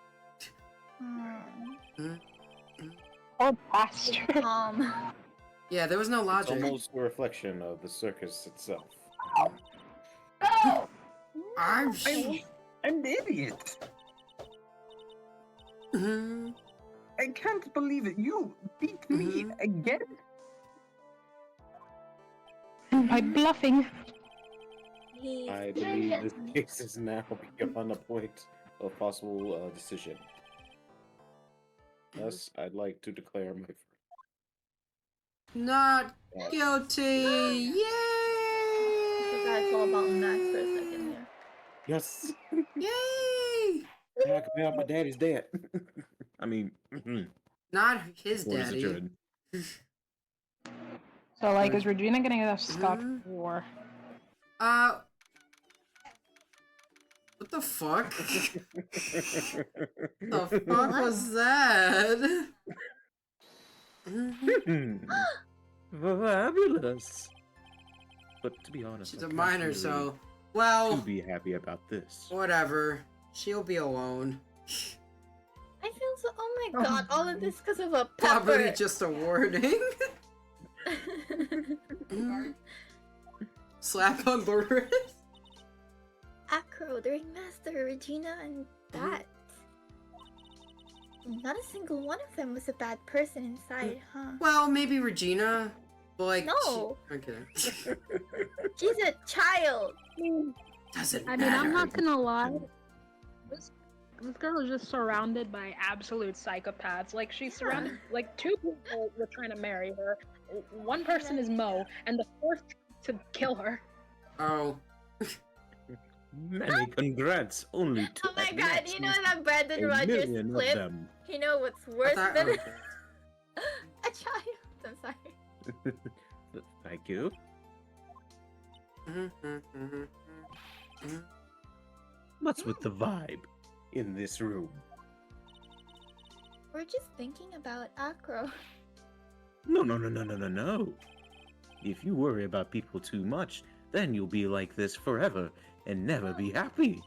Poor bastard. Yeah, there was no It's logic. almost a reflection of the circus itself. I'm An idiot. Mhm. I can't believe it. You beat me again. By bluffing. I believe this case is now beyond a point of possible decision. Thus, I'd like to declare my verdict. Not That guilty. I forgot it's all about Yay! Max for a second here. Yes! Yay! I can be out my daddy's dead. I mean, Not his what is it, daddy. Jordan? So, like, is Regina getting us stuck Mhm. or? What the fuck? The fuck was that? Fabulous. But to be honest, She's I a can't minor, really so to well, be happy about this. whatever. She'll be alone. I feel so. Oh my god! All of this because of a Probably pepper. just a warning. Slap on the wrist. Acro during Master, Regina, and that. Not a single one of them was a bad person inside, huh? Well, maybe Regina, but like No. Okay. She's a child. Doesn't I matter. mean, I'm not gonna lie. This girl is just surrounded by absolute psychopaths. Like, she's surrounded, like, 2 people were trying to marry her. One person is Mo, and the 4th to kill her. Oh. Many congrats, only two. Oh my god! You know that Brandon a Rogers million of clip? them. You know what's I worse thought- than okay. a child? I'm sorry. Thank you. What's with the vibe in this room? We're just thinking about Acro. No. If you worry about people too much, then you'll be like this forever and never be happy.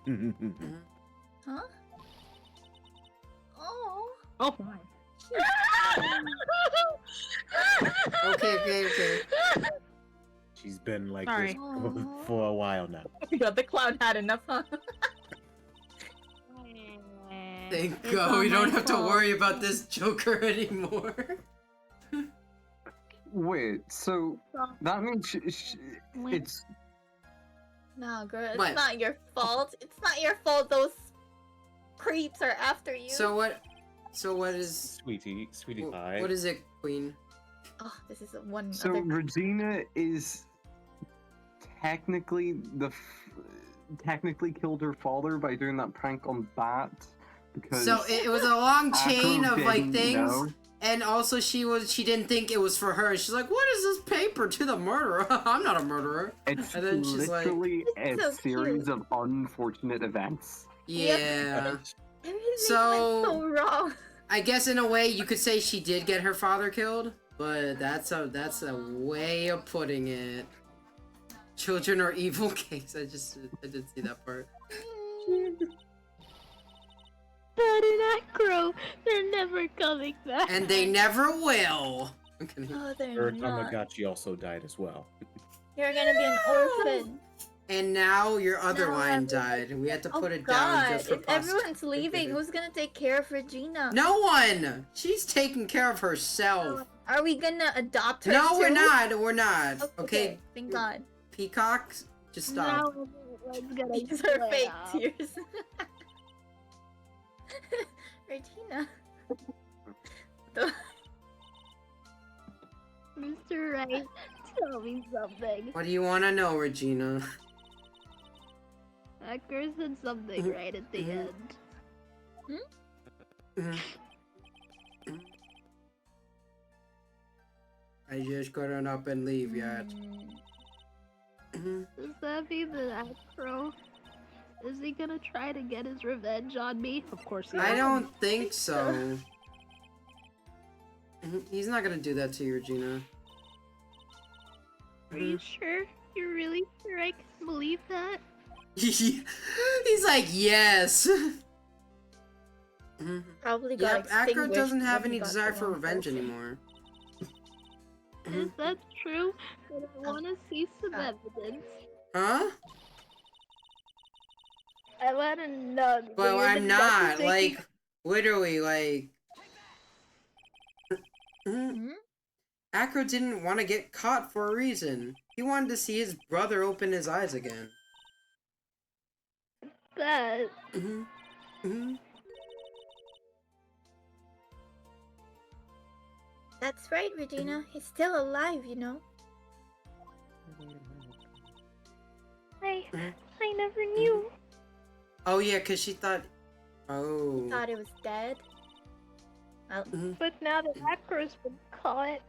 Huh? Oh. Oh my. Okay. She's been like Sorry. this for a while now. Yeah, the clown had enough, huh? Thank It's God not we don't my have to fault. worry about this Joker anymore. Wait, so that means it's No, girl, it's What? not your fault. It's not your fault those creeps are after you. So what is Sweetie pie. what is it, Queen? Oh, this is one so other. Regina is technically technically killed her father by doing that prank on Bat because So it was a long chain Akro of like didn't things, know. and also she didn't think it was for her. And she's like, "What is this paper to the murderer? I'm not a murderer." It's And then she's like- literally It's a so series cute. of unfortunate events. Yeah. Everything So- went so wrong. I guess in a way you could say she did get her father killed, but that's a way of putting it. Children are evil case. I didn't see that part. But in Acro, they're never coming back. And they never will. Okay. Oh, they're Her not. Tamagotchi also died as well. You're gonna be an orphan. And now your other Now line everyone- died, and we had to Oh put it God! down just for If everyone's leaving, who's gonna take care of Regina? No one! She's taking care of herself. Are we gonna adopt her? No, we're too? not. We're not. Oh, Okay, Thank God. Peacocks, just stop. Now everyone's gonna These are split fake up. tears. Regina. Mr. Right, tell me something. What do you want to know, Regina? Hacker said something right at the Mhm. end. I just couldn't up and leave yet. Does that mean that Acro is he gonna try to get his revenge on me? Of course he I is. don't think so. He's not gonna do that to you, Regina. Are you sure? You're really sure I can believe that? He's like, yes. Probably got Yep, Acro extinguished doesn't have when he any got desire the for wrong revenge person. anymore. Is that true? But I wanna see some evidence. Huh? I wanna know. that Well, you're I'm the not. decision-making- Like, literally, like. Hmm? Acro didn't want to get caught for a reason. He wanted to see his brother open his eyes again. That. That's right, Regina. He's still alive, you know. I never knew. Oh, yeah, because she thought. Oh. Thought it was dead. Well, But now that Acro's been caught,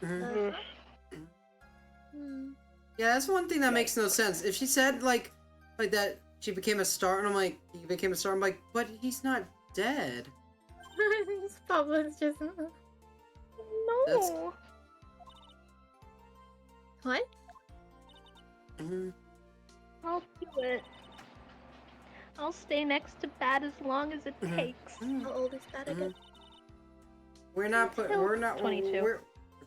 Mhm. hmm. Yeah, that's one thing that makes no sense. If she said, like that she became a star, and I'm like, he became a star, I'm like, but he's not dead. Pablo's just. no. That's- What? Mhm. I'll do it. I'll stay next to Bat as long as it Mhm. takes. How old is that again? We're not put. We're not. 22. We're,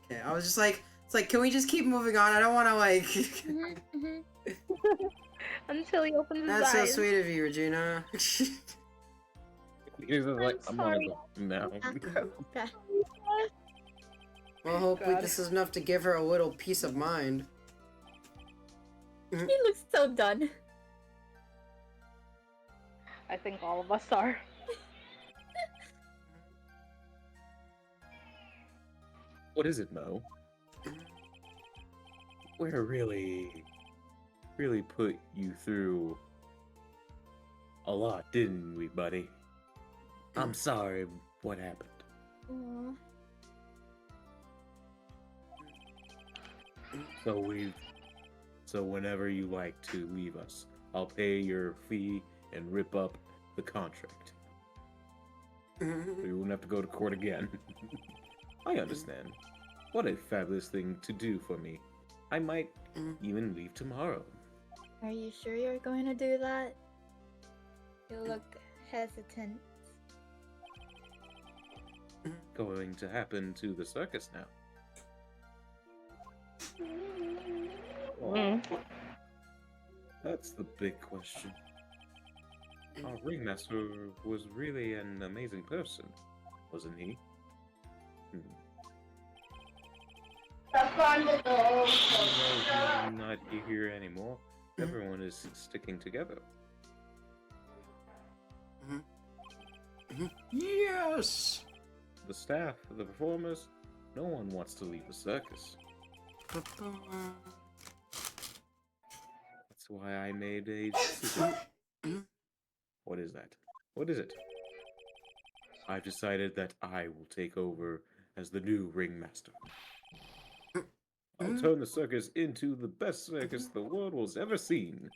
okay, I was just like, it's like, can we just keep moving on? I don't want to like. Mhm, mhm. Until he opens his That's so eyes. sweet of you, Regina. He's just like, I'm on sorry. it now. Acro. Bad. Well, hopefully God. this is enough to give her a little peace of mind. He looks so done. I think all of us are. What is it, Mo? We're really put you through a lot, didn't we, buddy? I'm sorry what happened. Aw. So whenever you like to leave us, I'll pay your fee and rip up the contract. We won't have to go to court again. I understand. What a fabulous thing to do for me. I might even leave tomorrow. Are you sure you're going to do that? You look hesitant. Going to happen to the circus now. Mm. That's the big question. Our ringmaster was really an amazing person, wasn't he? Well, he's not here anymore. Everyone is sticking together. Yes. The staff, the performers, no one wants to leave the circus. That's why I made a decision. What is that? What is it? I've decided that I will take over as the new ringmaster. I'll turn the circus into the best circus the world has ever seen.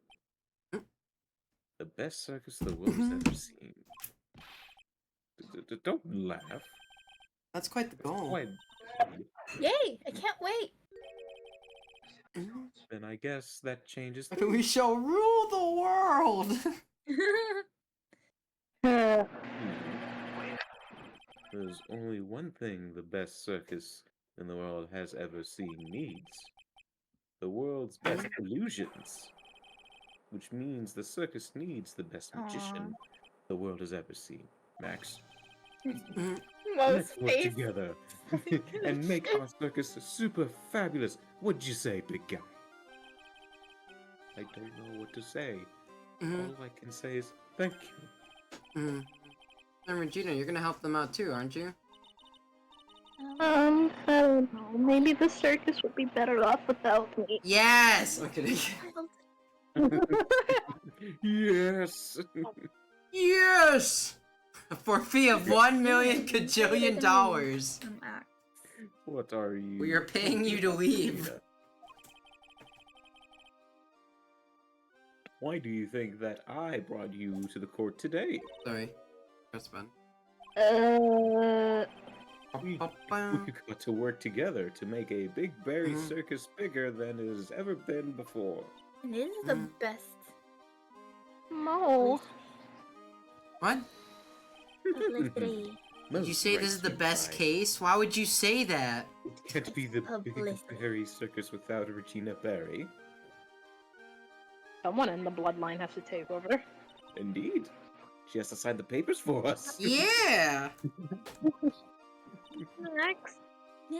The best circus the world has ever seen. Don't laugh. That's quite the goal. Why? Yay! I can't wait! Then I guess that changes. We shall rule the world. There's only one thing the best circus in the world has ever seen needs. the world's best illusions. Which means the circus needs the best magician the world has ever seen. Max, let's Most work face. together and make our circus super fabulous. What'd you say, big guy? I don't know what to say. All I can say is thank you. And Regina, you're gonna help them out too, aren't you? I don't know. Maybe the circus would be better off without me. Yes! I'm kidding. Yes. Yes! For a fee of $1 cajillion dollars. What are you? We are paying you to leave. Why do you think that I brought you to the court today? Sorry. Press button. We got to work together to make a Big Berry circus bigger than it has ever been before. And this is the best. No. What? Publicity. Did you say this is the best case? Why would you say that? It can't be the Big Publicity. Berry circus without Regina Berry. Someone in the bloodline has to take over. Indeed. She has to sign the papers for us. Yeah! Next.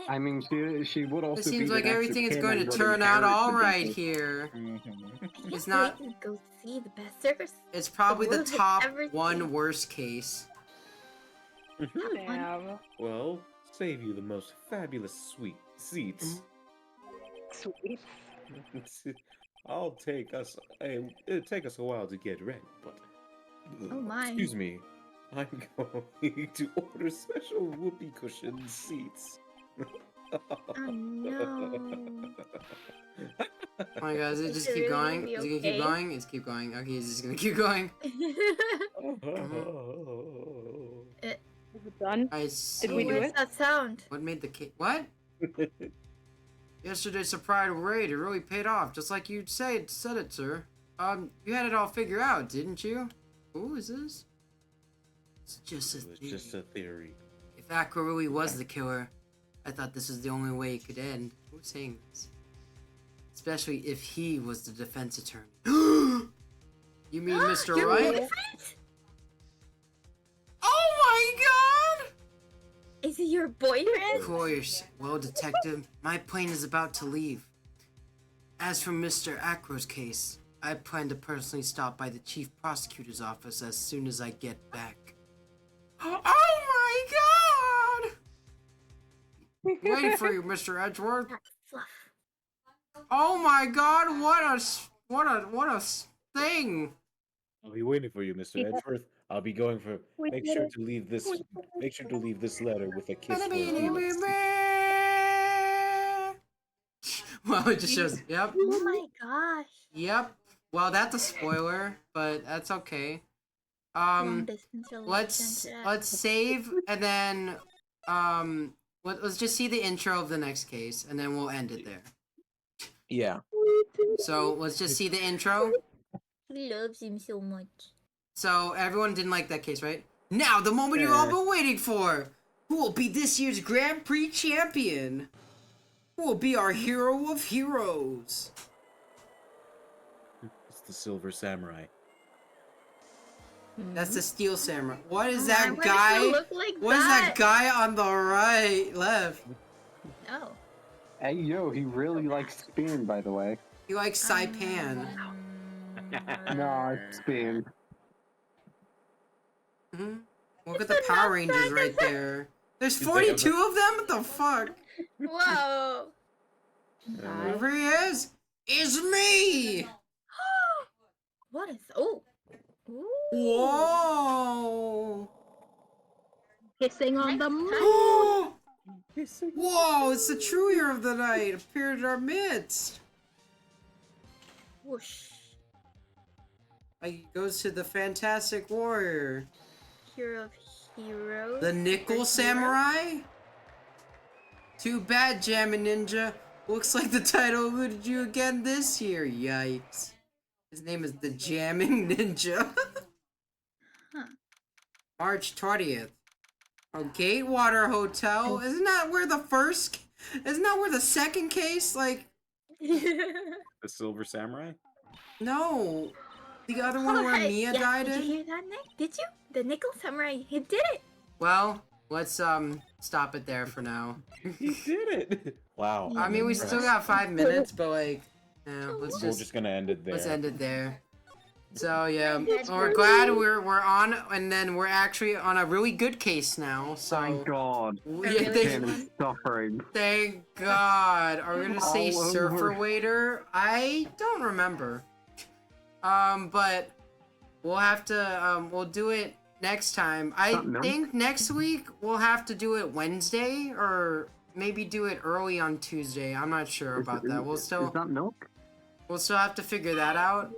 I mean, she would also. It seems be like the next everything is Japan going and to would turn out inherit all the right business. here. Can't It's not- wait to go see the best circus. It's probably the world has top ever one seen. worst case. Damn. Well, save you the most fabulous sweet seats. Sweet. It'll take us a while to get ready, but Oh my. excuse me, I'm going to order special whoopee cushion seats. Oh no. Oh my god, is it Is just it keep really going? gonna Is be it gonna keep okay? going? It's keep going. Okay, it's just gonna keep going. Is it done? I see. Did we do Where's it? that sound? What made the case? What? Yesterday's surprise raid, it really paid off, just like you said it, sir. You had it all figured out, didn't you? Who is this? It's just a It was theory. just a theory. If Aqua really was the killer, I thought this was the only way it could end. Who's saying this? Especially if he was the defense attorney. You mean Mr. Your Wright? boyfriend? Oh my god! Is he your boyfriend? Of course. Well, detective, my plane is about to leave. As for Mr. Acro's case, I plan to personally stop by the chief prosecutor's office as soon as I get back. Oh my god! Waiting for you, Mr. Edgeworth. That's fluff. Oh my god, what a thing! I'll be waiting for you, Mr. Yeah. Edgeworth. I'll be going for. We Make did sure it. to leave this. Make sure to leave this letter with a kiss for Well, Felix. it just shows. Yep. Oh my gosh. Yep. Well, that's a spoiler, but that's okay. Long distance Let's relationship. save and then let's just see the intro of the next case and then we'll end it there. Yeah. So let's just see the intro. He loves him so much. So everyone didn't like that case, right? Now the moment you've all been waiting for. Who will be this year's Grand Prix champion? Who will be our hero of heroes? It's the Silver Samurai. That's the Steel Samurai. What is Oh, that why does guy? he look like What is that guy on the right, left? Oh. Hey, yo, he really likes Spain, by the way. He likes Saipan. No, it's Spain. Look at the Power Rangers right there. There's 42 of them? What the fuck? Whoa. Whoever he is me! What is? Oh. Ooh. Whoa! Kissing on the moon. Whoa! It's the true hero of the night appeared in our midst. Whoosh. He goes to the Fantastic Warrior. Hero of heroes. The Nickel Hero? Samurai? Too bad, Jammin' Ninja. Looks like the title eluded you again this year. Yikes. His name is the Jamming Ninja. Huh. March 20th. Oh, Gatewater Hotel. Isn't that where the second case, like, The Silver Samurai? No, the other one where Mia died Did you in. hear that, Nick? Did you? The Nickel Samurai, he did it! Well, let's stop it there for now. He did it! Wow. I I'm mean, we still impressed. got 5 minutes, but like, yeah, We're just gonna end it there. let's end it there. So yeah, That's we're glad we're on, and then we're actually on a really good case now. So Thank God. yeah, Ken is suffering. thank God. Are we gonna say All Surfer over. Waiter? I don't remember. But we'll have to we'll do it next time. I Something think next week we'll have to do it Wednesday or maybe do it early on Tuesday. I'm not sure about that. Is that milk? We'll still have to figure that out.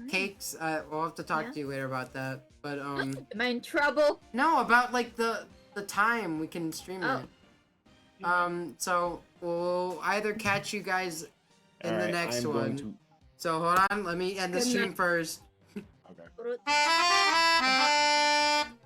Cakes, we'll have to talk Yeah. to you later about that. But Am I in trouble? no, about like the time we can stream Oh. it. So we'll either catch you guys in the Alright, next I'm one. going to- So hold on, let me end the Good stream night. first. Okay.